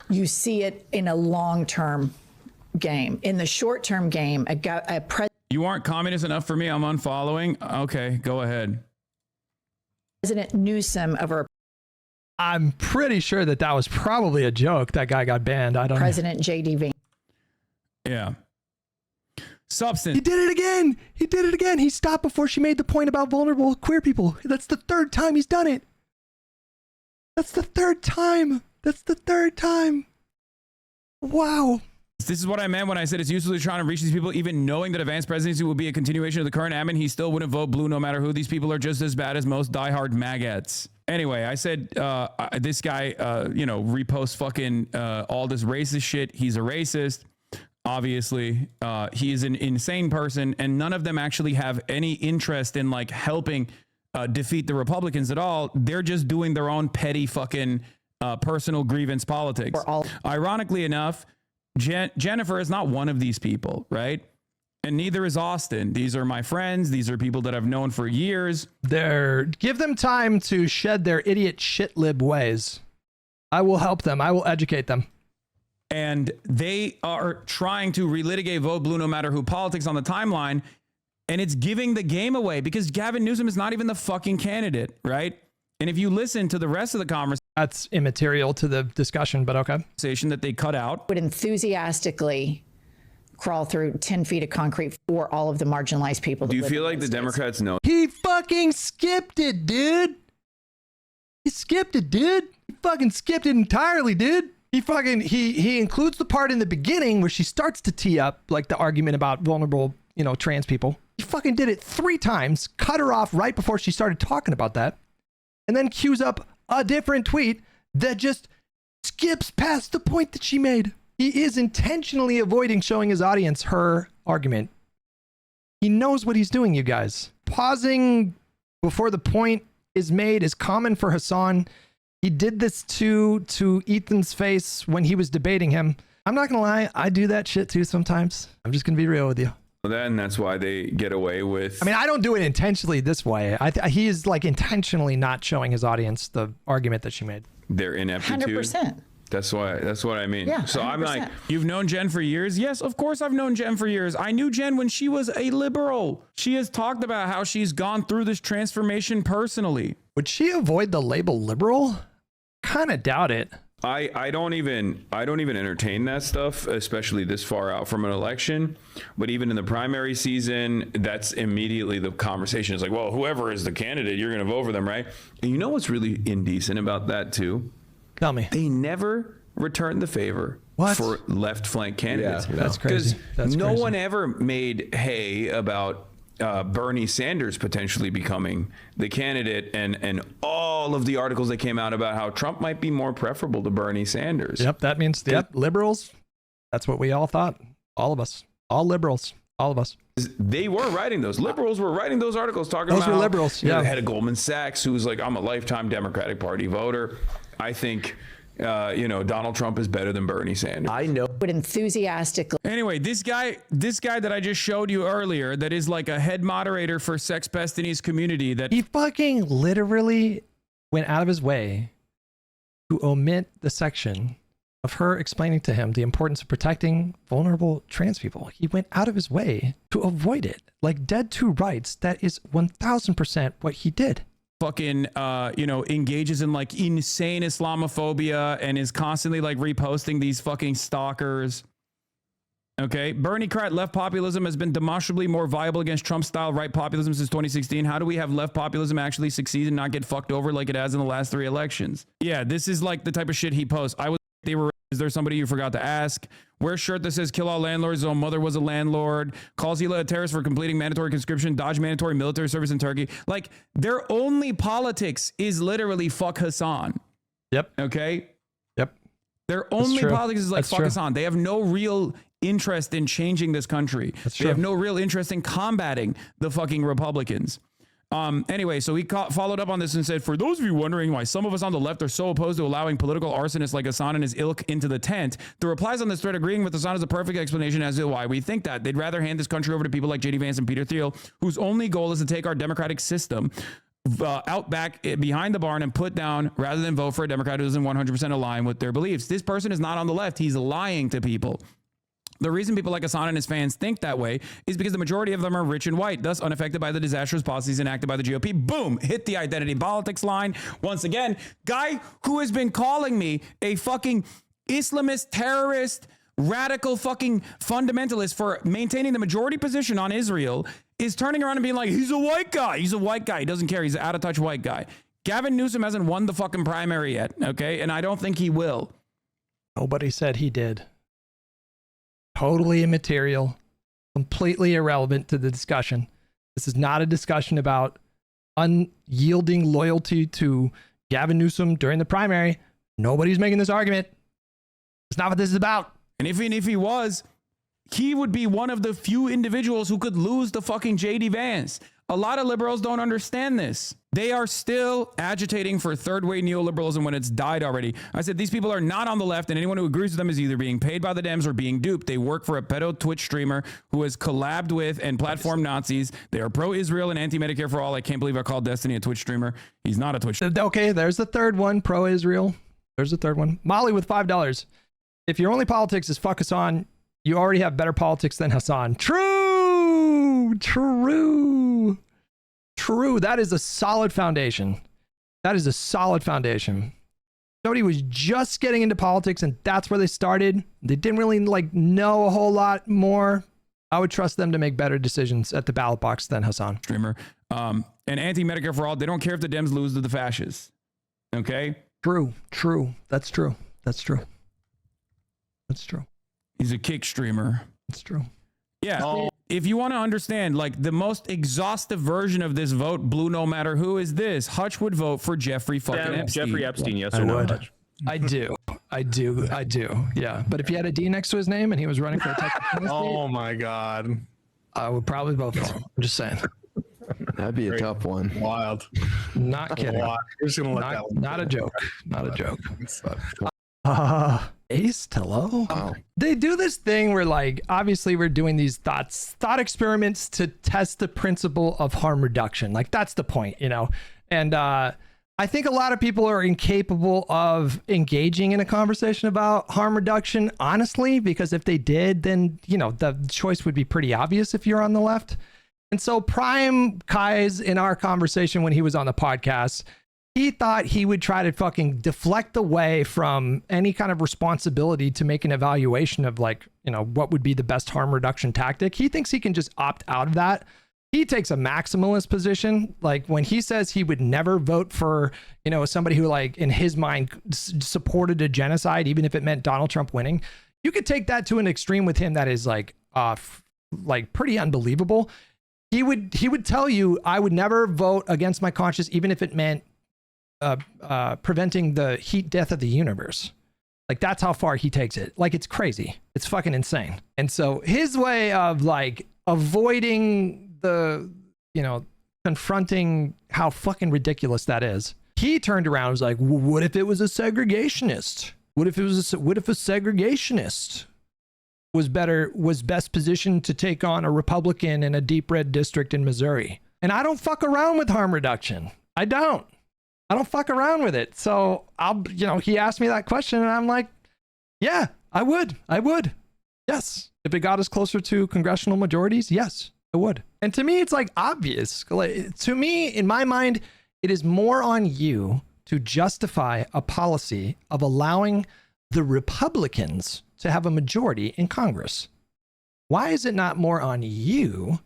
you see it in a long-term game. In the short-term game, You aren't communist enough for me, I'm unfollowing. Okay, go ahead. President Newsom of our I'm pretty sure that was probably a joke. That guy got banned. I don't know. President JD Vance. Yeah. Substance. He did it again. He did it again. He stopped before she made the point about vulnerable queer people. That's the 3rd time he's done it. That's the 3rd time. That's the 3rd time. Wow. This is what I meant when I said it's useless trying to reach these people, even knowing that a Vance presidency will be a continuation of the current admin. He still wouldn't vote blue no matter who. These people are just as bad as most diehard maggots. Anyway, I said this guy, reposts fucking all this racist shit. He's a racist. Obviously, he is an insane person, and none of them actually have any interest in like helping defeat the Republicans at all. They're just doing their own petty fucking personal grievance politics. Ironically enough, Jennifer is not one of these people, right? And neither is Austin. These are my friends. These are people that I've known for years. Give them time to shed their idiot shit lib ways. I will help them. I will educate them. And they are trying to relitigate vote blue no matter who politics on the timeline. And it's giving the game away because Gavin Newsom is not even the fucking candidate, right? And if you listen to the rest of the conversation, that's immaterial to the discussion, but okay. That they cut out. Would enthusiastically crawl through 10 feet of concrete for all of the marginalized people. Do you feel like the Democrats know? He fucking skipped it, dude. He skipped it, dude. He fucking skipped it entirely, dude. He includes the part in the beginning where she starts to tee up like the argument about vulnerable, trans people. He fucking did it 3 times, cut her off right before she started talking about that, and then cues up a different tweet that just skips past the point that she made. He is intentionally avoiding showing his audience her argument. He knows what he's doing, you guys. Pausing before the point is made is common for Hasan. He did this to Ethan's face when he was debating him. I'm not gonna lie, I do that shit too sometimes. I'm just gonna be real with you. Then that's why they get away with. I mean, I don't do it intentionally this way. He is like intentionally not showing his audience the argument that she made. Their ineptitude. 100%. That's what I mean. Yeah, so 100%. I'm like, You've known Jen for years? Yes, of course I've known Jen for years. I knew Jen when she was a liberal. She has talked about how she's gone through this transformation personally. Would she avoid the label liberal? Kind of doubt it. I don't even entertain that stuff, especially this far out from an election. But even in the primary season, that's immediately the conversation. It's like, well, whoever is the candidate, you're going to vote for them, right? And you know what's really indecent about that too? Tell me. They never returned the favor for left flank candidates. Yeah, that's crazy. That's no crazy. one ever made hay about Bernie Sanders potentially becoming the candidate, and all of the articles that came out about how Trump might be more preferable to Bernie Sanders. Yep, that means liberals. That's what we all thought. All of us. All liberals. All of us. They were writing those. Liberals were writing those articles talking Those about were liberals. You know, Yeah. the head of Goldman Sachs, who was like, I'm a lifetime Democratic Party voter. I think Donald Trump is better than Bernie Sanders. I know. Would enthusiastically. Anyway, this guy that I just showed you earlier, that is like a head moderator for Sex Destiny's community, that He fucking literally went out of his way to omit the section of her explaining to him the importance of protecting vulnerable trans people. He went out of his way to avoid it. Like dead to rights, that is 1000% what he did. fucking engages in like insane Islamophobia and is constantly like reposting these fucking stalkers. Okay, Bernie Krat, left populism has been demonstrably more viable against Trump-style right populism since 2016. How do we have left populism actually succeed and not get fucked over like it has in the last 3 elections? Yeah, this is like the type of shit he posts. Is there somebody you forgot to ask? Wear a shirt that says kill all landlords. His own mother was a landlord. Calls Hila a terrorist for completing mandatory conscription. Dodge mandatory military service in Turkey. Like, their only politics is literally fuck Hasan. Yep. Okay? Yep. Their only true. politics is like That's fuck true. Hasan. They have no real interest in changing this country. That's They true. have no real interest in combating the fucking Republicans. Anyway, so he followed up on this and said, for those of you wondering why some of us on the left are so opposed to allowing political arsonists like Hasan and his ilk into the tent, the replies on this thread agreeing with Hasan is a perfect explanation as to why we think that. They'd rather hand this country over to people like JD Vance and Peter Thiel, whose only goal is to take our democratic system out back behind the barn and put down rather than vote for a Democrat who doesn't 100% align with their beliefs. This person is not on the left. He's lying to people. The reason people like Hasan and his fans think that way is because the majority of them are rich and white, thus unaffected by the disastrous policies enacted by the GOP. Boom, hit the identity politics line. Once again, guy who has been calling me a fucking Islamist, terrorist, radical fucking fundamentalist for maintaining the majority position on Israel is turning around and being like, he's a white guy. He's a white guy. He doesn't care. He's an out of touch white guy. Gavin Newsom hasn't won the fucking primary yet, okay? And I don't think he will. Nobody said he did. Totally immaterial, completely irrelevant to the discussion. This is not a discussion about unyielding loyalty to Gavin Newsom during the primary. Nobody's making this argument. It's not what this is about. And even if he was, he would be one of the few individuals who could lose the fucking JD Vance. A lot of liberals don't understand this. They are still agitating for third wave neoliberalism when it's died already. I said, these people are not on the left, and anyone who agrees with them is either being paid by the Dems or being duped. They work for a pedo Twitch streamer who has collabed with and platformed Nazis. They are pro-Israel and anti-Medicare for all. I can't believe I called Destiny a Twitch streamer. He's not a Twitch streamer. Okay, there's the third one, pro-Israel. There's the third one. Molly with $5. If your only politics is fuck Hasan, you already have better politics than Hasan. True. That is a solid foundation. Somebody was just getting into politics and that's where they started. They didn't really know a whole lot more. I would trust them to make better decisions at the ballot box than Hasan. Streamer. And anti-Medicare for all, they don't care if the Dems lose to the fascists. Okay? True. That's true. He's a kick streamer. That's true. Yeah. If you want to understand, like, the most exhaustive version of this vote, blue no matter who, is this. Hutch would vote for Jeffrey fucking Epstein. Jeffrey Epstein, yes I or no? would. Hutch? I do. Yeah. But if he had a D next to his name and he was running for a Texas Senate Oh my God. I would probably vote for him. I'm just saying. That'd be a tough one. Wild. Not kidding. We're just gonna let that one. Not a joke. Not a joke. based. Hello. Oh. They do this thing where, like, obviously we're doing these thought experiments to test the principle of harm reduction. Like, that's the point, you know? And I think a lot of people are incapable of engaging in a conversation about harm reduction, honestly, because if they did, then, you know, the choice would be pretty obvious if you're on the left. And so Prime Kai's in our conversation when he was on the podcast, he thought he would try to fucking deflect away from any kind of responsibility to make an evaluation of, like, you know, what would be the best harm reduction tactic. He thinks he can just opt out of that. He takes a maximalist position. Like, when he says he would never vote for, you know, somebody who, like, in his mind supported a genocide, even if it meant Donald Trump winning, you could take that to an extreme with him that is like pretty unbelievable. He would tell you, I would never vote against my conscience, even if it meant preventing the heat death of the universe. Like, that's how far he takes it. Like, it's crazy. It's fucking insane. And so his way of, like, avoiding the, you know, confronting how fucking ridiculous that is, he turned around and was like, what if it was a segregationist? What if a segregationist was best positioned to take on a Republican in a deep red district in Missouri? And I don't fuck around with harm reduction. I don't fuck around with it. So he asked me that question and I'm like, yeah, I would. Yes. If it got us closer to congressional majorities, yes, I would. And to me, it's like obvious. Like, to me, in my mind, it is more on you to justify a policy of allowing the Republicans to have a majority in Congress. Why is it not more on you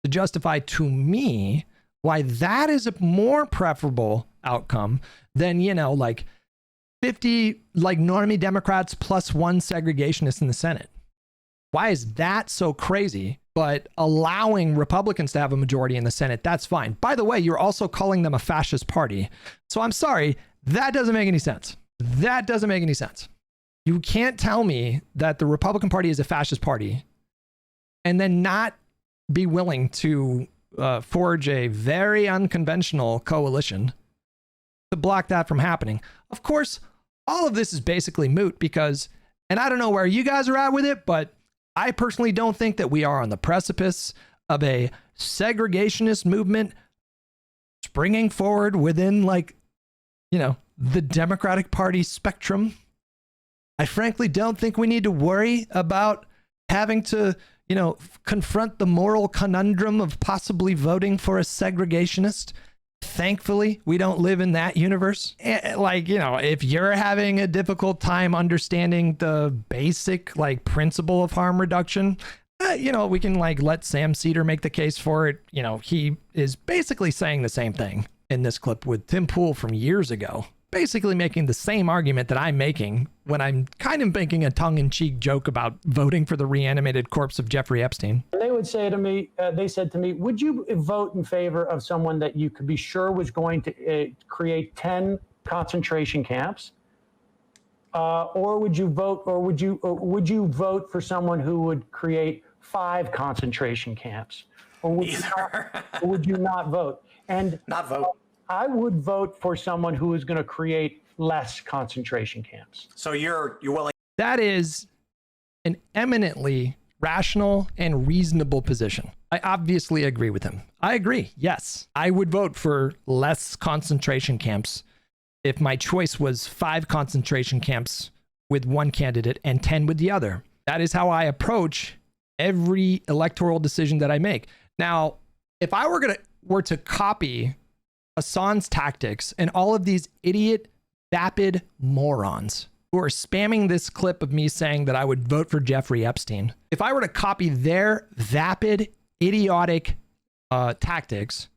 to justify to me why that is a more preferable outcome than, you know, like 50 like normie Democrats plus one segregationist in the Senate? Why is that so crazy? But allowing Republicans to have a majority in the Senate, that's fine. By the way, you're also calling them a fascist party. So I'm sorry, that doesn't make any sense. That doesn't make any sense. You can't tell me that the Republican Party is a fascist party and then not be willing to forge a very unconventional coalition to block that from happening. Of course, all of this is basically moot because, and I don't know where you guys are at with it, but I personally don't think that we are on the precipice of a segregationist movement springing forward within, like, you know, the Democratic Party spectrum. I frankly don't think we need to worry about having to, you know, confront the moral conundrum of possibly voting for a segregationist. Thankfully, we don't live in that universe. Like, you know, if you're having a difficult time understanding the basic, like, principle of harm reduction, you know, we can, like, let Sam Cedar make the case for it. You know, he is basically saying the same thing in this clip with Tim Pool from years ago, basically making the same argument that I'm making when I'm kind of making a tongue-in-cheek joke about voting for the reanimated corpse of Jeffrey Epstein. They would say to me, they said to me, would you vote in favor of someone that you could be sure was going to create 10 concentration camps? Or would you vote for someone who would create 5 concentration camps? Or would you not vote? And not vote. I would vote for someone who is going to create less concentration camps. So you're willing. That is an eminently rational and reasonable position. I obviously agree with him. I agree. Yes, I would vote for less concentration camps if my choice was 5 concentration camps with one candidate and 10 with the other. That is how I approach every electoral decision that I make. Now, if I were to copy Hasan's tactics and all of these idiot, vapid morons who are spamming this clip of me saying that I would vote for Jeffrey Epstein, if I were to copy their vapid, idiotic tactics,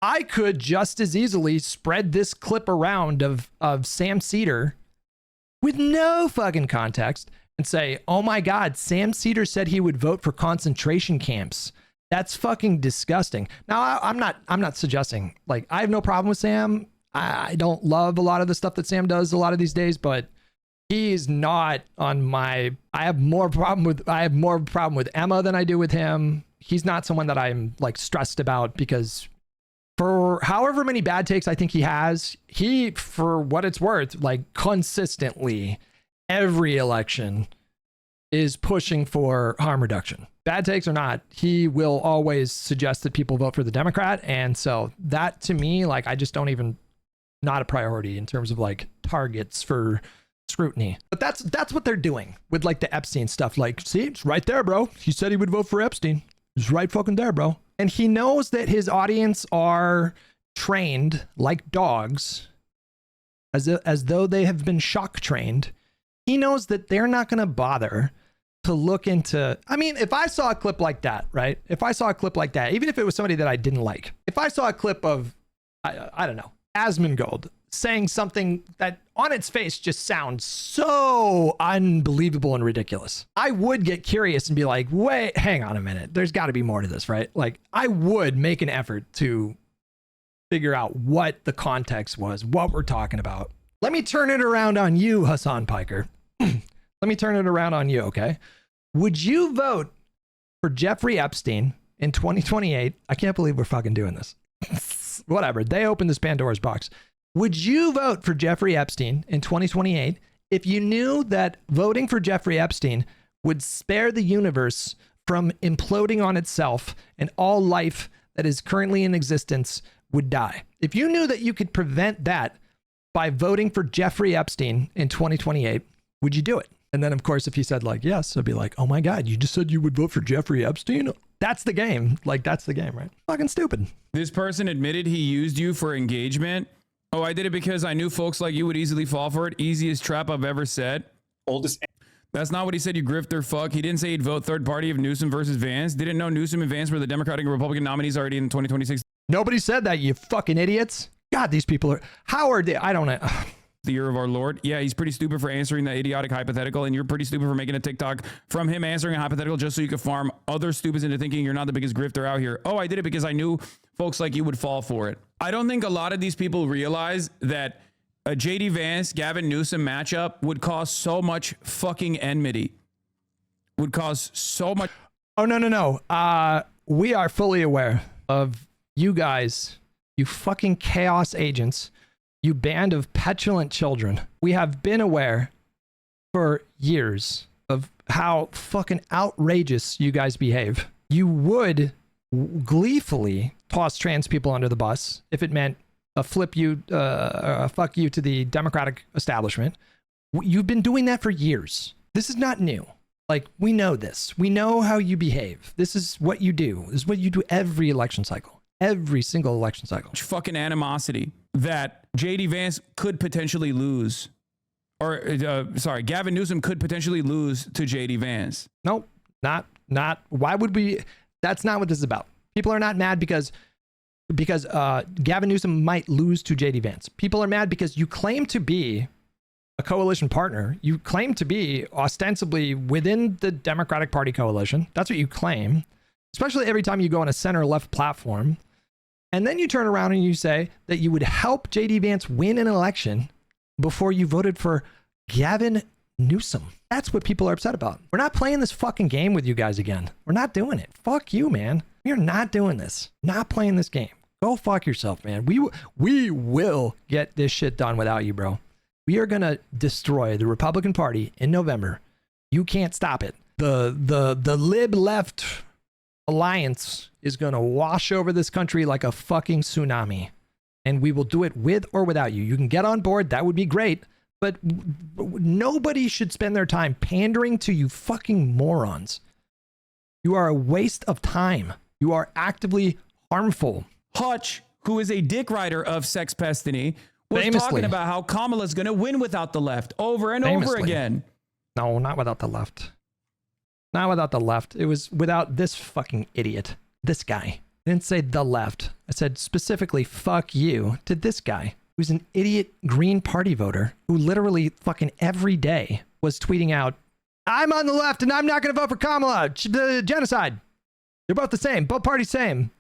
I could just as easily spread this clip around of Sam Cedar with no fucking context and say, oh my God, Sam Cedar said he would vote for concentration camps. That's fucking disgusting. Now, I'm not suggesting, like, I have no problem with Sam. I don't love a lot of the stuff that Sam does a lot of these days, but he's not on my, I have more problem with Emma than I do with him. He's not someone that I'm, like, stressed about because for however many bad takes I think he has, he, for what it's worth, like, consistently every election is pushing for harm reduction. Bad takes or not, he will always suggest that people vote for the Democrat. And so that to me, like, I just don't even, not a priority in terms of like targets for scrutiny. But that's what they're doing with like the Epstein stuff. Like, see, it's right there, bro. He said he would vote for Epstein. It's right fucking there, bro. And he knows that his audience are trained like dogs, as though they have been shock trained. He knows that they're not going to bother to look into, I mean, if I saw a clip like that, right? If I saw a clip like that, even if it was somebody that I didn't like, if I saw a clip of, I don't know, Asmongold saying something that on its face just sounds so unbelievable and ridiculous, I would get curious and be like, wait, hang on a minute. There's got to be more to this, right? Like, I would make an effort to figure out what the context was, what we're talking about. Let me turn it around on you, Hasan Piker. Let me turn it around on you, okay? Would you vote for Jeffrey Epstein in 2028? I can't believe we're fucking doing this. Whatever. They opened this Pandora's box. Would you vote for Jeffrey Epstein in 2028 if you knew that voting for Jeffrey Epstein would spare the universe from imploding on itself and all life that is currently in existence would die? If you knew that you could prevent that by voting for Jeffrey Epstein in 2028, would you do it? And then, of course, if he said like, yes, I'd be like, oh my God, you just said you would vote for Jeffrey Epstein? That's the game. Like, that's the game, right? Fucking stupid. This person admitted he used you for engagement. Oh, I did it because I knew folks like you would easily fall for it. Easiest trap I've ever said. Oldest. That's not what he said, you grifter fuck. He didn't say he'd vote third party of Newsom versus Vance. Didn't know Newsom and Vance were the Democratic and Republican nominees already in 2026. Nobody said that, you fucking idiots. God, these people are, how are they? I don't know. The year of our Lord. Yeah, he's pretty stupid for answering that idiotic hypothetical, and you're pretty stupid for making a TikTok from him answering a hypothetical just so you could farm other stupids into thinking you're not the biggest grifter out here. Oh, I did it because I knew folks like you would fall for it. I don't think a lot of these people realize that a JD Vance, Gavin Newsom matchup would cause so much fucking enmity. Would cause so much. Oh, no. We are fully aware of you guys, you fucking chaos agents, you band of petulant children. We have been aware for years of how fucking outrageous you guys behave. You would gleefully toss trans people under the bus if it meant a fuck you to the Democratic establishment. You've been doing that for years. This is not new. Like, we know this. We know how you behave. This is what you do. This is what you do every election cycle. Every single election cycle. Fucking animosity that JD Vance could potentially lose. Or, Gavin Newsom could potentially lose to JD Vance. Nope. Not. Why would we? That's not what this is about. People are not mad because Gavin Newsom might lose to JD Vance. People are mad because you claim to be a coalition partner. You claim to be ostensibly within the Democratic Party coalition. That's what you claim, especially every time you go on a center-left platform. And then you turn around and you say that you would help JD Vance win an election before you voted for Gavin Newsom. That's what people are upset about. We're not playing this fucking game with you guys again. We're not doing it. Fuck you, man. We're not doing this. Not playing this game. Go fuck yourself, man. We will get this shit done without you, bro. We are going to destroy the Republican Party in November. You can't stop it. The lib left alliance is going to wash over this country like a fucking tsunami. And we will do it with or without you. You can get on board. That would be great. But nobody should spend their time pandering to you fucking morons. You are a waste of time. You are actively harmful. Hutch, who is a dick rider of Sex Pestiny, was Famously. talking about how Kamala's going to win without the left over and over again. No, not without the left. Not without the left. It was without this fucking idiot. This guy. I didn't say the left. I said specifically fuck you to this guy who's an idiot Green Party voter who literally fucking every day was tweeting out, I'm on the left and I'm not going to vote for Kamala. The genocide. They're both the same. Both parties same.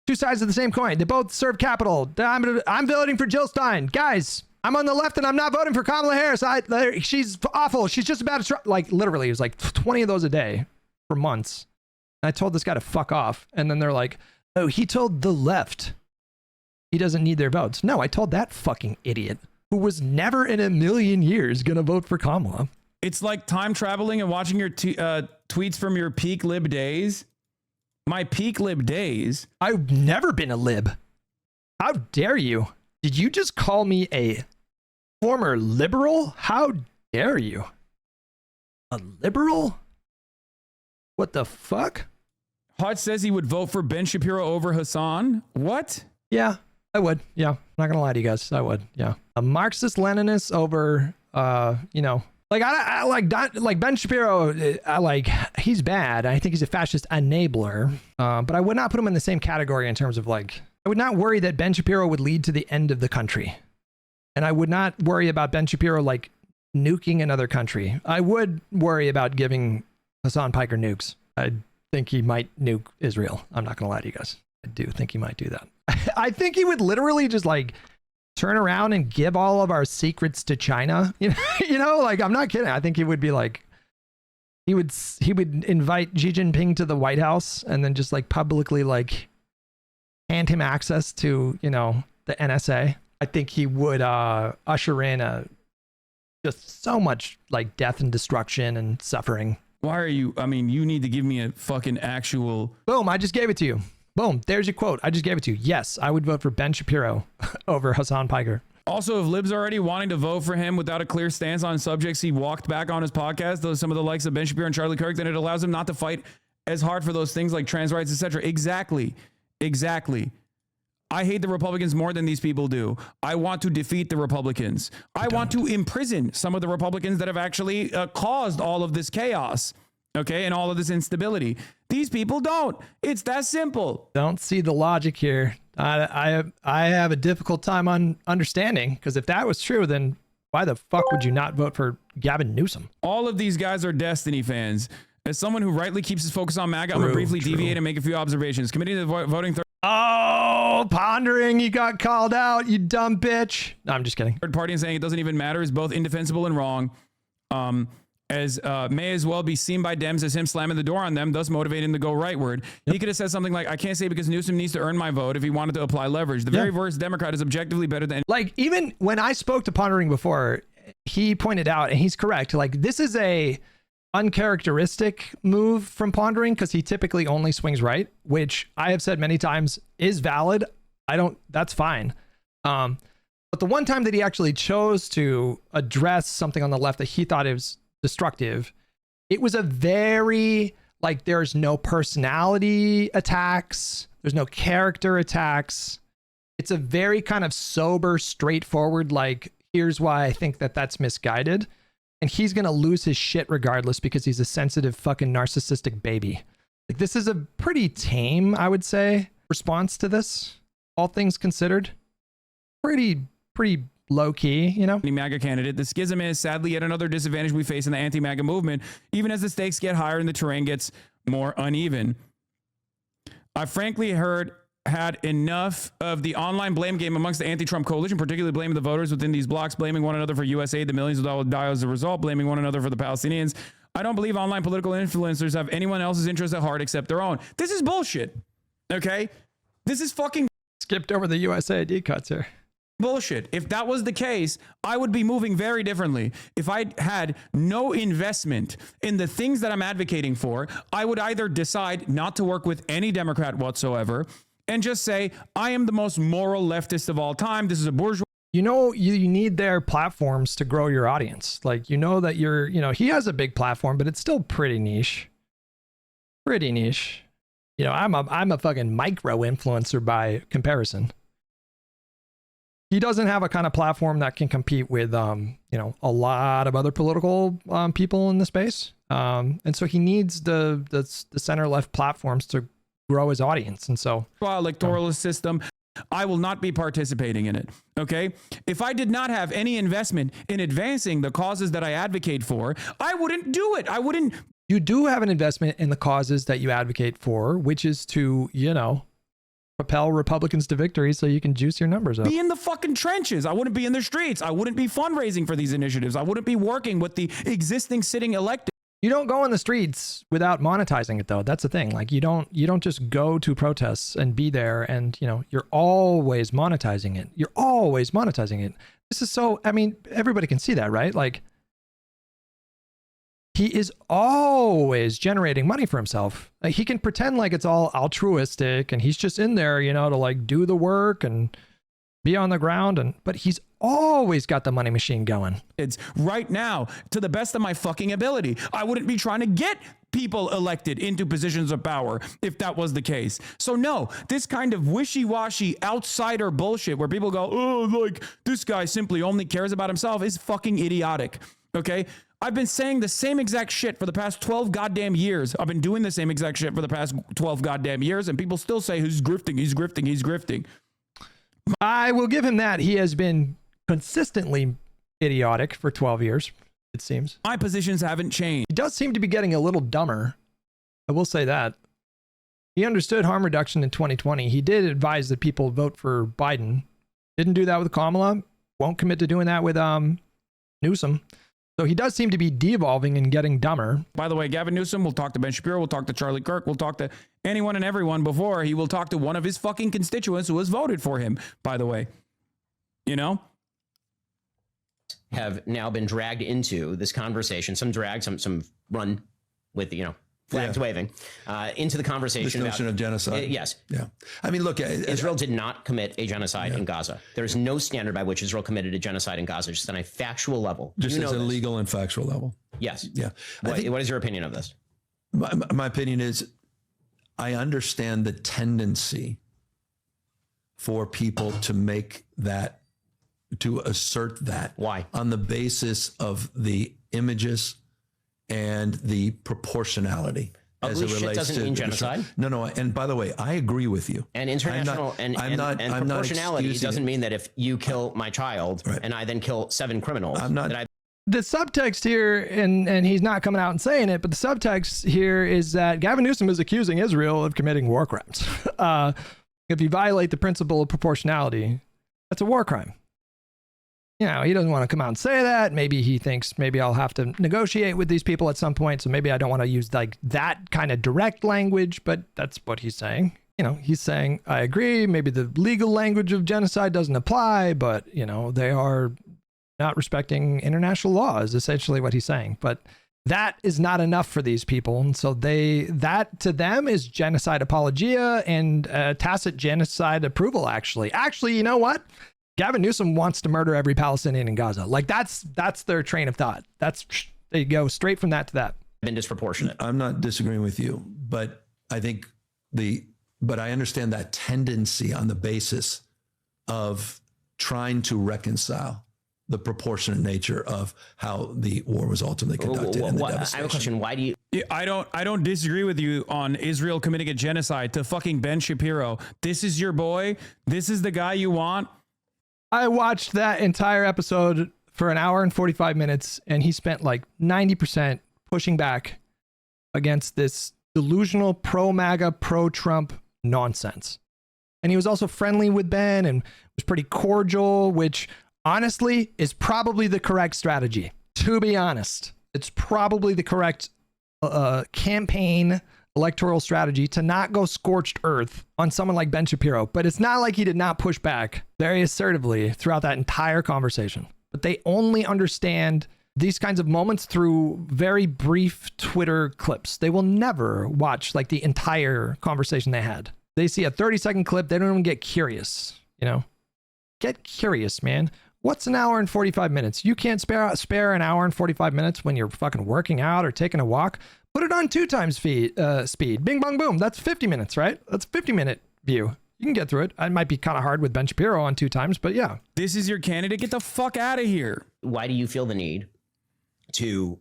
Two sides of the same coin. They both serve capital. I'm voting for Jill Stein. Guys, I'm on the left and I'm not voting for Kamala Harris. She's awful. She's just about to try. Like, literally, it was like 20 of those a day for months. And I told this guy to fuck off. And then they're like, oh, he told the left he doesn't need their votes. No, I told that fucking idiot who was never in a million years going to vote for Kamala. It's like time traveling and watching your tweets from your peak lib days. My peak lib days. I've never been a lib. How dare you? Did you just call me a former liberal? How dare you? A liberal? What the fuck? Hutch says he would vote for Ben Shapiro over Hasan. What? Yeah, I would. Yeah, not gonna lie to you guys. I would. Yeah, a Marxist-Leninist over, like I like Ben Shapiro. He's bad. I think he's a fascist enabler. But I would not put him in the same category in terms of like, I would not worry that Ben Shapiro would lead to the end of the country. And I would not worry about Ben Shapiro like nuking another country. I would worry about giving Hasan Piker nukes. I think he might nuke Israel. I'm not gonna lie to you guys. I do think he might do that. I think he would literally just like turn around and give all of our secrets to China. You know, like I'm not kidding. I think he would be like, he would invite Xi Jinping to the White House and then just like publicly like hand him access to, the NSA. I think he would usher in just so much like death and destruction and suffering. Why are you? I mean, you need to give me a fucking actual. Boom! I just gave it to you. Boom! There's your quote. I just gave it to you. Yes, I would vote for Ben Shapiro over Hasan Piker. Also, if libs are already wanting to vote for him without a clear stance on subjects he walked back on his podcast, those some of the likes of Ben Shapiro and Charlie Kirk, then it allows him not to fight as hard for those things like trans rights, etc. Exactly. I hate the Republicans more than these people do. I want to defeat the Republicans. I want to imprison some of the Republicans that have actually caused all of this chaos, okay, and all of this instability. These people don't. It's that simple. Don't see the logic here. I have a difficult time on understanding, because if that was true, then why the fuck would you not vote for Gavin Newsom? All of these guys are Destiny fans. As someone who rightly keeps his focus on MAGA, I'm going to briefly deviate and make a few observations. Committee to the voting Oh, pondering, you got called out, you dumb bitch. No, I'm just kidding. Third party and saying it doesn't even matter is both indefensible and wrong. As may as well be seen by Dems as him slamming the door on them, thus motivating to go rightward. Yep. He could have said something like, I can't say because Newsom needs to earn my vote if he wanted to apply leverage. The very worst Democrat is objectively better than... Like, even when I spoke to Pondering before, he pointed out, and he's correct, like, this is a uncharacteristic move from Pondering because he typically only swings right, which I have said many times is valid. That's fine. But the one time that he actually chose to address something on the left that he thought it was destructive, it was a very, like, there's no personality attacks, there's no character attacks. It's a very kind of sober, straightforward, like, here's why I think that that's misguided. And he's going to lose his shit regardless because he's a sensitive fucking narcissistic baby. Like, this is a pretty tame, I would say, response to this, all things considered. Pretty low key, MAGA candidate. The schism is sadly yet another disadvantage we face in the anti-MAGA movement, even as the stakes get higher and the terrain gets more uneven. I frankly had enough of the online blame game amongst the anti-Trump coalition, particularly blaming the voters within these blocks, blaming one another for USAID, the millions of dollars die as a result, blaming one another for the Palestinians. I don't believe online political influencers have anyone else's interest at heart except their own. This is bullshit. Okay? This is fucking... Skipped over the USAID cuts here. Bullshit. If that was the case, I would be moving very differently. If I had no investment in the things that I'm advocating for, I would either decide not to work with any Democrat whatsoever and just say, I am the most moral leftist of all time. This is a bourgeois. You need their platforms to grow your audience. Like, that he has a big platform, but it's still pretty niche. Pretty niche. I'm a fucking micro influencer by comparison. He doesn't have a kind of platform that can compete with, a lot of other political people in the space. And so he needs the center left platforms to grow his audience. And so electoral system, I will not be participating in it. Okay. If I did not have any investment in advancing the causes that I advocate for, I wouldn't do it. I wouldn't. You do have an investment in the causes that you advocate for, which is to, propel Republicans to victory so you can juice your numbers up. Be in the fucking trenches. I wouldn't be in the streets. I wouldn't be fundraising for these initiatives. I wouldn't be working with the existing sitting elected. You don't go on the streets without monetizing it, though. That's the thing. Like, you don't just go to protests and be there and, you're always monetizing it. You're always monetizing it. This is so, I mean, everybody can see that, right? Like, he is always generating money for himself. Like, he can pretend like it's all altruistic and he's just in there, you know, to like do the work and be on the ground, but he's always got the money machine going. It's right now, to the best of my fucking ability. I wouldn't be trying to get people elected into positions of power if that was the case. So no, this kind of wishy-washy outsider bullshit where people go, oh, like this guy simply only cares about himself is fucking idiotic. Okay? I've been saying the same exact shit for the past 12 goddamn years. I've been doing the same exact shit for the past 12 goddamn years, and people still say he's grifting, he's grifting, he's grifting. I will give him that. He has been consistently idiotic for 12 years, it seems. My positions haven't changed. He does seem to be getting a little dumber. I will say that. He understood harm reduction in 2020. He did advise that people vote for Biden. Didn't do that with Kamala. Won't commit to doing that with Newsom. So he does seem to be de-evolving and getting dumber. By the way, Gavin Newsom will talk to Ben Shapiro, will talk to Charlie Kirk, will talk to anyone and everyone before he will talk to one of his fucking constituents who has voted for him, by the way. You know? Have now been dragged into this conversation, some drag, some run with, you know, flags waving, into the conversation. This notion of genocide. Yes. Yeah. I mean, look, Israel did not commit a genocide in Gaza. There is no standard by which Israel committed a genocide in Gaza, just on a factual level. Just as a legal and factual level. Yes. Yeah. What is your opinion of this? My opinion is, I understand the tendency for people to make that, to assert that. Why? On the basis of the images and the proportionality as it relates doesn't to mean genocide. No. And by the way, I agree with you. And international and proportionality doesn't mean that if you kill my child and I then kill 7 criminals, the subtext here, and he's not coming out and saying it, but the subtext here is that Gavin Newsom is accusing Israel of committing war crimes. If you violate the principle of proportionality, that's a war crime. You know, he doesn't want to come out and say that. Maybe he thinks maybe I'll have to negotiate with these people at some point. So maybe I don't want to use like that kind of direct language, but that's what he's saying. You know, he's saying, I agree. Maybe the legal language of genocide doesn't apply, but, you know, they are not respecting international law is essentially what he's saying. But that is not enough for these people. And so that to them is genocide apologia and tacit genocide approval, actually. Actually, you know what? Gavin Newsom wants to murder every Palestinian in Gaza. Like that's their train of thought. They go straight from that to that. Been disproportionate. I'm not disagreeing with you, but I think but I understand that tendency on the basis of trying to reconcile the proportionate nature of how the war was ultimately conducted and the devastation. I have a question. Why do you? I don't disagree with you on Israel committing a genocide. To fucking Ben Shapiro, this is your boy. This is the guy you want. I watched that entire episode for an hour and 45 minutes, and he spent like 90% pushing back against this delusional pro-MAGA, pro-Trump nonsense. And he was also friendly with Ben and was pretty cordial, which honestly is probably the correct strategy. To be honest, it's probably the correct campaign electoral strategy to not go scorched earth on someone like Ben Shapiro. But it's not like he did not push back very assertively throughout that entire conversation. But they only understand these kinds of moments through very brief Twitter clips. They will never watch like the entire conversation they had. They see a 30-second clip. They don't even get curious, you know? Get curious, man. What's an hour and 45 minutes? You can't spare an hour and 45 minutes when you're fucking working out or taking a walk. Put it on 2 times speed. Bing, bong, boom. That's 50 minutes, right? That's a 50-minute view. You can get through it. It might be kind of hard with Ben Shapiro on 2 times, but yeah. This is your candidate. Get the fuck out of here. Why do you feel the need to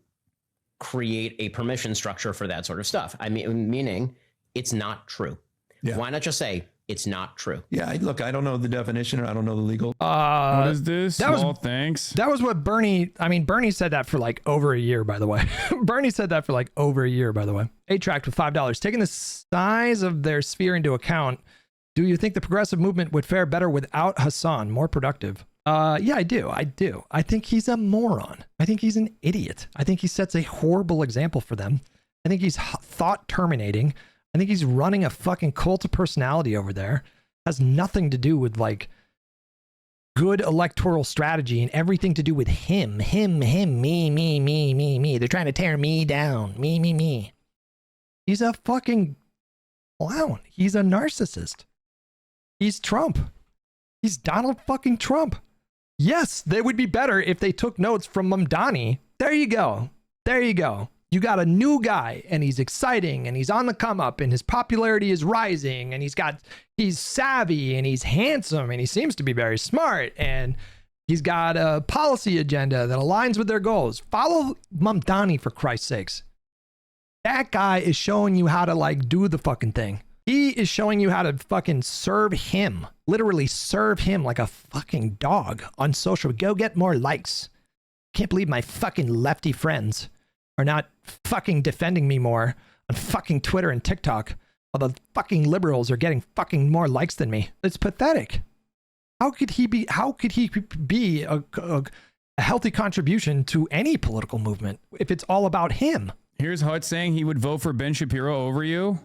create a permission structure for that sort of stuff? I mean, meaning it's not true. Yeah. Why not just say it's not true? Yeah, look, I don't know the definition, or I don't know the legal. What is this? Thanks. That was what Bernie said that for like over a year, by the way. Bernie said that for like over a year, by the way. A-Tract with $5. Taking the size of their sphere into account, do you think the progressive movement would fare better without Hasan? More productive? Yeah, I do. I think he's a moron. I think he's an idiot. I think he sets a horrible example for them. I think he's thought terminating. I think he's running a fucking cult of personality over there. Has nothing to do with like good electoral strategy and everything to do with him, me. They're trying to tear me down. Me. He's a fucking clown. He's a narcissist. He's Trump. He's Donald fucking Trump. Yes, they would be better if they took notes from Mamdani. There you go. You got a new guy, and he's exciting, and he's on the come up, and his popularity is rising, and he's savvy, and he's handsome, and he seems to be very smart, and he's got a policy agenda that aligns with their goals. Follow Mamdani, for Christ's sakes. That guy is showing you how to like do the fucking thing. He is showing you how to fucking serve him, literally serve him like a fucking dog on social. Go get more likes. Can't believe my fucking lefty friends are not fucking defending me more on fucking Twitter and TikTok, while the fucking liberals are getting fucking more likes than me. It's pathetic. How could he be a healthy contribution to any political movement if it's all about him? Here's Hutch saying he would vote for Ben Shapiro over you.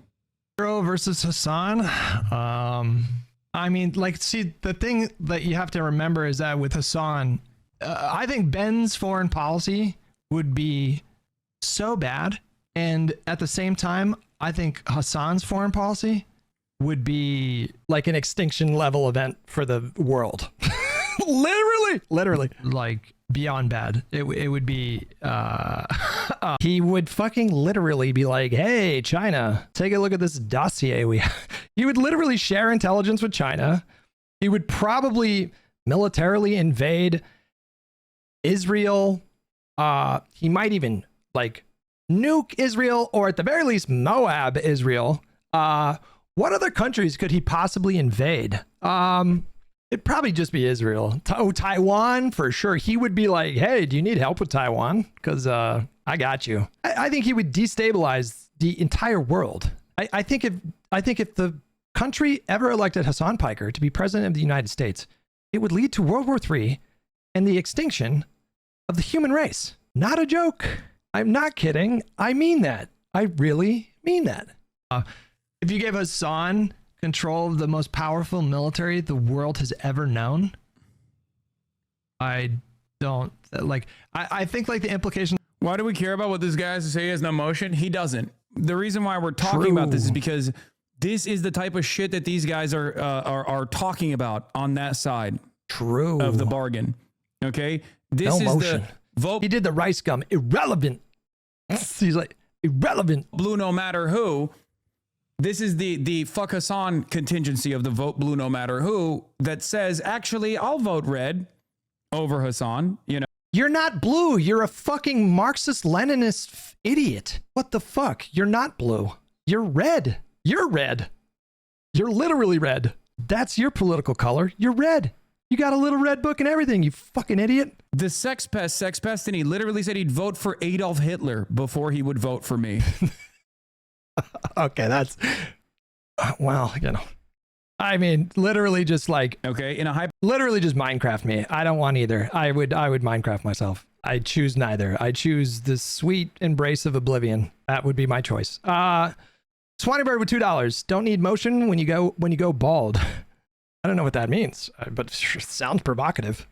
Shapiro versus Hasan. I mean, like, see, the thing that you have to remember is that with Hasan, I think Ben's foreign policy would be so bad, and at the same time, I think Hasan's foreign policy would be like an extinction level event for the world. literally, like beyond bad. It would be. He would fucking literally be like, "Hey, China, take a look at this dossier we have." He would literally share intelligence with China. He would probably militarily invade Israel. He might even like nuke Israel, or at the very least Moab Israel. What other countries could he possibly invade? It'd probably just be Israel. Taiwan for sure. He would be like, "Hey, do you need help with Taiwan? Because I got you." I think he would destabilize the entire world. I think if the country ever elected Hasan Piker to be president of the United States, it would lead to World War III and the extinction of the human race. Not a joke. I'm not kidding. I mean that. I really mean that. If you gave Hasan control of the most powerful military the world has ever known, I don't like. I think like the implication. Why do we care about what this guy has to say? He has no emotion. He doesn't. The reason why we're talking about this is because this is the type of shit that these guys are talking about on that side. True. Of the bargain. Okay. This no is motion. The vote. He did the rice gum. Irrelevant. He's like irrelevant. Blue no matter who. This is the fuck Hasan contingency of the vote blue no matter who that says, actually, I'll vote red over Hasan. You know, you're not blue. You're a fucking Marxist-Leninist idiot. What the fuck? You're not blue. You're red. You're red. You're literally red. That's your political color. You're red. You got a little red book and everything, you fucking idiot. The sex pest, and he literally said he'd vote for Adolf Hitler before he would vote for me. Okay, that's well, you know. I mean, literally just like okay, literally just Minecraft me. I don't want either. I would Minecraft myself. I choose neither. I choose the sweet embrace of oblivion. That would be my choice. Swanee Bird with $2. Don't need motion when you go bald. I don't know what that means, but it sure sounds provocative.